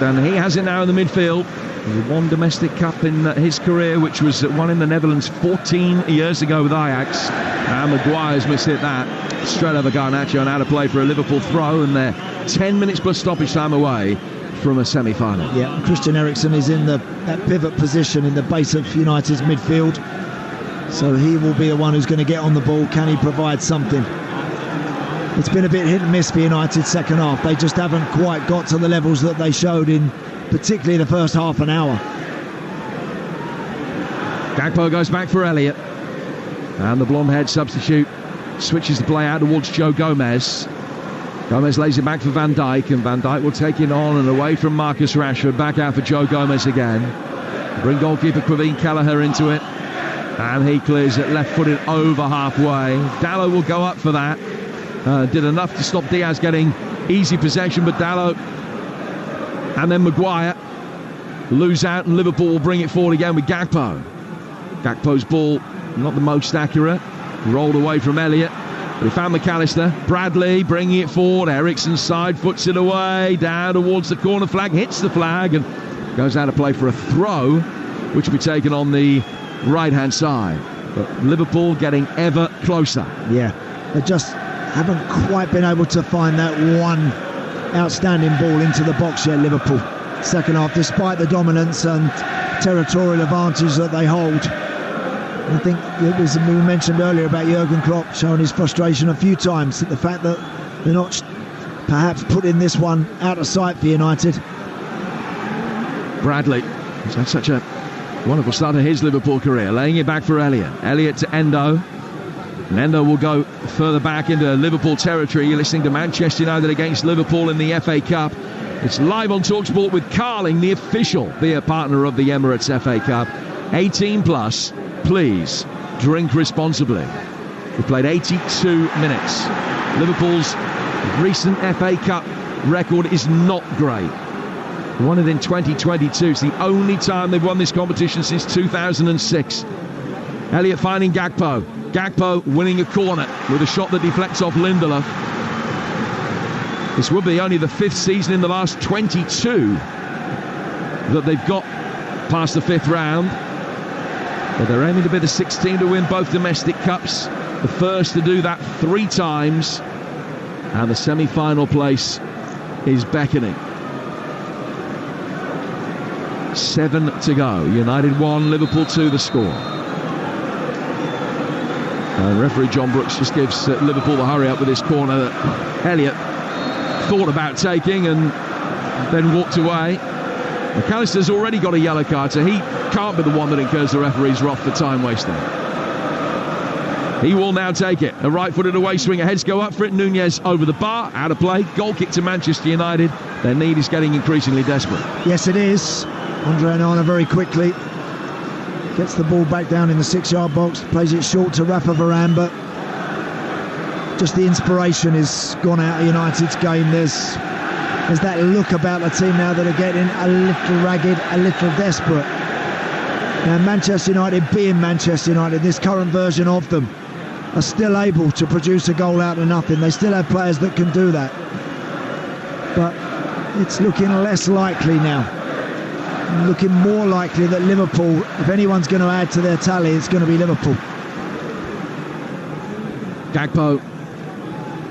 than he has it now in the midfield. He won domestic cup in his career, which was won in the Netherlands 14 years ago with Ajax. And Maguire's mishit that. Straight over Garnacho and out of play for a Liverpool throw, and they're 10 minutes plus stoppage time away from a semi-final. Yeah, Christian Eriksen is in that pivot position in the base of United's midfield. So he will be the one who's going to get on the ball. Can he provide something? It's been a bit hit and miss for United second half. They just haven't quite got to the levels that they showed in particularly the first half an hour. Gakpo goes back for Elliott. And the blonde-haired substitute switches the play out towards Joe Gomez. Gomez lays it back for Van Dijk, and Van Dijk will take it on and away from Marcus Rashford. Back out for Joe Gomez again. Bring goalkeeper Quaveen Kelleher into it. And he clears it left-footed over halfway. Dalot will go up for that. Did enough to stop Diaz getting easy possession, but Dalot and then Maguire lose out, and Liverpool will bring it forward again with Gakpo. Gakpo's ball not the most accurate, rolled away from Elliott, but he found McAllister. Bradley bringing it forward. Eriksen side foots it away down towards the corner flag, hits the flag and goes out of play for a throw, which will be taken on the right hand side. But Liverpool getting ever closer. Yeah, they just haven't quite been able to find that one outstanding ball into the box yet, Liverpool. Second half, despite the dominance and territorial advantage that they hold, I think it was, we mentioned earlier about Jurgen Klopp showing his frustration a few times at the fact that they're not perhaps putting this one out of sight for United. Bradley has had such a wonderful start to his Liverpool career, laying it back for Elliott. Elliott to Endo. And Endo will go further back into Liverpool territory. You're listening to Manchester United against Liverpool in the FA Cup. It's live on Talksport with Carling, the official beer partner of the Emirates FA Cup. 18 plus, please drink responsibly. We've played 82 minutes. Liverpool's recent FA Cup record is not great. Won it in 2022. It's the only time they've won this competition since 2006. Elliott finding Gakpo. Gakpo winning a corner with a shot that deflects off Lindelof. This would be only the 5th season in the last 22 that they've got past the 5th round. But they're aiming to be the 6th team to win both domestic cups. The first to do that 3 times. And the semi-final place is beckoning. 7 to go. United 1, Liverpool 2 the score. And referee John Brooks just gives Liverpool the hurry up with this corner that Elliott thought about taking and then walked away. McAllister's already got a yellow card, so he can't be the one that incurs the referee's wrath for time wasting. He will now take it. A right-footed away swinger, heads go up for it. Nunez over the bar, out of play. Goal kick to Manchester United. Their need is getting increasingly desperate. Yes, it is. Andre Onana very quickly gets the ball back down in the 6-yard box, plays it short to Rafa Varane, but just the inspiration is gone out of United's game. There's that look about the team now that are getting a little ragged, a little desperate. Now Manchester United, being Manchester United, this current version of them, are still able to produce a goal out of nothing. They still have players that can do that, but it's looking less likely now. Looking more likely that Liverpool, if anyone's going to add to their tally, it's going to be Liverpool. Gakpo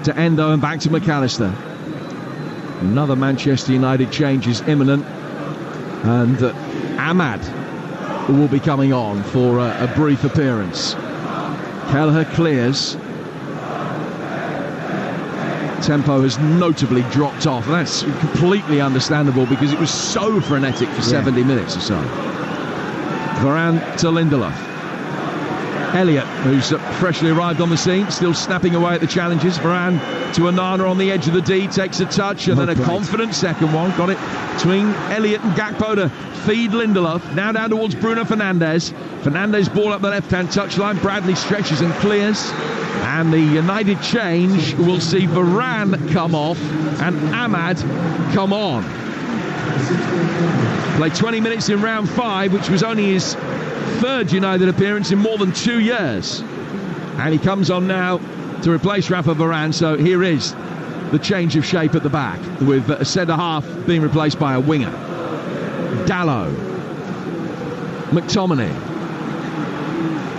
to Endo and back to McAllister. Another Manchester United change is imminent, and Ahmad will be coming on for a brief appearance. Kelleher clears. Tempo has notably dropped off, and that's completely understandable because it was so frenetic for 70 minutes or so. Varane to Lindelof. Elliott, who's freshly arrived on the scene, still snapping away at the challenges. Varane to Onana on the edge of the D, takes a touch, and then a confident second one. Got it between Elliott and Gakpo to feed Lindelof. Now down towards Bruno Fernandes. Fernandes ball up the left-hand touchline. Bradley stretches and clears. And the United change will see Varane come off and Ahmad come on. Played 20 minutes in round 5, which was only his 3rd United appearance in more than 2 years. And he comes on now to replace Rafa Varane. So here is the change of shape at the back, with a centre-half being replaced by a winger. Dalot. McTominay.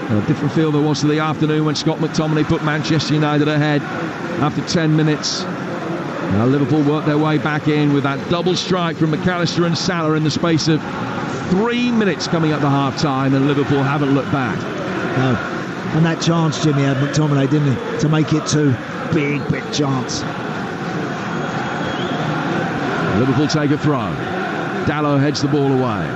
A different feel there was to the afternoon when Scott McTominay put Manchester United ahead after 10 minutes. Now Liverpool worked their way back in with that double strike from McAllister and Salah in the space of 3 minutes coming up to half-time, and Liverpool haven't looked back. No. And that chance Jimmy had, McTominay, didn't he? To make it 2. Big chance. Liverpool take a throw. Dalot heads the ball away.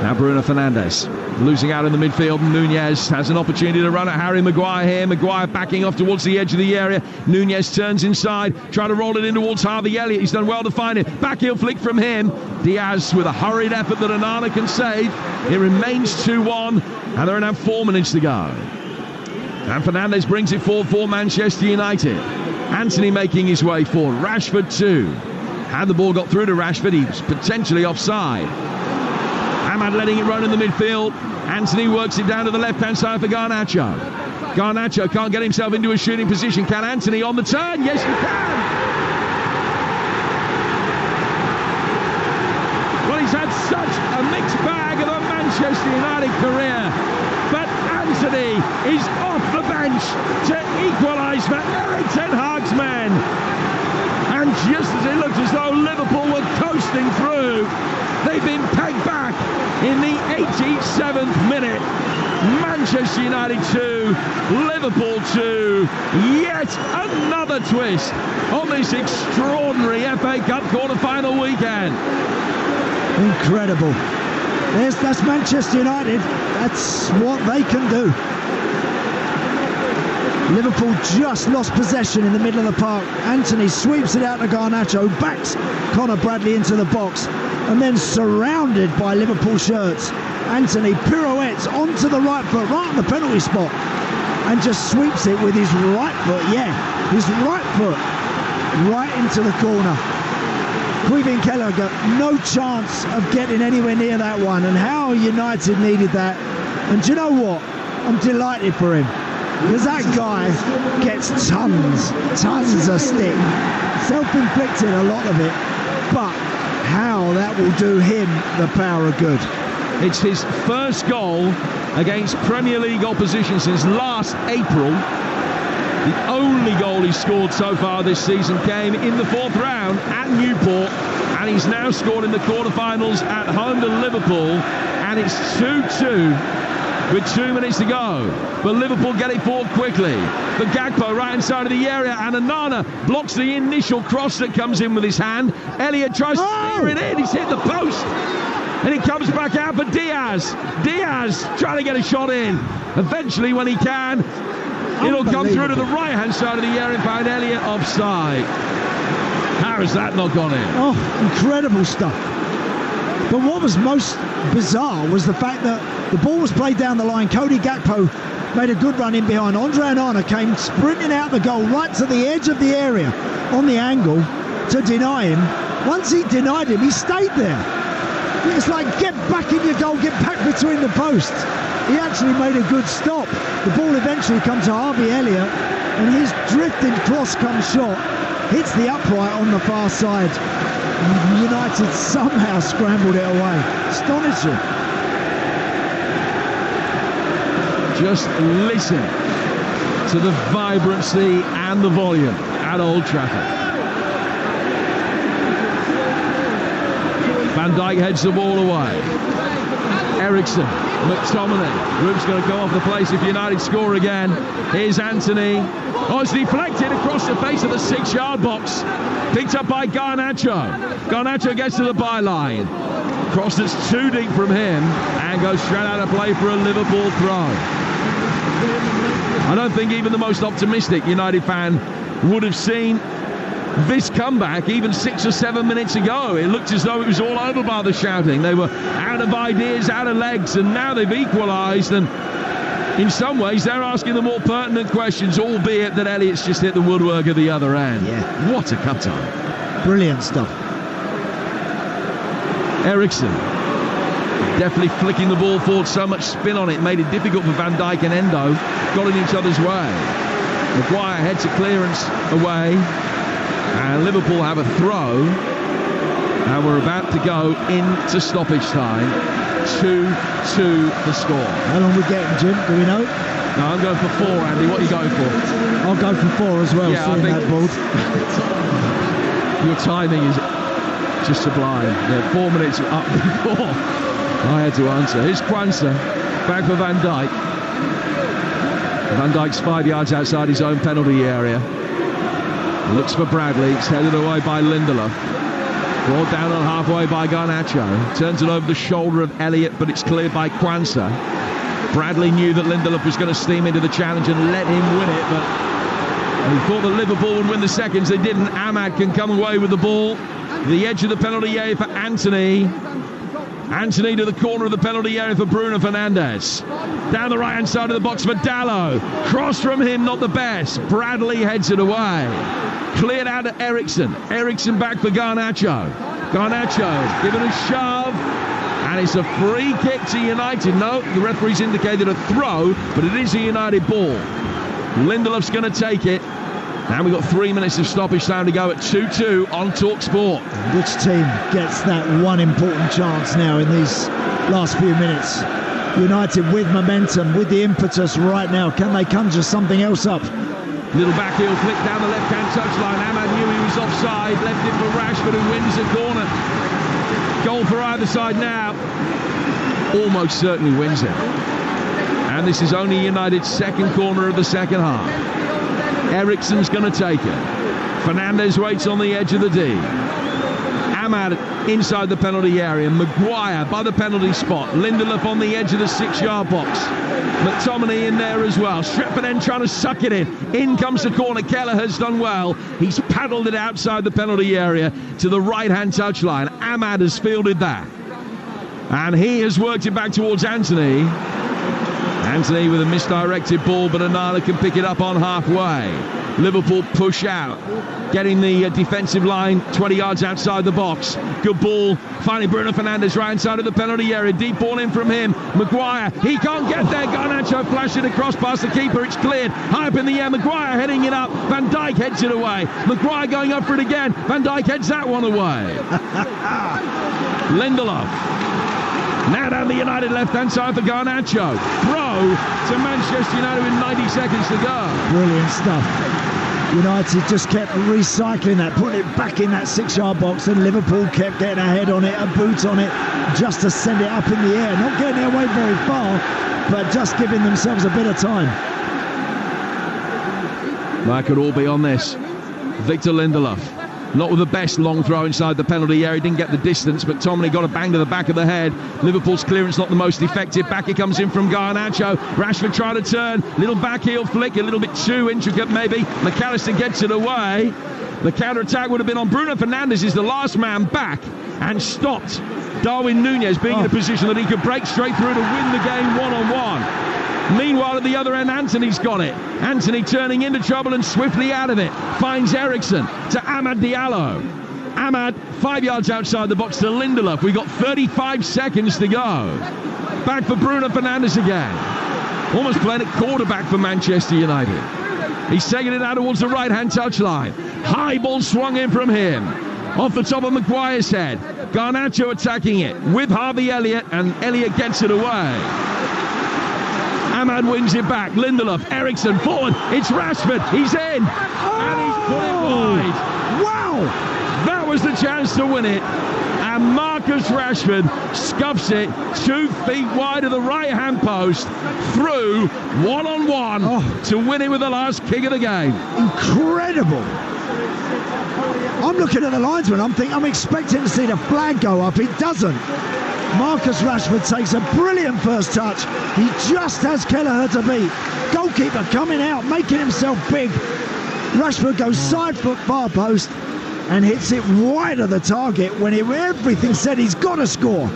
Now Bruno Fernandes. Losing out in the midfield. Nunez has an opportunity to run at Harry Maguire here. Maguire backing off towards the edge of the area. Nunez turns inside, trying to roll it in towards Harvey Elliott. He's done well to find it. Backheel flick from him. Diaz with a hurried effort that Onana can save. It remains 2-1, and there are now 4 minutes to go. And Fernandes brings it forward for Manchester United. Anthony making his way forward. Rashford too. Had the ball got through to Rashford, he was potentially offside. Ahmad letting it run in the midfield. Anthony works it down to the left-hand side for Garnacho. Garnacho can't get himself into a shooting position. Can Anthony on the turn? Yes, he can! Well, he's had such a mixed bag of a Manchester United career. But Anthony is off the bench to equalise for Erik ten Hag's men. And just as it looked as though Liverpool were coasting through, they've been pegged back in the 87th minute. Manchester United 2, Liverpool 2. Yet another twist on this extraordinary FA Cup quarter-final weekend. Incredible. That's Manchester United. That's what they can do. Liverpool just lost possession in the middle of the park. Anthony sweeps it out to Garnacho, backs Conor Bradley into the box, and then surrounded by Liverpool shirts. Anthony pirouettes onto the right foot, right on the penalty spot, and just sweeps it with his right foot. Yeah, his right foot right into the corner. Queven Keller got no chance of getting anywhere near that one, and how United needed that. And do you know what? I'm delighted for him, because that guy gets tons of stick. Self-inflicted, a lot of it, but how that will do him the power of good. It's his first goal against Premier League opposition since last April. The only goal he's scored so far this season came in the 4th round at Newport, and he's now scored in the quarterfinals at home to Liverpool, and it's 2-2 with 2 minutes to go. But Liverpool get it forward quickly. But Gakpo right inside of the area, and Onana blocks the initial cross that comes in with his hand. Elliott tries to steer it in, he's hit the post. And it comes back out for Diaz. Diaz trying to get a shot in. Eventually, when he can, it'll come through to the right-hand side of the area and find Elliott offside. How has that not gone in? Oh, incredible stuff. But what was most bizarre was the fact that the ball was played down the line. Cody Gakpo made a good run in behind. Andre Onana came sprinting out the goal right to the edge of the area on the angle to deny him. Once he denied him, he stayed there. It's like, get back in your goal, get back between the posts. He actually made a good stop. The ball eventually comes to Harvey Elliott, and his drifting cross-come shot hits the upright on the far side. United somehow scrambled it away. Astonishing. Just listen to the vibrancy and the volume at Old Trafford. Van Dijk heads the ball away. Ericsson, McTominay. Roof's going to go off the place if United score again. Here's Anthony. Oh, it's deflected across the face of the 6-yard box. Picked up by Garnacho. Garnacho gets to the byline. Cross that's too deep from him and goes straight out of play for a Liverpool throw. I don't think even the most optimistic United fan would have seen this comeback even 6 or 7 minutes ago. It looked as though it was all over by the shouting. They were out of ideas, out of legs, and now they've equalised, and in some ways they're asking the more pertinent questions, albeit that Elliott's just hit the woodwork at the other end. Yeah. What a cut-time. Brilliant stuff. Ericsson definitely flicking the ball forward, so much spin on it, made it difficult for Van Dijk and Endo. Got in each other's way. Maguire heads a clearance away, and Liverpool have a throw, and we're about to go into stoppage time. 2-2 the score. How long are we getting, Jim? Do we know? No, I'm going for 4, Andy. What are you going for? I'll go for 4 as well, seeing that board. Your timing is just sublime. Yeah, 4 minutes up before I had to answer. Here's Kwanzaa, back for Van Dijk. Van Dijk's 5 yards outside his own penalty area. Looks for Bradley. It's headed away by Lindelof. Brought down on halfway by Garnacho. Turns it over the shoulder of Elliott, but it's cleared by Kwanzaa. Bradley knew that Lindelof was going to steam into the challenge and let him win it, but he thought that Liverpool would win the seconds. They didn't. Ahmad can come away with the ball. The edge of the penalty area for Anthony. Anthony to the corner of the penalty area for Bruno Fernandes. Down the right-hand side of the box for Dalot. Cross from him, not the best. Bradley heads it away. Cleared out to Ericsson. Ericsson back for Garnacho. Garnacho given a shove. And it's a free kick to United. No, the referee's indicated a throw, but it is a United ball. Lindelof's going to take it. And we've got 3 minutes of stoppage time to go at 2-2 on Talksport. Which team gets that one important chance now in these last few minutes? United with momentum, with the impetus right now. Can they conjure something else up? Little back heel flick down the left-hand touchline. Ahmad knew he was offside. Left it for Rashford, who wins the corner. Goal for either side now. almost certainly wins it. And this is only United's second corner of the second half. Eriksen's going to take it. Fernandes waits on the edge of the D. Ahmad inside the penalty area. Maguire by the penalty spot. Lindelof on the edge of the 6-yard box. McTominay in there as well. Stretford then trying to suck it in. In comes the corner. Kelleher's done well. He's paddled it outside the penalty area to the right-hand touchline. Ahmad has fielded that. And he has worked it back towards Anthony. Anthony with a misdirected ball, but Onana can pick it up on halfway. Liverpool push out, getting the defensive line 20 yards outside the box. Good ball. Finally, Bruno Fernandes right inside of the penalty area. Deep ball in from him. Maguire, he can't get there. Garnacho flashing across past the keeper. It's cleared. High up in the air. Maguire heading it up. Van Dijk heads it away. Maguire going up for it again. Van Dijk heads that one away. Lindelof. Now down the United left-hand side for Garnacho. Throw to Manchester United with 90 seconds to go. Brilliant stuff. United just kept recycling that, putting it back in that 6-yard box, and Liverpool kept getting a head on it, a boot on it, just to send it up in the air. Not getting it away very far, but just giving themselves a bit of time. That could all be on this. Victor Lindelof. Not with the best long throw inside the penalty area. He didn't get the distance, but Tomlin got a bang to the back of the head. Liverpool's clearance not the most effective. Back it comes in from Garnacho. Rashford trying to turn. Little back heel flick, a little bit too intricate maybe. McAllister gets it away. The counter-attack would have been on Bruno Fernandes, is the last man back, and stopped Darwin Núñez being in a position that he could break straight through to win the game one-on-one. Meanwhile, at the other end, Anthony's got it. Anthony turning into trouble and swiftly out of it. Finds Eriksen to Amad Diallo. Amad 5 yards outside the box to Lindelof. We've got 35 seconds to go. Back for Bruno Fernandes again. Almost playing at quarterback for Manchester United. He's taking it out towards the right-hand touchline. High ball swung in from him. Off the top of Maguire's head. Garnacho attacking it with Harvey Elliott, and Elliott gets it away. Ahmad wins it back. Lindelof, Eriksen forward. It's Rashford. He's in. And he's put it wide. Wow! That was the chance to win it. And Marcus Rashford scuffs it 2 feet wide of the right-hand post through one-on-one to win it with the last kick of the game. Incredible. I'm looking at the linesman. I'm expecting to see the flag go up. It doesn't. Marcus Rashford takes a brilliant first touch. He just has Kelleher to beat. Goalkeeper coming out, making himself big. Rashford goes side foot far post and hits it wide of the target when everything said he's got to score.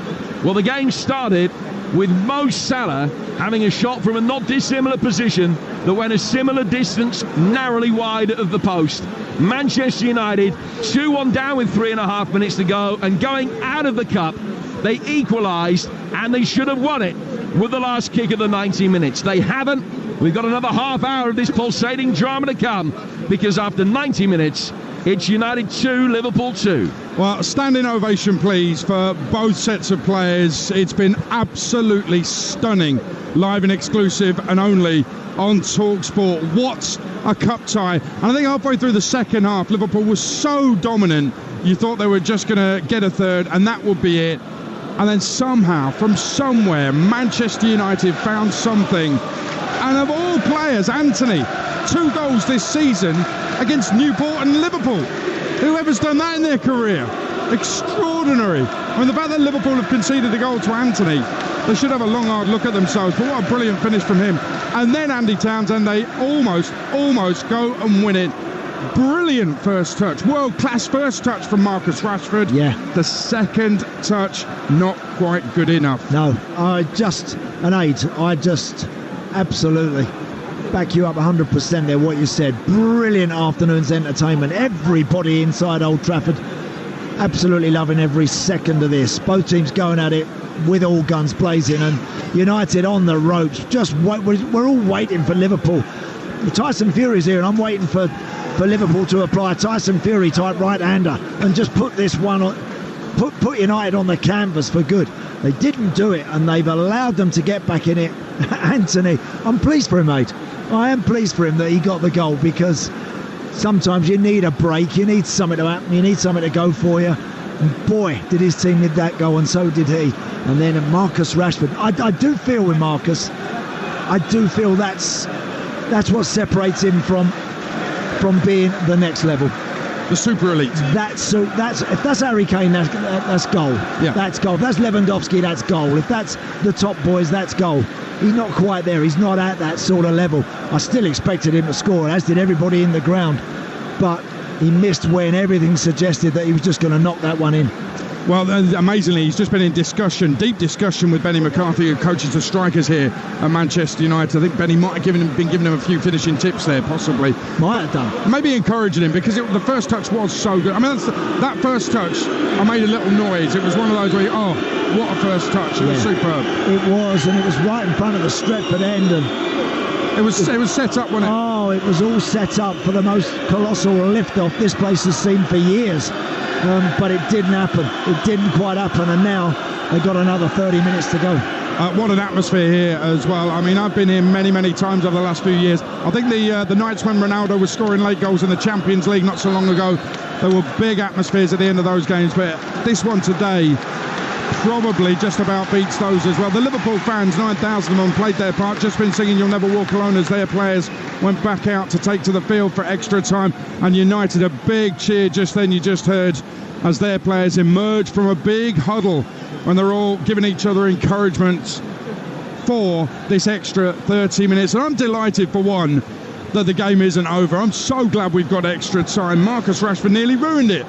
Well, the game started with Mo Salah having a shot from a not dissimilar position that went a similar distance, narrowly wide of the post. Manchester United 2-1 down with 3.5 minutes to go, and going out of the cup, they equalised, and they should have won it with the last kick of the 90 minutes. They haven't. We've got another half hour of this pulsating drama to come, because after 90 minutes, it's United 2, Liverpool 2. Well, standing ovation, please, for both sets of players. It's been absolutely stunning, live and exclusive, and only on Talksport. What a cup tie. And I think halfway through the second half, Liverpool was so dominant, you thought they were just going to get a third, and that would be it. And then somehow, from somewhere, Manchester United found something. And of all players, Anthony, 2 goals this season against Newport and Liverpool. Whoever's done that in their career? Extraordinary. I mean, the fact that Liverpool have conceded a goal to Anthony, they should have a long, hard look at themselves. But what a brilliant finish from him. And then Andy Townsend, they almost go and win it. Brilliant first touch, world-class first touch from Marcus Rashford. Yeah. The second touch, not quite good enough. No, I just absolutely back you up 100% there, what you said. Brilliant afternoon's entertainment. Everybody inside Old Trafford absolutely loving every second of this. Both teams going at it with all guns blazing, and United on the ropes. We're all waiting for Liverpool. Tyson Fury's here, and I'm waiting for Liverpool to apply a Tyson Fury type right-hander and just put this one on, put United on the canvas for good. They didn't do it, and they've allowed them to get back in it. Anthony, I'm pleased for him, mate. I am pleased for him that he got the goal, because sometimes you need a break, you need something to happen, you need something to go for you, And boy, did his team need that goal, and so did he. And then Marcus Rashford. I do feel with Marcus, I do feel that's what separates him from being the next level. The super elite. That's if that's Harry Kane, that's goal. Yeah. That's goal. If that's Lewandowski, that's goal. If that's the top boys, that's goal. He's not quite there. He's not at that sort of level. I still expected him to score, as did everybody in the ground. But he missed when everything suggested that he was just going to knock that one in. Well, amazingly, he's just been in deep discussion with Benny McCarthy, who coaches the strikers here at Manchester United. I think Benny might have been giving him a few finishing tips there, possibly. Might have done. Maybe encouraging him, because the first touch was so good. I mean, that first touch, I made a little noise. It was one of those where, what a first touch. It was superb. It was, and it was right in front of the Stretford end. And it was set up, wasn't it? Oh, it was all set up for the most colossal lift-off this place has seen for years. But it didn't happen. It didn't quite happen, and now they've got another 30 minutes to go. What an atmosphere here as well. I mean, I've been here many, many times over the last few years. I think the nights when Ronaldo was scoring late goals in the Champions League not so long ago, there were big atmospheres at the end of those games, but this one today probably just about beats those as well. The Liverpool fans, 9,000 of them, played their part, just been singing You'll Never Walk Alone as their players went back out to take to the field for extra time, and United a big cheer just then, you just heard, as their players emerged from a big huddle when they're all giving each other encouragement for this extra 30 minutes. And I'm delighted, for one, that the game isn't over. I'm so glad we've got extra time. Marcus Rashford nearly ruined it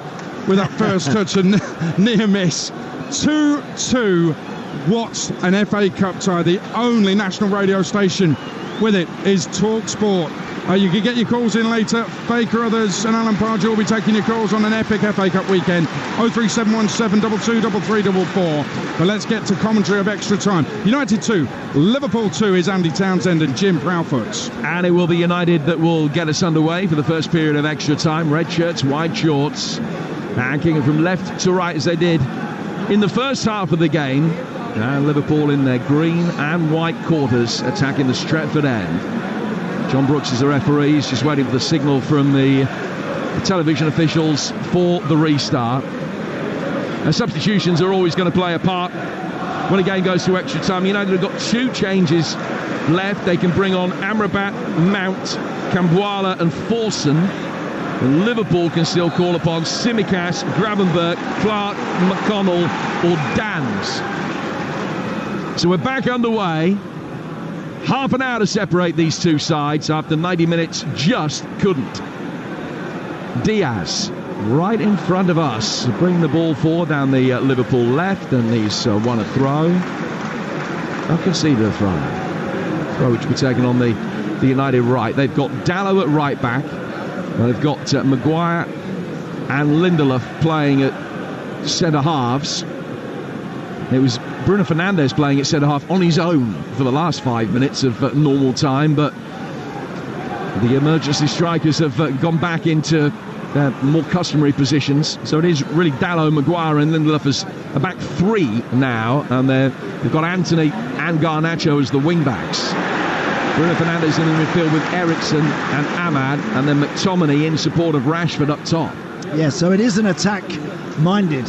with that first touch and near miss. 2-2. What an FA Cup tie. The only national radio station with it is Talksport. You can get your calls in later. Faker, others, and Alan Pardew will be taking your calls on an epic FA Cup weekend. 03717 223344. But let's get to commentary of extra time. United 2, Liverpool 2 is Andy Townsend and Jim Proudfoot. And it will be United that will get us underway for the first period of extra time. Red shirts, white shorts, and kicking from left to right as they did in the first half of the game. And Liverpool in their green and white quarters attacking the Stretford end. John Brooks is the referee. He's just waiting for the signal from the television officials for the restart. And substitutions are always going to play a part when a game goes to extra time. United have got 2 changes left. They can bring on Amrabat, Mount, Cambuala and Forson. And Liverpool can still call upon Tsimikas, Gravenberch, Clark, McConnell or Dans. So we're back underway. Half an hour to separate these two sides after 90 minutes just couldn't. Diaz right in front of us, bring the ball forward down the Liverpool left, and he's won a throw. I conceded a throw which will be taken on the United right. They've got Dallow at right back, and they've got Maguire and Lindelof playing at centre halves. It was Bruno Fernandes playing at centre-half on his own for the last 5 minutes of normal time, but the emergency strikers have gone back into their more customary positions. So it is really Dallow, Maguire and Lindelof as a back 3 now, and they've got Anthony and Garnacho as the wing-backs. Bruno Fernandes in the midfield with Eriksson and Ahmad, and then McTominay in support of Rashford up top. Yeah, so it is an attack-minded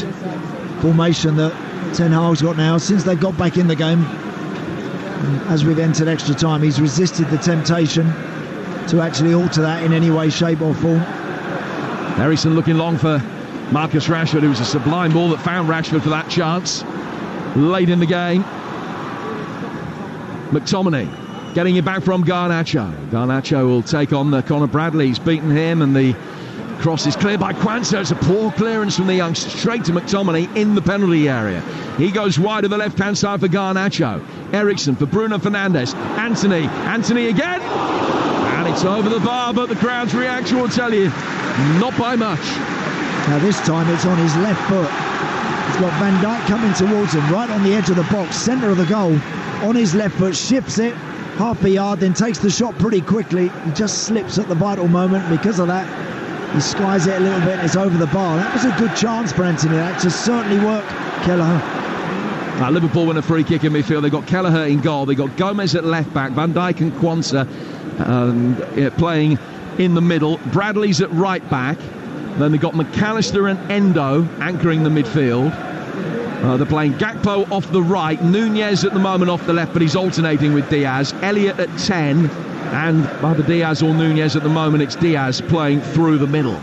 formation that Ten Hag's got now since they got back in the game. As we've entered extra time, he's resisted the temptation to actually alter that in any way, shape or form. Eriksson looking long for Marcus Rashford. It was a sublime ball that found Rashford for that chance late in the game. McTominay getting it back from Garnacho. Garnacho will take on Conor Bradley. He's beaten him, and the cross is cleared by Kwanzaa. It's a poor clearance from the youngster straight to McTominay in the penalty area. He goes wide to the left-hand side for Garnacho. Eriksson for Bruno Fernandes. Anthony again. And it's over the bar, but the crowd's reaction will tell you, not by much. Now this time it's on his left foot. He's got Van Dijk coming towards him, right on the edge of the box, centre of the goal. On his left foot, shifts it half a yard, then takes the shot pretty quickly. He just slips at the vital moment. Because of that, he skies it a little bit, it's over the bar. That was a good chance for Anthony. That just certainly worked, Kelleher. Liverpool win a free kick in midfield. They've got Kelleher in goal. They've got Gomez at left back. Van Dijk and Kwanzaa playing in the middle. Bradley's at right back. Then they've got McAllister and Endo anchoring the midfield. They're playing Gakpo off the right, Nunez at the moment off the left, but he's alternating with Diaz. Elliott at 10, and either Diaz or Nunez at the moment, it's Diaz playing through the middle.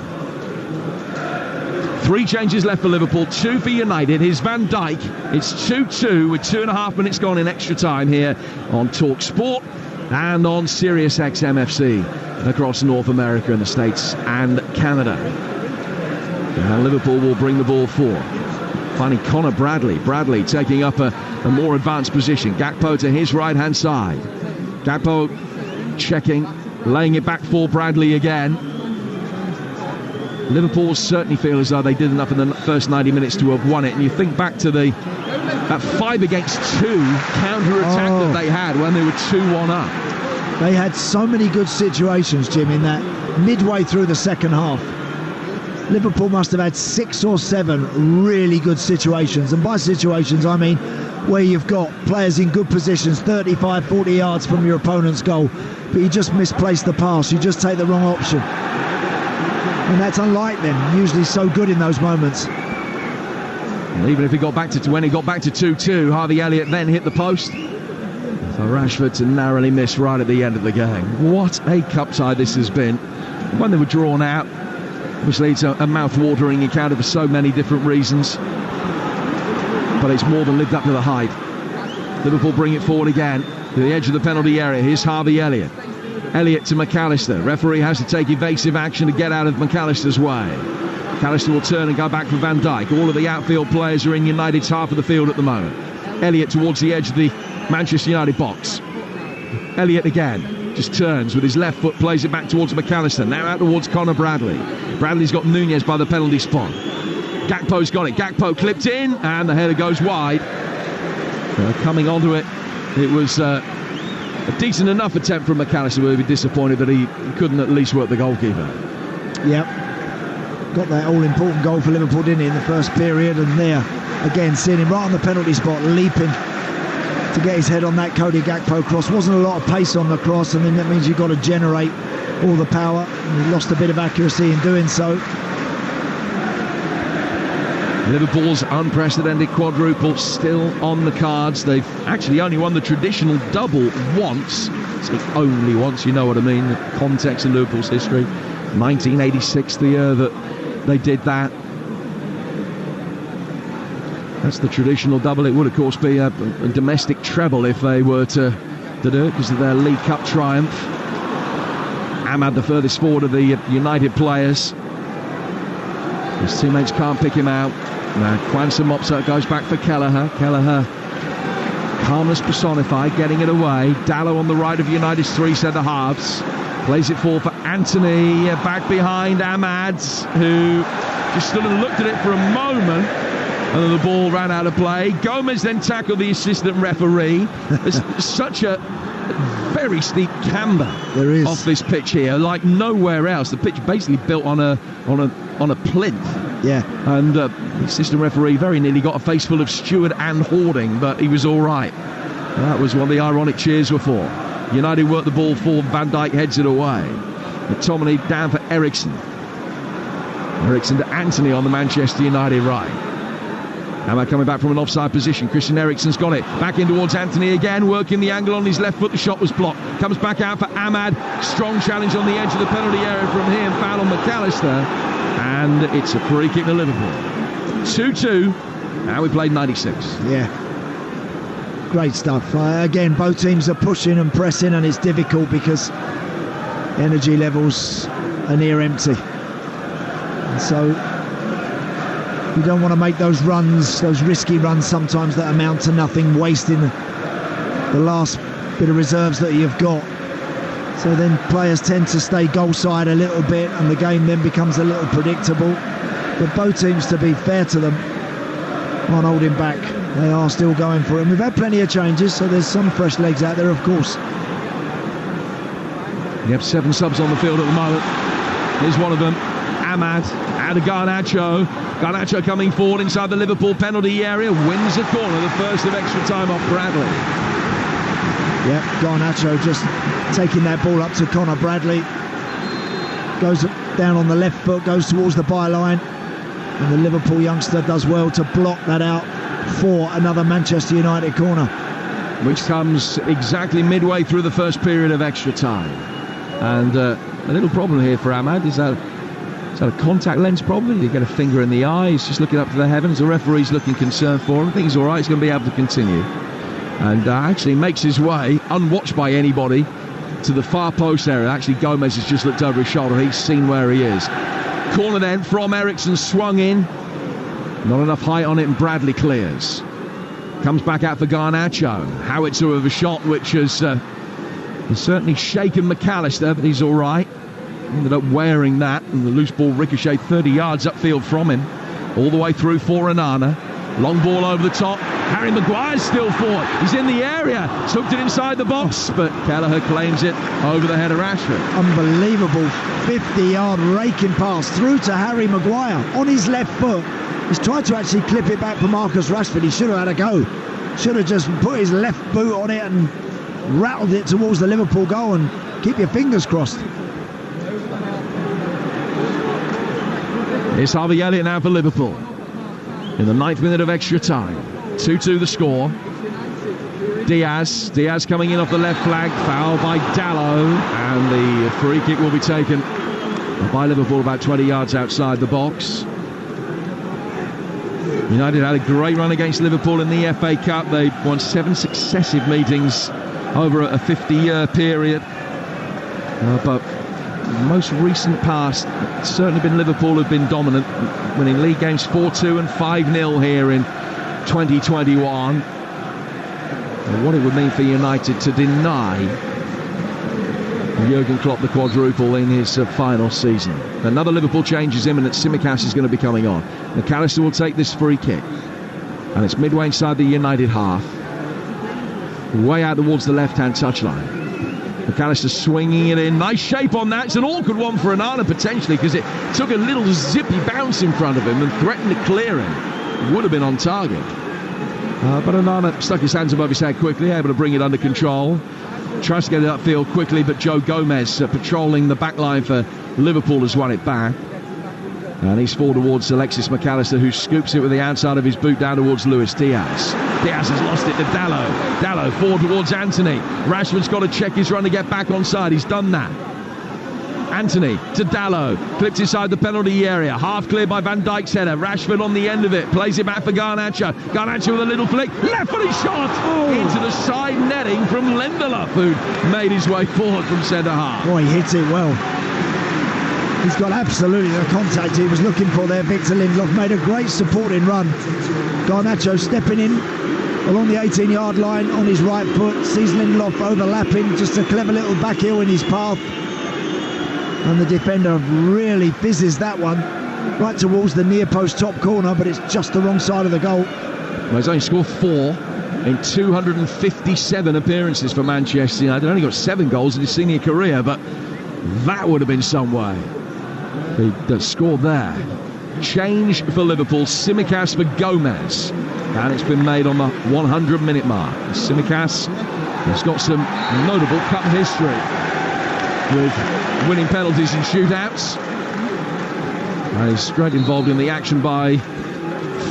3 changes left for Liverpool, 2 for United. Here's Van Dijk. It's 2-2 with 2.5 minutes gone in extra time here on Talksport and on Sirius XM FC across North America and the States and Canada. And Liverpool will bring the ball forward. Finding Connor Bradley. Bradley taking up a more advanced position. Gakpo to his right-hand side. Gakpo checking, laying it back for Bradley again. Liverpool certainly feel as though they did enough in the first 90 minutes to have won it. And you think back to that 5 against 2 counter-attack that they had when they were 2-1 up. They had so many good situations, Jim, in that midway through the second half. Liverpool must have had 6 or 7 really good situations. And by situations, I mean where you've got players in good positions, 35, 40 yards from your opponent's goal, but you just misplace the pass, you just take the wrong option. And that's unlike them, usually so good in those moments. And even if he got back to when he got back to 2-2, Harvey Elliott then hit the post. So Rashford to narrowly miss right at the end of the game. What a cup tie this has been. When they were drawn out, obviously it's a mouth-watering encounter for so many different reasons. But it's more than lived up to the hype. Liverpool bring it forward again to the edge of the penalty area. Here's Harvey Elliott. Elliott to McAllister. Referee has to take evasive action to get out of McAllister's way. McAllister will turn and go back for Van Dijk. All of the outfield players are in United's half of the field at the moment. Elliott towards the edge of the Manchester United box. Elliott again. Just turns with his left foot, plays it back towards McAllister. Now out towards Connor Bradley. Bradley's got Nunez by the penalty spot. Gakpo's got it. Gakpo clipped in, and the header goes wide. Coming onto it, it was a decent enough attempt from McAllister. We'll be disappointed that he couldn't at least work the goalkeeper. Yep. Got that all-important goal for Liverpool, didn't he, in the first period? And there, again, seeing him right on the penalty spot, leaping to get his head on that Cody Gakpo cross. Wasn't a lot of pace on the cross, and then that means you've got to generate all the power. And he lost a bit of accuracy in doing so. Liverpool's unprecedented quadruple still on the cards. They've actually only won the traditional double once. Say only once, you know what I mean, the context of Liverpool's history. 1986, the year that they did that. That's the traditional double. It would, of course, be a domestic treble if they were to do it because of their League Cup triumph. Ahmad, the furthest forward of the United players. His teammates can't pick him out. Now Kwanzaa mops up, goes back for Kelleher. Kelleher, calmness personified, getting it away. Dallow on the right of United's 3 centre halves. Plays it forward for Anthony, back behind Ahmad, who just stood and looked at it for a moment. And then the ball ran out of play. Gomez then tackled the assistant referee. There's such a very steep camber off this pitch here, like nowhere else. The pitch basically built on a plinth. Yeah. And the assistant referee very nearly got a face full of Stewart and Hording, but he was all right. That was what the ironic cheers were for. United worked the ball forward. Van Dijk heads it away. McTominay down for Eriksson. Eriksson to Anthony on the Manchester United right. Ahmad coming back from an offside position. Christian Eriksen's got it. Back in towards Anthony again, working the angle on his left foot. The shot was blocked. Comes back out for Ahmad. Strong challenge on the edge of the penalty area from him. Foul on McAllister. And it's a free kick to Liverpool. 2-2. Now we played 96. Yeah. Great stuff. Again, both teams are pushing and pressing, and it's difficult because energy levels are near empty. And so you don't want to make those runs, those risky runs sometimes that amount to nothing, wasting the last bit of reserves that you've got. So then players tend to stay goal side a little bit, and the game then becomes a little predictable. But both teams, to be fair to them, aren't holding back. They are still going for it. And we've had plenty of changes, so there's some fresh legs out there, of course. You have 7 subs on the field at the moment. Here's one of them. Ahmad out of Garnacho. Garnacho coming forward inside the Liverpool penalty area. Wins the corner, the first of extra time off Bradley. Yeah, Garnacho just taking that ball up to Connor Bradley. Goes down on the left foot, goes towards the byline, and the Liverpool youngster does well to block that out for another Manchester United corner. Which comes exactly midway through the first period of extra time. And a little problem here for Ahmad. Is that a contact lens problem? Did he get a finger in the eye? He's just looking up to the heavens. The referee's looking concerned for him. I think he's all right. He's going to be able to continue. And actually makes his way, unwatched by anybody, to the far post area. Actually, Gomez has just looked over his shoulder. He's seen where he is. Corner then from Eriksson, swung in. Not enough height on it, and Bradley clears. Comes back out for Garnacho. Howitzer with a shot which has certainly shaken McAllister, but he's all right. Ended up wearing that, and the loose ball ricocheted 30 yards upfield from him. All the way through for Onana. Long ball over the top. Harry Maguire's still forward. He's in the area. Hooked it inside the box, but Kelleher claims it over the head of Rashford. Unbelievable 50-yard raking pass through to Harry Maguire on his left foot. He's tried to actually clip it back for Marcus Rashford. He should have had a go. Should have just put his left boot on it and rattled it towards the Liverpool goal, and keep your fingers crossed. It's Harvey Elliott now for Liverpool. In the 9th minute of extra time. 2-2 the score. Diaz coming in off the left flank. Foul by Dalot. And the free kick will be taken by Liverpool about 20 yards outside the box. United had a great run against Liverpool in the FA Cup. They won 7 successive meetings over a 50-year period. But most recent past, it's certainly been Liverpool who've been dominant, winning league games 4-2 and 5-0 here in 2021. And what it would mean for United to deny Jurgen Klopp the quadruple in his final season. Another Liverpool change is imminent. Tsimikas is going to be coming on. McAllister will take this free kick, and it's midway inside the United half, way out towards the left-hand touchline. McAllister swinging it in. Nice shape on that. It's an awkward one for Onana potentially, because it took a little zippy bounce in front of him and threatened to clear him. It would have been on target. But Onana stuck his hands above his head quickly, able to bring it under control. Tries to get it upfield quickly, but Joe Gomez patrolling the back line for Liverpool has won it back. And he's forward towards Alexis McAllister, who scoops it with the outside of his boot down towards Luis Diaz. Diaz has lost it to Dalot. Dalot forward towards Anthony. Rashford's got to check his run to get back onside. He's done that. Anthony to Dalot. Clipped inside the penalty area. Half clear by Van Dijk's header. Rashford on the end of it. Plays it back for Garnacho. Garnacho with a little flick. Left-footed shot into the side netting from Lindelof, who made his way forward from centre-half. Boy, he hits it well. He's got absolutely the contact he was looking for there. Victor Lindelof made a great supporting run. Garnacho stepping in along the 18-yard line on his right foot. Sees Lindelof overlapping. Just a clever little back heel in his path. And the defender really fizzes that one right towards the near post top corner, but it's just the wrong side of the goal. Well, he's only scored 4 in 257 appearances for Manchester United. Only got 7 goals in his senior career, but that would have been some way. He scored there. Change for Liverpool. Tsimikas for Gomez. And it's been made on the 100-minute mark. Tsimikas has got some notable cup history with winning penalties and shootouts. And he's straight involved in the action by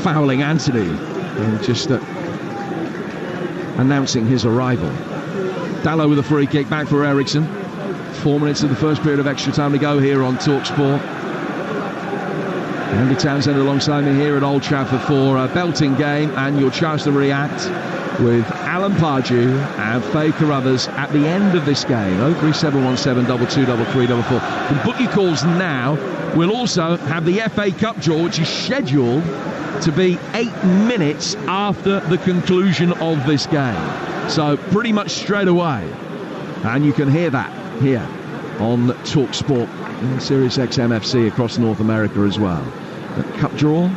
fouling Anthony and just announcing his arrival. Dalot with a free kick back for Eriksson. 4 minutes of the first period of extra time to go here on Talksport. Andy Townsend alongside me here at Old Trafford for a belting game, and your chance to react with Alan Pardew and Faye Carruthers at the end of this game. 03717 223344. You can book your calls now. We'll also have the FA Cup draw, which is scheduled to be 8 minutes after the conclusion of this game. So pretty much straight away. And you can hear that here on Talksport and Sirius XM FC across North America as well. The cup draw,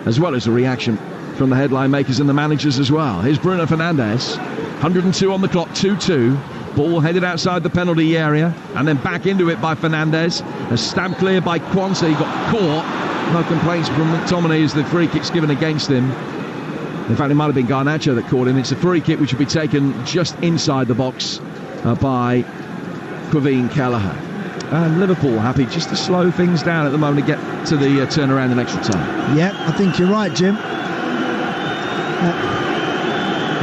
as well as a reaction from the headline makers and the managers as well. Here's Bruno Fernandes, 102 on the clock, 2-2. Ball headed outside the penalty area and then back into it by Fernandes. A stamp clear by Kwanzaa. He got caught. No complaints from McTominay as the free kick's given against him. In fact, it might have been Garnacho that caught him. It's a free kick which will be taken just inside the box by Quaveen Kelleher. And Liverpool happy just to slow things down at the moment to get to the turnaround in extra time. Yeah, I think you're right, Jim.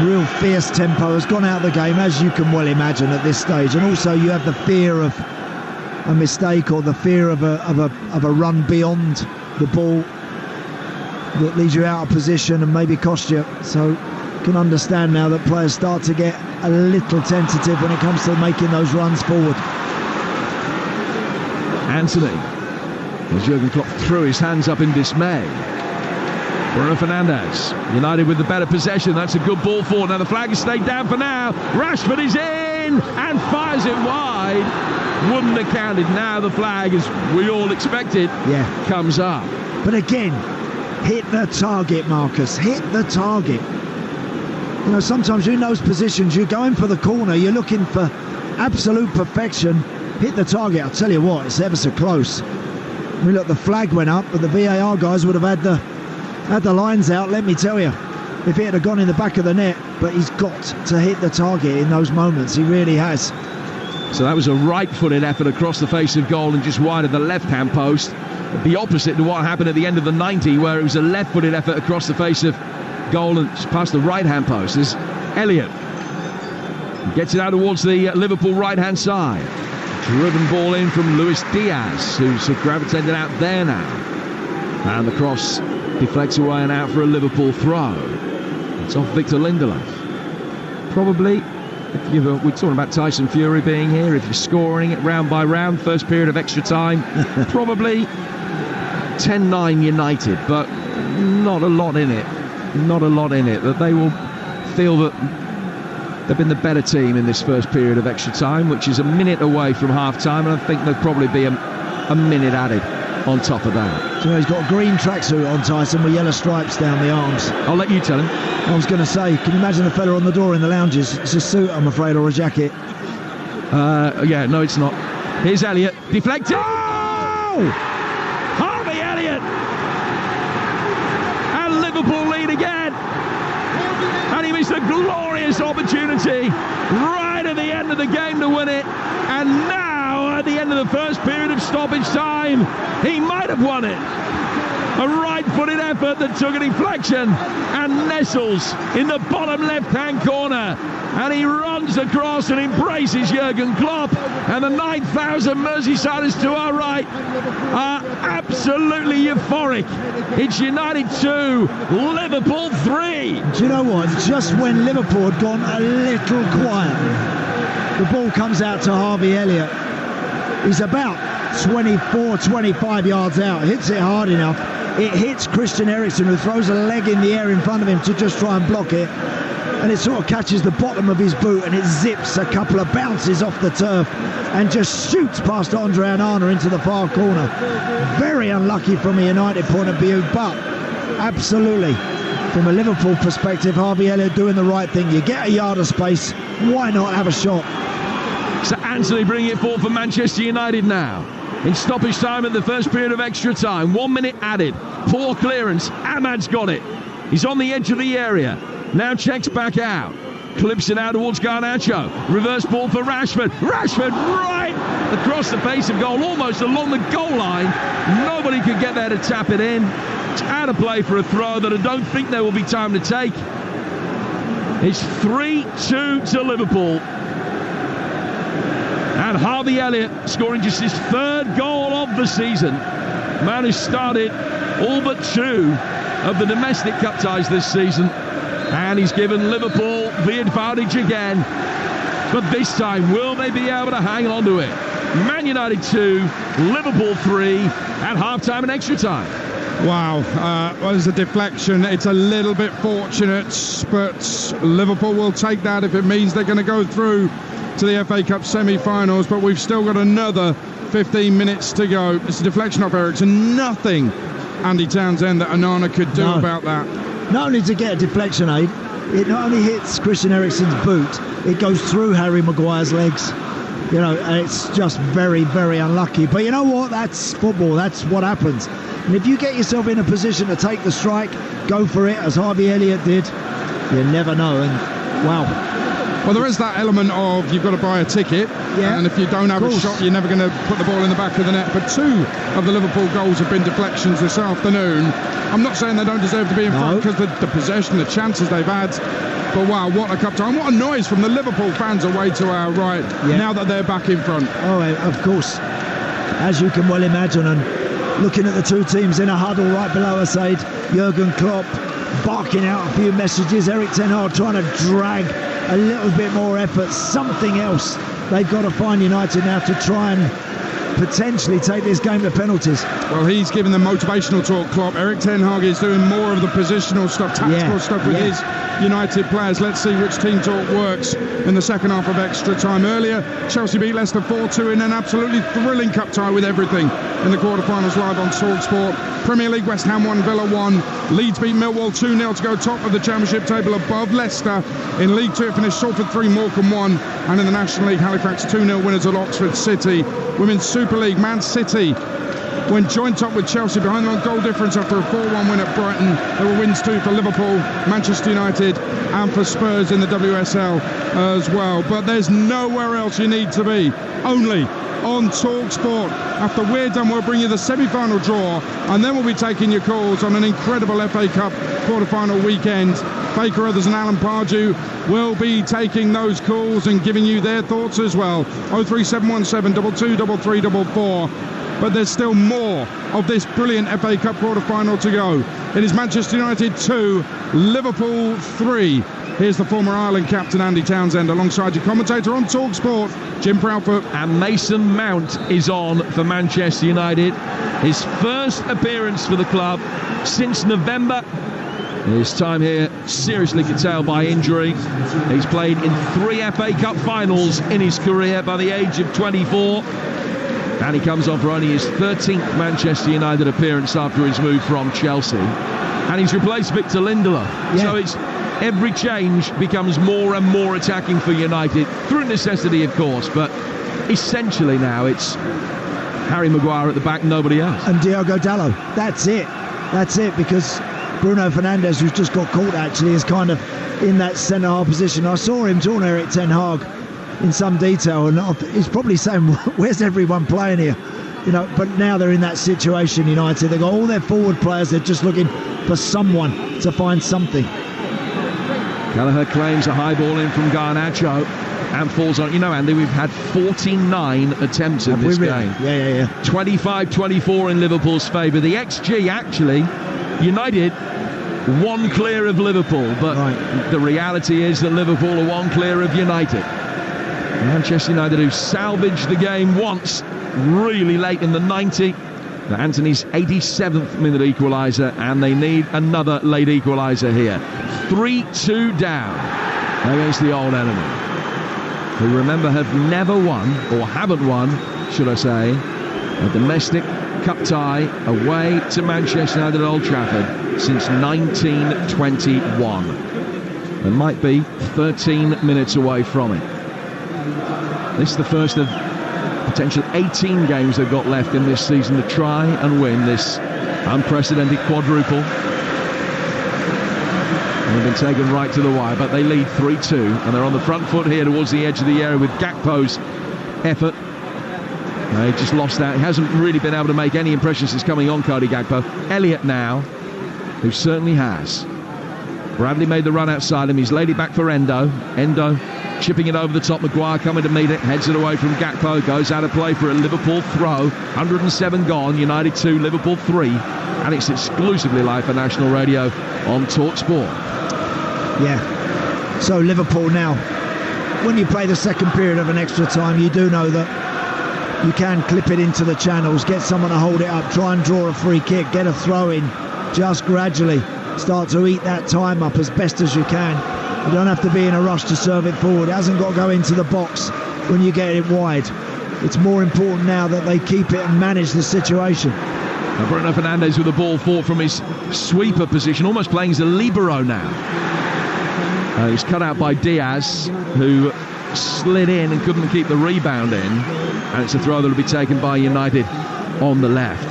Real fierce tempo has gone out of the game, as you can well imagine at this stage. And also you have the fear of a mistake or the fear of a run beyond the ball that leads you out of position and maybe cost you. So you can understand now that players start to get a little tentative when it comes to making those runs forward. Anthony, as Jurgen Klopp threw his hands up in dismay. Bruno Fernandes, United with the better possession. That's a good ball forward. Now the flag has stayed down for now. Rashford is in and fires it wide. Wouldn't have counted. Now the flag, as we all expected, comes up. But again, hit the target, Marcus. Hit the target. You know, sometimes in those positions, you're going for the corner. You're looking for absolute perfection. Hit the target. I'll tell you what, it's ever so close. I mean, look, the flag went up, but the VAR guys would have had the lines out, let me tell you, if it had gone in the back of the net. But he's got to hit the target in those moments. He really has. So that was a right-footed effort across the face of goal and just wide of the left-hand post. The opposite to what happened at the end of the 90, where it was a left-footed effort across the face of goal and just past the right-hand post. As Elliott gets it out towards the Liverpool right-hand side. Driven ball in from Luis Diaz, who's gravitated out there now. And the cross deflects away and out for a Liverpool throw. It's off Victor Lindelof. Probably, we're talking about Tyson Fury being here, if you're scoring it round by round, first period of extra time, probably 10-9 United, but not a lot in it. Not a lot in it. That they will feel that they've been the better team in this first period of extra time, which is a minute away from half-time, and I think there'll probably be a minute added on top of that. So he's got a green tracksuit on, Tyson, with yellow stripes down the arms. I'll let you tell him. I was going to say, can you imagine the fella on the door in the lounges? It's a suit, I'm afraid, or a jacket. Yeah, no, it's not. Here's Elliott. Deflected! Oh! Harvey Elliott! And Liverpool lead again. And he missed a glorious opportunity right at the end of the game to win it. And now, at the end of the first period of stoppage time, he might have won it. A right-footed effort that took a deflection and nestles in the bottom left-hand corner. And he runs across and embraces Jurgen Klopp. And the 9,000 Merseysiders to our right are absolutely euphoric. It's United 2, Liverpool 3. Do you know what? Just when Liverpool had gone a little quiet, the ball comes out to Harvey Elliott. He's about 24, 25 yards out. Hits it hard enough. It hits Christian Eriksen, who throws a leg in the air in front of him to just try and block it. And it sort of catches the bottom of his boot and it zips a couple of bounces off the turf and just shoots past Andre Onana into the far corner. Very unlucky from a United point of view, but absolutely, from a Liverpool perspective, Harvey Elliott doing the right thing. You get a yard of space, why not have a shot? So Anthony bringing it forward for Manchester United now. In stoppage time at the first period of extra time. 1 minute added. Poor clearance. Ahmad's got it. He's on the edge of the area. Now checks back out. Clips it out towards Garnacho. Reverse ball for Rashford. Rashford right across the face of goal, almost along the goal line. Nobody could get there to tap it in. It's out of play for a throw that I don't think there will be time to take. It's 3-2 to Liverpool. And Harvey Elliott scoring just his third goal of the season. Man who started all but 2 of the domestic cup ties this season. And he's given Liverpool the advantage again. But this time, will they be able to hang on to it? Man United 2, Liverpool 3 at half-time and extra time. Wow, well, there's a deflection. It's a little bit fortunate, but Liverpool will take that if it means they're going to go through to the FA Cup semi-finals. But we've still got another 15 minutes to go. It's a deflection off Eriksen. Nothing, Andy Townsend, that Onana could do about that. Not only to get a deflection aid, it not only hits Christian Eriksen's boot, it goes through Harry Maguire's legs. You know, and it's just very, very unlucky. But you know what? That's football. That's what happens. And if you get yourself in a position to take the strike, go for it, as Harvey Elliott did. You never know. And wow, Well, there is that element of you've got to buy a ticket, and if you don't have a shot, you're never going to put the ball in the back of the net. But 2 of the Liverpool goals have been deflections this afternoon. I'm not saying they don't deserve to be in front because the possession, the chances they've had. But wow, what a cup time. What a noise from the Liverpool fans away to our right now that they're back in front. Oh, of course. As you can well imagine, and looking at the 2 teams in a huddle right below us, Aid, Jurgen Klopp barking out a few messages, Erik ten Hag trying to drag a little bit more effort, something else they've got to find, United, now, to try and potentially take this game to penalties. Well, he's giving them motivational talk, Klopp. Erik ten Hag is doing more of the positional stuff, tactical stuff with his United players. Let's see which team talk works in the second half of extra time. Earlier, Chelsea beat Leicester 4-2 in an absolutely thrilling cup tie with everything in the quarterfinals, live on Talksport. Premier League, West Ham 1, Villa 1. Leeds beat Millwall 2-0 to go top of the Championship table above Leicester. In League 2, it finished Salford 3, Morecambe 1. And in the National League, Halifax 2-0 winners at Oxford City. Women's Super League, Man City went joint top with Chelsea behind them on goal difference after a 4-1 win at Brighton. There were wins too for Liverpool, Manchester United and for Spurs in the WSL as well. But there's nowhere else you need to be, only on Talksport. After we're done, we'll bring you the semi-final draw, and then we'll be taking your calls on an incredible FA Cup quarter-final weekend. Faye Carruthers and Alan Pardew will be taking those calls and giving you their thoughts as well. 03717 223344. But there's still more of this brilliant FA Cup quarter-final to go. It is Manchester United 2, Liverpool 3. Here's the former Ireland captain Andy Townsend alongside your commentator on Talksport, Jim Proudfoot. And Mason Mount is on for Manchester United. His first appearance for the club since November. His time here seriously curtailed by injury. He's played in 3 FA Cup finals in his career by the age of 24. And he comes on for only his 13th Manchester United appearance after his move from Chelsea. And he's replaced Victor Lindelof. So it's every change becomes more and more attacking for United, through necessity, of course. But essentially now it's Harry Maguire at the back, nobody else. And Diogo Dalot. That's it. That's it, because Bruno Fernandes, who's just got caught, actually, is kind of in that centre-half position. I saw him talking to Erik ten Hag in some detail, and he's probably saying, where's everyone playing here? You know, but now they're in that situation, United. They've got all their forward players, they're just looking for someone to find something. Gallagher claims a high ball in from Garnacho and falls on. You know, Andy, we've had 49 attempts in this game. 25-24 in Liverpool's favour. The XG, actually, United 1 clear of Liverpool, but the reality is that Liverpool are 1 clear of United. Manchester United, who salvaged the game once, really late in the 90th. Anthony's 87th minute equaliser, and they need another late equaliser here. 3-2 down against the old enemy, who, remember, have never won, or haven't won, should I say, a domestic cup tie away to Manchester United at Old Trafford since 1921. They might be 13 minutes away from it. This is the first of potential 18 games they've got left in this season to try and win this unprecedented quadruple. They've been taken right to the wire, but they lead 3-2, and they're on the front foot here towards the edge of the area with Gakpo's effort. He just lost that. He hasn't really been able to make any impression since coming on, Cody Gakpo. Elliott now, who certainly has. Bradley made the run outside him. He's laid it back for Endo. Endo chipping it over the top. Maguire coming to meet it. Heads it away from Gakpo. Goes out of play for a Liverpool throw. 107 gone. United 2, Liverpool 3. And it's exclusively live for national radio on Talksport. Yeah. So Liverpool now, when you play the second period of an extra time, you do know that you can clip it into the channels, get someone to hold it up, try and draw a free kick, get a throw in, just gradually start to eat that time up as best as you can. You don't have to be in a rush to serve it forward. It hasn't got to go into the box when you get it wide. It's more important now that they keep it and manage the situation. Now Bruno Fernandes with the ball forward from his sweeper position, almost playing as a libero now. He's cut out by Diaz, who slid in and couldn't keep the rebound in. And it's a throw that will be taken by United on the left.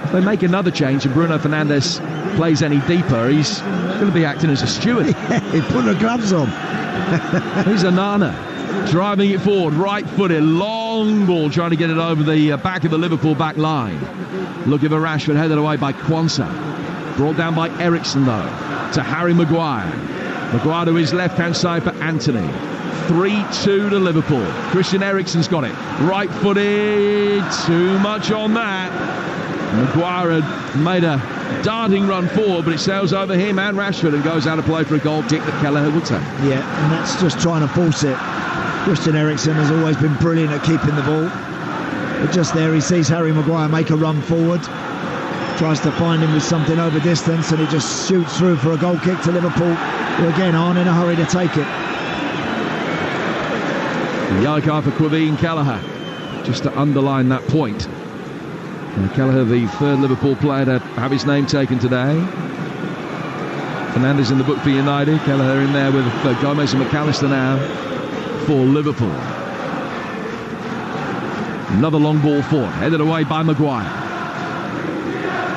If they make another change and Bruno Fernandes plays any deeper, he's going to be acting as a steward. He put the gloves on. Here's Onana driving it forward, right-footed, long ball, trying to get it over the back of the Liverpool back line. Looking for Rashford, headed away by Quansah. Brought down by Ericsson, though, to Harry Maguire. Maguire to his left-hand side for Anthony. 3-2 to Liverpool. Christian Eriksen's got it. Right-footed. Too much on that. Maguire had made a darting run forward, but it sails over him and Rashford and goes out of play for a goal kick that Kelleher will take. Yeah, and that's just trying to force it. Christian Eriksen has always been brilliant at keeping the ball. But just there he sees Harry Maguire make a run forward. Tries to find him with something over distance, and he just shoots through for a goal kick to Liverpool, who again aren't in a hurry to take it. Yellow card for Quaveen Kelleher, just to underline that point. And Kelleher, the third Liverpool player to have his name taken today. Fernandes in the book for United. Kelleher in there with Gomez and McAllister now for Liverpool. Another long ball forward, headed away by Maguire.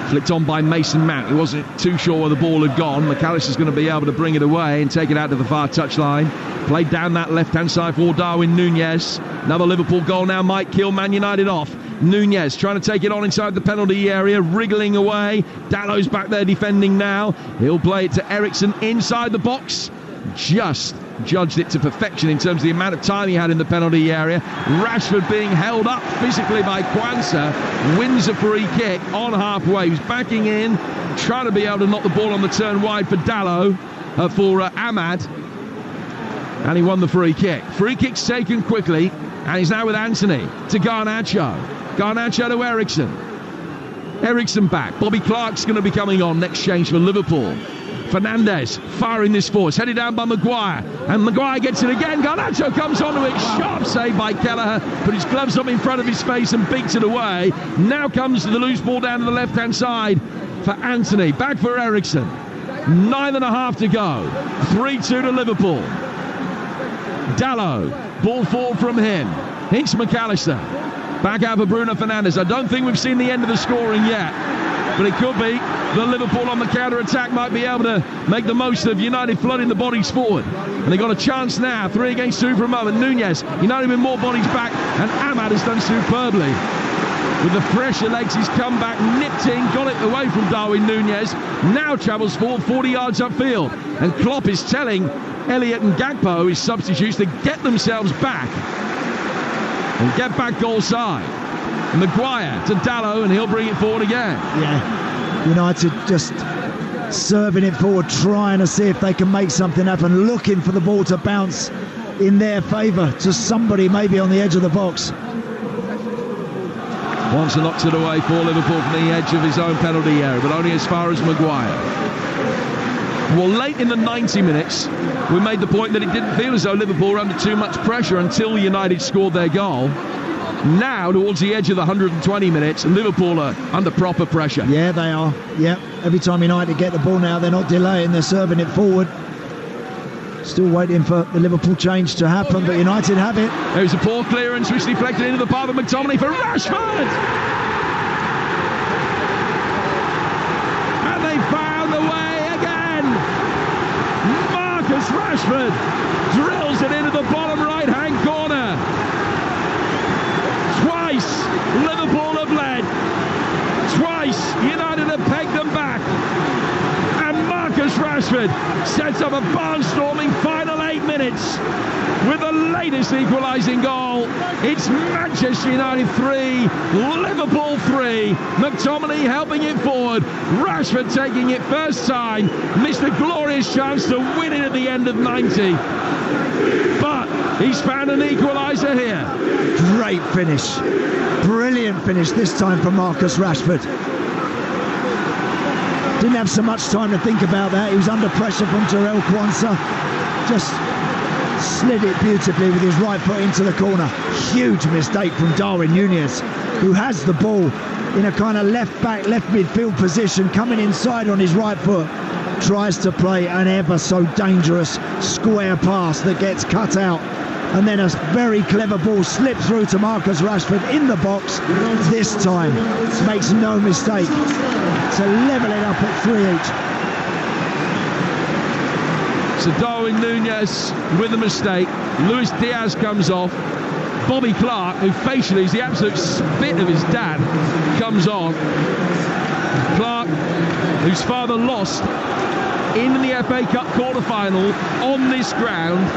Flicked on by Mason Mount. He wasn't too sure where the ball had gone. McAllister's going to be able to bring it away and take it out to the far touchline. Played down that left-hand side for Darwin Núñez. Another Liverpool goal now might kill Man United off. Núñez trying to take it on inside the penalty area, wriggling away. Dallow's back there defending now. He'll play it to Ericsson inside the box. Just judged it to perfection in terms of the amount of time he had in the penalty area. Rashford being held up physically by Quansah, wins a free kick on halfway. He's backing in, trying to be able to knock the ball on the turn wide for Dallow, for Ahmad, and he won the free kick. Free kick's taken quickly, and he's now with Anthony to Garnacho. Garnacho to Ericsson. Ericsson back. Bobby Clark's going to be coming on next change for Liverpool. Fernandes firing this force, headed down by Maguire, and Maguire gets it again. Garnacho comes onto it, sharp save by Kelleher, put his gloves up in front of his face and beats it away. Now comes the loose ball down to the left-hand side for Anthony, back for Ericsson. 9.5 to go, 3-2 to Liverpool. Dallow, ball forward from him, Hinks McAllister, back out for Bruno Fernandes. I don't think we've seen the end of the scoring yet, but it could be. The Liverpool on the counter-attack might be able to make the most of United flooding the bodies forward. And they've got a chance now, 3 against 2 for a moment. Núñez, United with more bodies back, and Ahmad has done superbly. With the fresher legs, he's come back, nipped in, got it away from Darwin Núñez, now travels forward 40 yards upfield. And Klopp is telling Elliott and Gakpo, his substitutes, to get themselves back and get back goal side. Maguire to Dallow, and he'll bring it forward again. Yeah. United just serving it forward, trying to see if they can make something happen, looking for the ball to bounce in their favour to somebody maybe on the edge of the box. Wants to knock it away for Liverpool from the edge of his own penalty area, but only as far as Maguire. Well, late in the 90 minutes, we made the point that it didn't feel as though Liverpool were under too much pressure until United scored their goal. Now, towards the edge of the 120 minutes, Liverpool are under proper pressure. Yeah, they are. Yeah, every time United get the ball now, they're not delaying, they're serving it forward. Still waiting for the Liverpool change to happen, but United have it. There's a poor clearance which deflected into the path of McTominay for Rashford! And they found a way again! Marcus Rashford drills it into the bottom right-hand corner. Twice Liverpool have led. Twice United have pegged them back. And Marcus Rashford sets up a barnstorming final 8 minutes with the latest equalising goal. It's Manchester United 3, Liverpool 3. McTominay helping it forward. Rashford taking it first time. Missed a glorious chance to win it at the end of 90. But he's found an equaliser here. Great finish. Brilliant finish this time from Marcus Rashford. Didn't have so much time to think about that. He was under pressure from Jarell Quansah. Just slid it beautifully with his right foot into the corner. Huge mistake from Darwin Núñez, who has the ball in a kind of left back, left midfield position, coming inside on his right foot. Tries to play an ever so dangerous square pass that gets cut out And then a very clever ball slipped through to Marcus Rashford in the box. This time, makes no mistake to level it up at 3 each. So Darwin Núñez with a mistake. Luis Diaz comes off. Bobby Clark, who facially is the absolute spit of his dad, comes on. Clark, whose father lost in the FA Cup quarter-final on this ground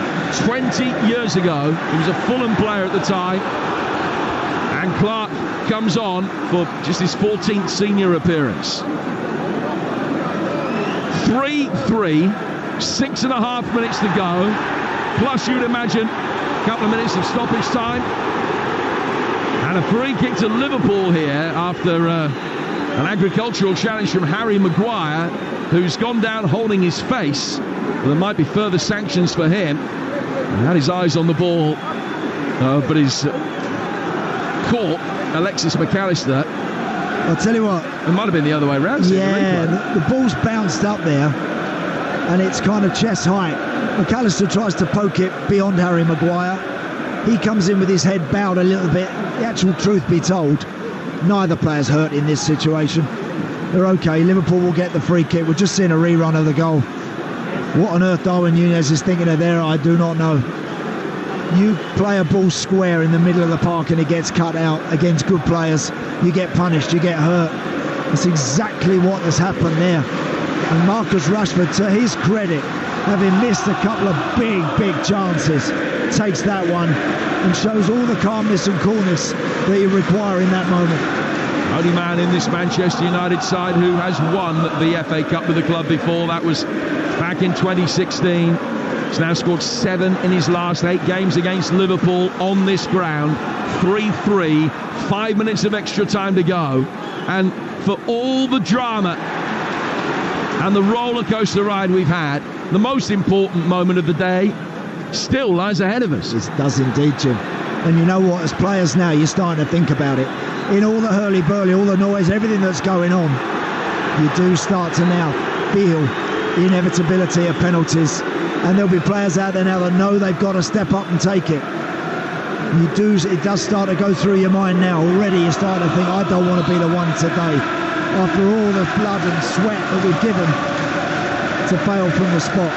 20 years ago. He was a Fulham player at the time. And Clark comes on for just his 14th senior appearance. 3-3, 6.5 minutes to go. Plus, you'd imagine, a couple of minutes of stoppage time. And a free kick to Liverpool here after an agricultural challenge from Harry Maguire, who's gone down holding his face. Well, there might be further sanctions for him. He had his eyes on the ball, but he's caught Alexis McAllister. I'll tell you what. It might have been the other way around. Yeah, the ball's bounced up there, and it's kind of chest height. McAllister tries to poke it beyond Harry Maguire. He comes in with his head bowed a little bit. The actual truth be told, neither player's hurt in this situation. They're okay. Liverpool will get the free kick. We're just seeing a rerun of the goal. What on earth Darwin Núñez is thinking of there, I do not know. You play a ball square in the middle of the park and it gets cut out against good players, you get punished, you get hurt. That's exactly what has happened there. And Marcus Rashford, to his credit, having missed a couple of big chances, takes that one and shows all the calmness and coolness that you require in that moment. Only man in this Manchester United side who has won the FA Cup with the club before. That was back in 2016. He's now scored 7 in his last 8 games against Liverpool on this ground. 3-3, 5 minutes of extra time to go. And for all the drama and the roller coaster ride we've had, the most important moment of the day still lies ahead of us. It does indeed, Jim. And you know what, as players now, you're starting to think about it. In all the hurly-burly, all the noise, everything that's going on, you do start to now feel the inevitability of penalties. And there'll be players out there now that know they've got to step up and take it. It does start to go through your mind now. Already you're starting to think, I don't want to be the one today. After all the blood and sweat that we've given to fail from the spot.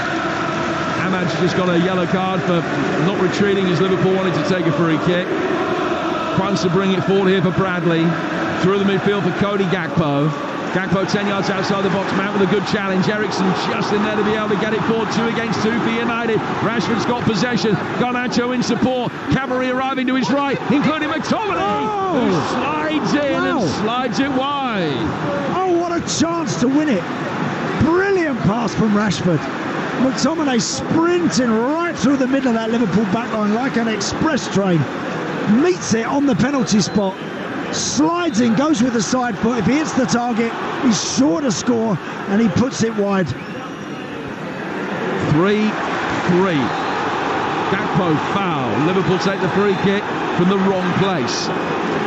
Ahmad's just got a yellow card for not retreating as Liverpool wanted to take a free kick. Kwanzaa bring it forward here for Bradley. Through the midfield for Cody Gakpo. Gakpo 10 yards outside the box. Mount with a good challenge. Ericsson just in there to be able to get it forward. 2 against 2 for United. Rashford's got possession. Garnacho in support. Cavalry arriving to his right, including McTominay, who slides in and slides it wide. Oh, what a chance to win it. Brilliant pass from Rashford. McTominay sprinting right through the middle of that Liverpool backline like an express train. Meets it on the penalty spot. Slides in, goes with the side foot. If he hits the target, he's sure to score, and he puts it wide. 3-3. Gakpo foul. Liverpool take the free kick from the wrong place.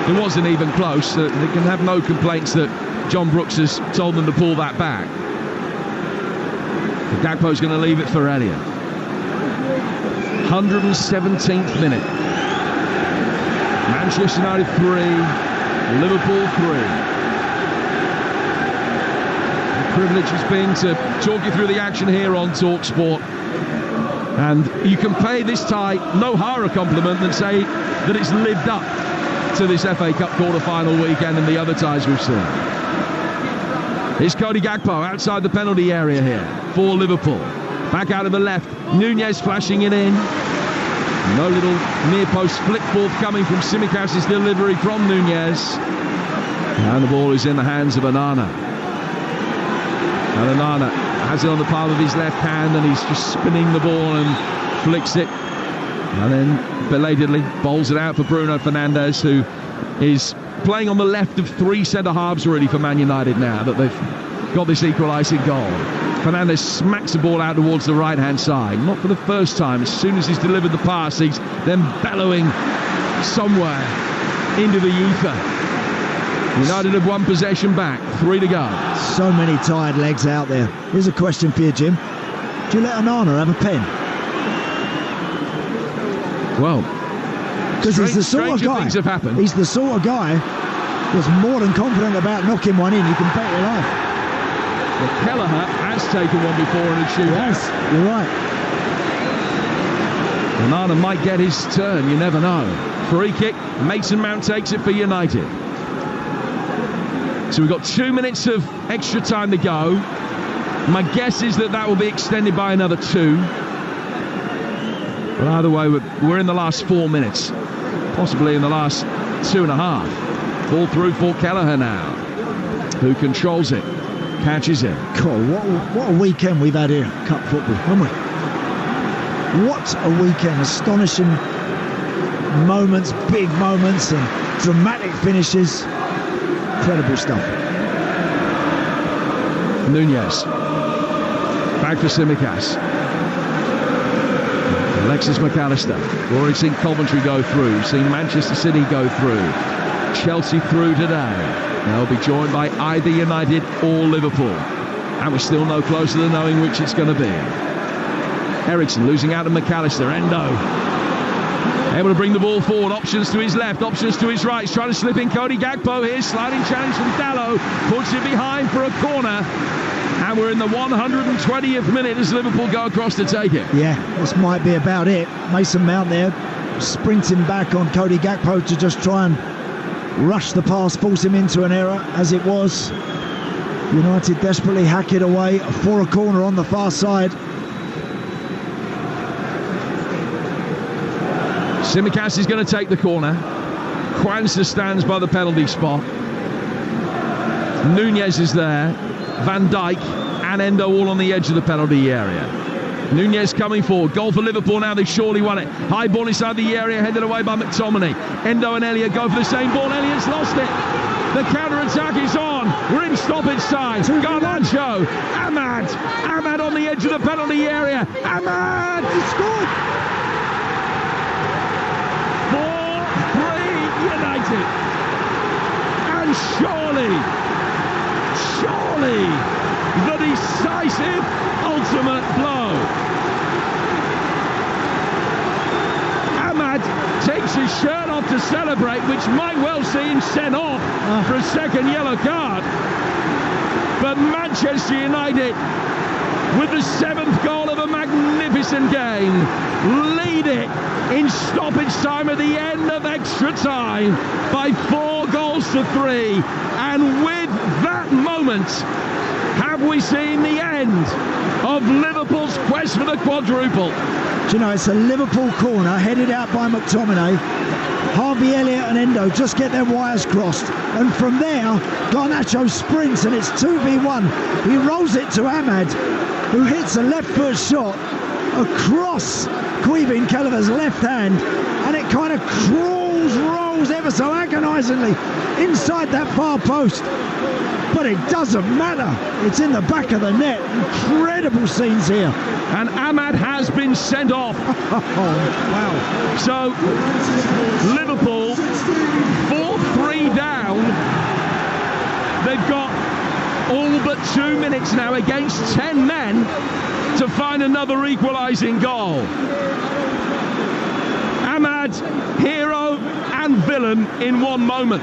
It wasn't even close. They can have no complaints that John Brooks has told them to pull that back. Gakpo's going to leave it for Elliott. 117th minute. Manchester United 3, Liverpool 3. The privilege has been to talk you through the action here on Talksport. And you can pay this tie no higher a compliment than say that it's lived up to this FA Cup quarter-final weekend and the other ties we've seen. Here's Cody Gakpo outside the penalty area here for Liverpool. Back out of the left, Núñez flashing it in. No little near post flick forthcoming from Tsimikas' delivery from Núñez. And the ball is in the hands of Onana. And Onana has it on the palm of his left hand and he's just spinning the ball and flicks it. And then belatedly bowls it out for Bruno Fernandes, who is playing on the left of 3 centre-halves really for Man United now that they've got this equalising goal. Fernandes smacks the ball out towards the right-hand side. Not for the first time. As soon as he's delivered the pass, he's then bellowing somewhere into the ether. United have 1 possession back. 3 to go. So many tired legs out there. Here's a question for you, Jim. Do you let Onana have a pen? Well, because he's the sort of guy. Things have happened. He's the sort of guy that's more than confident about knocking one in. You can bet your life. Well, Kelleher has taken one before in a shootout. Yes, you're right. Onana might get his turn. You never know. Free kick. Mason Mount takes it for United. So we've got 2 minutes of extra time to go. My guess is that will be extended by another 2. But either way, we're in the last 4 minutes. Possibly in the last 2.5. Ball through for Kelleher now, who controls it, catches it. God, what a weekend we've had here, Cup football, haven't we? What a weekend. Astonishing moments, big moments, and dramatic finishes. Incredible stuff. Nunez. Back for Tsimikas. Alexis McAllister. We've already seen Coventry go through. We've seen Manchester City go through. Chelsea through today. They'll be joined by either United or Liverpool. And we're still no closer to knowing which it's going to be. Ericsson losing out to McAllister. Endo. Able to bring the ball forward. Options to his left, options to his right. He's trying to slip in Cody Gakpo here. Sliding challenge from Dalot. Puts it behind for a corner. And we're in the 120th minute as Liverpool go across to take it. Yeah, this might be about it. Mason Mount there sprinting back on Cody Gakpo to just try and rush the pass, force him into an error as it was. United desperately hack it away for a corner on the far side. Tsimikas is going to take the corner. Kwanzaa stands by the penalty spot. Nunez is there. Van Dijk and Endo all on the edge of the penalty area. Nunez coming forward. Goal for Liverpool now. They've surely won it. High ball inside the area, headed away by McTominay. Endo and Elliott go for the same ball. Elliott's lost it. The counter-attack is on. We're in stoppage time. Garnacho. Ahmad on the edge of the penalty area. Ahmad! He scored! 4-3 United. And surely, the decisive ultimate blow. Ahmad takes his shirt off to celebrate, which might well see him sent off for a second yellow card. But Manchester United, with the 7th goal of a magnificent game, lead it in stoppage time at the end of extra time by 4 goals to 3. And with that moment, have we seen the end of Liverpool's quest for the quadruple? Do you know, it's a Liverpool corner headed out by McTominay. Harvey Elliott and Endo just get their wires crossed, and from there Garnacho sprints and it's 2v1. He rolls it to Ahmad, who hits a left foot shot across Queevin Kelleher's left hand, and it kind of rolls ever so agonisingly inside that far post. But it doesn't matter. It's in the back of the net. Incredible scenes here. And Ahmad has been sent off. Wow. So Liverpool 4-3 down. They've got all but 2 minutes now against 10 men to find another equalising goal. Ahmad, hero and villain in one moment.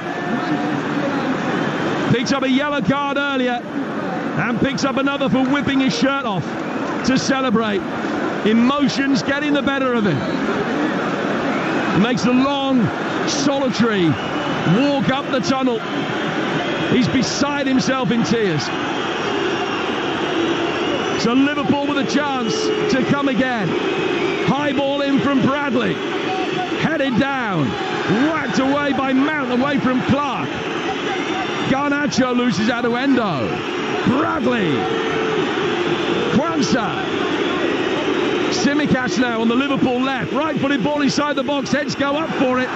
Picks up a yellow card earlier and picks up another for whipping his shirt off to celebrate. Emotions getting the better of him. Makes a long, solitary walk up the tunnel. He's beside himself in tears. So Liverpool with a chance to come again. High ball in from Bradley. Headed down. Whacked away by Mount, away from Clark. Garnacho loses out to Endo. Bradley. Kwanzaa. Tsimikas now on the Liverpool left. Right-footed ball inside the box. Heads go up for it.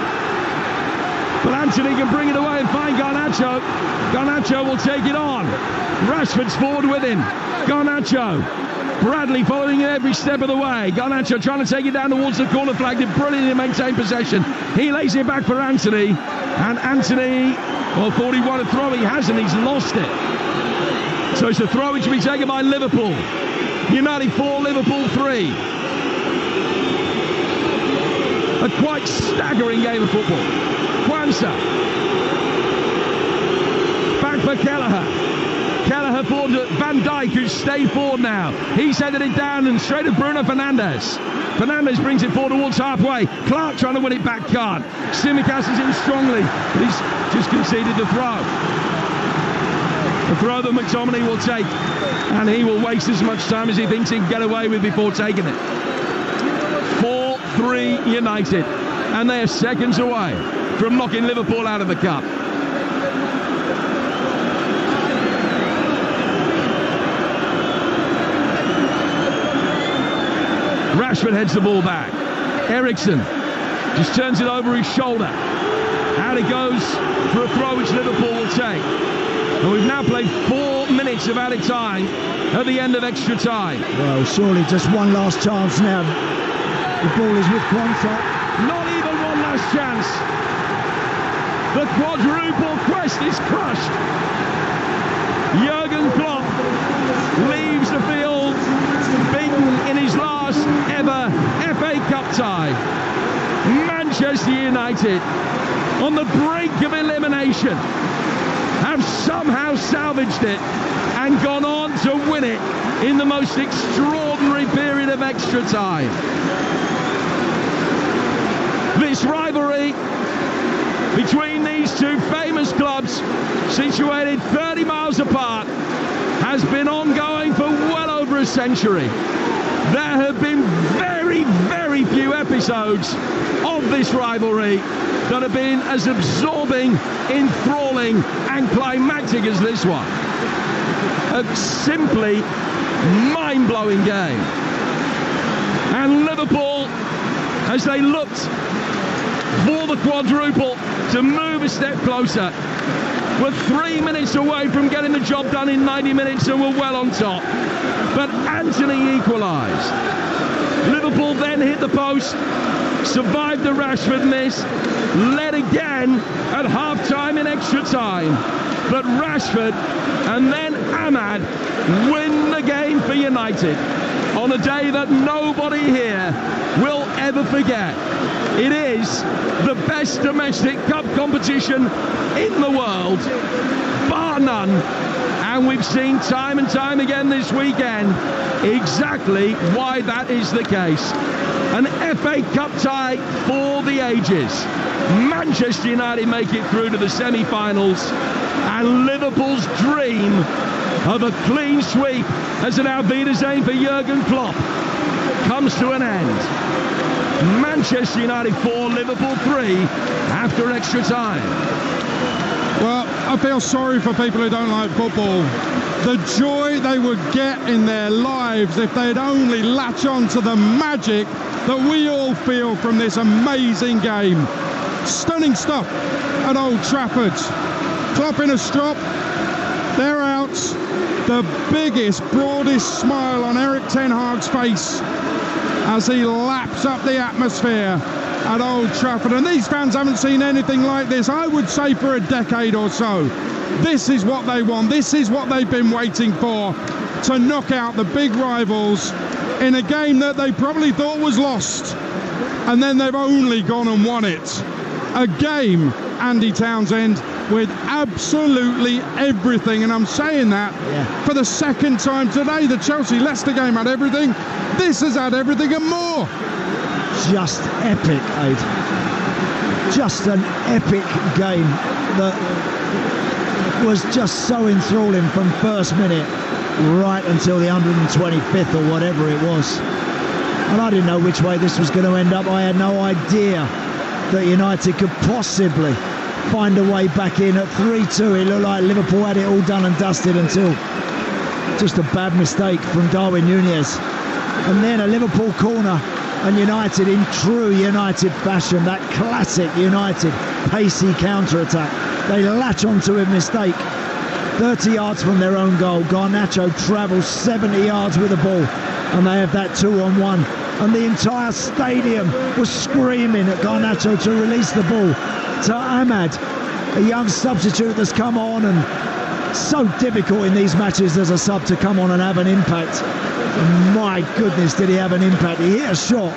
But Anthony can bring it away and find Garnacho. Garnacho will take it on. Rashford's forward with him. Garnacho. Bradley following it every step of the way. Garnacho trying to take it down towards the corner flag. Did brilliantly maintain possession. He lays it back for Anthony. And Anthony, well, thought he won a throw. He hasn't. He's lost it. So it's a throw which will be taken by Liverpool. United 4, Liverpool 3. A quite staggering game of football. Kwanzaa. Back for Kelleher. Kelleher forward to Van Dijk, who's stayed forward now. He's headed it down and straight at Bruno Fernandes. Fernandes brings it forward towards halfway. Clark trying to win it back, can't. Tsimikas is in strongly, but he's just conceded the throw. The throw that McTominay will take, and he will waste as much time as he thinks he can get away with before taking it. 4-3 United, and they are seconds away from knocking Liverpool out of the cup. Rashford heads the ball back. Eriksen just turns it over his shoulder. Out it goes for a throw which Liverpool will take. And we've now played 4 minutes of added time at the end of extra time. Well, surely just one last chance now. The ball is with Proudfoot. Not even one last chance. The quadruple quest is crushed. Jurgen Klopp leaves the field beaten in his last ever FA Cup tie. Manchester United, on the brink of elimination, have somehow salvaged it and gone on to win it in the most extraordinary period of extra time. This rivalry between these two famous clubs, situated 30 miles apart, has been ongoing for well over a century. There have been very, very few episodes of this rivalry that have been as absorbing, enthralling and climactic as this one. A simply mind-blowing game. And Liverpool, as they looked for the quadruple to move a step closer, were 3 minutes away from getting the job done in 90 minutes and were well on top. But Anthony equalised. Liverpool then hit the post, survived the Rashford miss, led again at half-time in extra time. But Rashford and then Ahmad win the game for United on a day that nobody here will ever forget. It is the best domestic cup competition in the world, bar none. And we've seen time and time again this weekend exactly why that is the case. An FA Cup tie for the ages. Manchester United make it through to the semi-finals, and Liverpool's dream of a clean sweep as an Auf Wiedersehen for Jurgen Klopp comes to an end. Manchester United 4, Liverpool 3 after extra time. Well, I feel sorry for people who don't like football. The joy they would get in their lives if they'd only latch on to the magic that we all feel from this amazing game. Stunning stuff at Old Trafford. Klopp in a strop. They're out. The biggest, broadest smile on Erik ten Hag's face as he laps up the atmosphere at Old Trafford. And these fans haven't seen anything like this, I would say, for a decade or so. This is what they want. This is what they've been waiting for, to knock out the big rivals in a game that they probably thought was lost. And then they've only gone and won it. A game, Andy Townsend, with absolutely everything. And I'm saying that for the second time today. The Chelsea-Leicester game had everything. This has had everything and more. Just epic, Aid. Just an epic game that was just so enthralling from first minute right until the 125th or whatever it was. And I didn't know which way this was going to end up. I had no idea that United could possibly find a way back in at 3-2. It looked like Liverpool had it all done and dusted until just a bad mistake from Darwin Núñez. And then a Liverpool corner, and United, in true United fashion, that classic United pacey counter-attack, they latch onto a mistake. 30 yards from their own goal, Garnacho travels 70 yards with the ball, and they have that 2-on-1. And the entire stadium was screaming at Garnacho to release the ball to Ahmad, a young substitute that's come on, and so difficult in these matches as a sub to come on and have an impact. And my goodness, did he have an impact. He hit a shot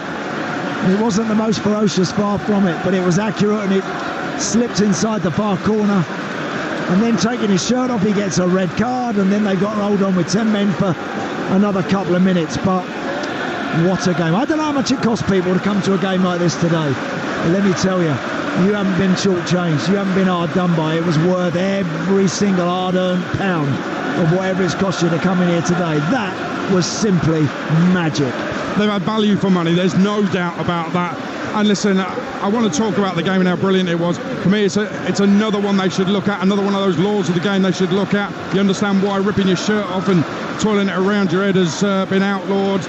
It wasn't the most ferocious, far from it, but it was accurate, and it slipped inside the far corner. And then taking his shirt off, he gets a red card, and then they got rolled on with 10 men for another couple of minutes. But what a game. I don't know how much it costs people to come to a game like this today. But let me tell you, you haven't been shortchanged. You haven't been hard done by. It was worth every single hard-earned pound of whatever it's cost you to come in here today. That was simply magic. They've had value for money, there's no doubt about that. And listen, I want to talk about the game and how brilliant it was. For me, it's another one they should look at, another one of those laws of the game they should look at. You understand why ripping your shirt off and twirling it around your head has been outlawed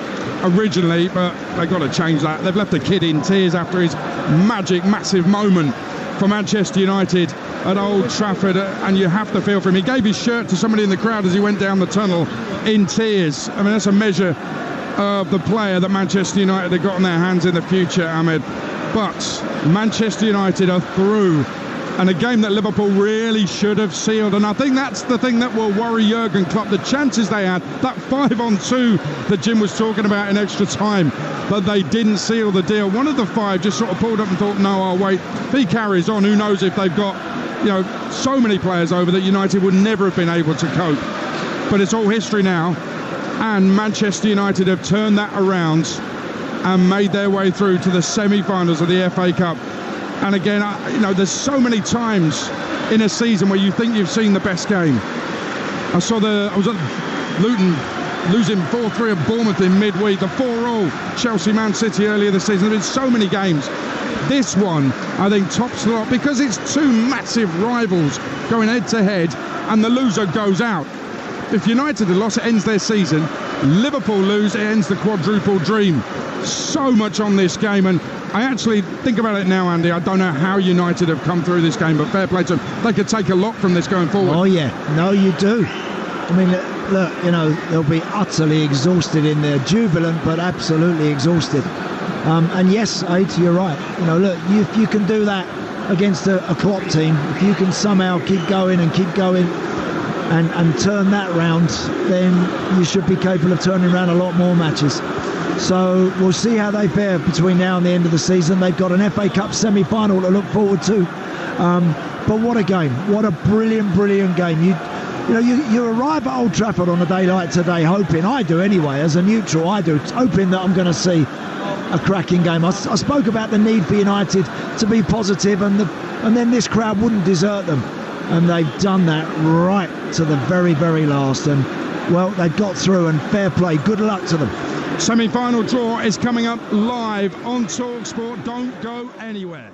originally, but they've got to change that. They've left a kid in tears after his massive moment for Manchester United at Old Trafford, and you have to feel for him. He gave his shirt to somebody in the crowd as he went down the tunnel in tears. I mean, that's a measure of the player that Manchester United have got on their hands in the future, Ahmed. But Manchester United are through, and a game that Liverpool really should have sealed. And I think that's the thing that will worry Jurgen Klopp. The chances they had, that 5-on-2 that Jim was talking about in extra time, but they didn't seal the deal. One of the 5 just sort of pulled up and thought, no, I'll wait. If he carries on, who knows if they've got, so many players over that United would never have been able to cope. But it's all history now. And Manchester United have turned that around and made their way through to the semi-finals of the FA Cup. And again, there's so many times in a season where you think you've seen the best game. I was at Luton losing 4-3 at Bournemouth in midweek, the 4-4 Chelsea-Man City earlier this season. There's been so many games. This one, I think, tops the lot because it's two massive rivals going head-to-head, and the loser goes out. If United had lost, it ends their season. Liverpool lose, it ends the quadruple dream. So much on this game, and I actually think about it now, Andy. I don't know how United have come through this game, but fair play to them. They could take a lot from this going forward. Oh yeah, no, you do. I mean, look, they'll be utterly exhausted in there, jubilant but absolutely exhausted. And yes, Aid, you're right. Look, if you can do that against a Klopp team, if you can somehow keep going and turn that round, then you should be capable of turning around a lot more matches. So we'll see how they fare between now and the end of the season. They've got an FA Cup semi-final to look forward to. But what a game! What a brilliant game! You arrive at Old Trafford on a day like today, hoping, I do anyway, as a neutral, hoping that I'm going to see a cracking game. I spoke about the need for United to be positive, and then this crowd wouldn't desert them. And they've done that right to the very, very last. And, well, they've got through, and fair play. Good luck to them. Semi-final draw is coming up live on Talksport. Don't go anywhere.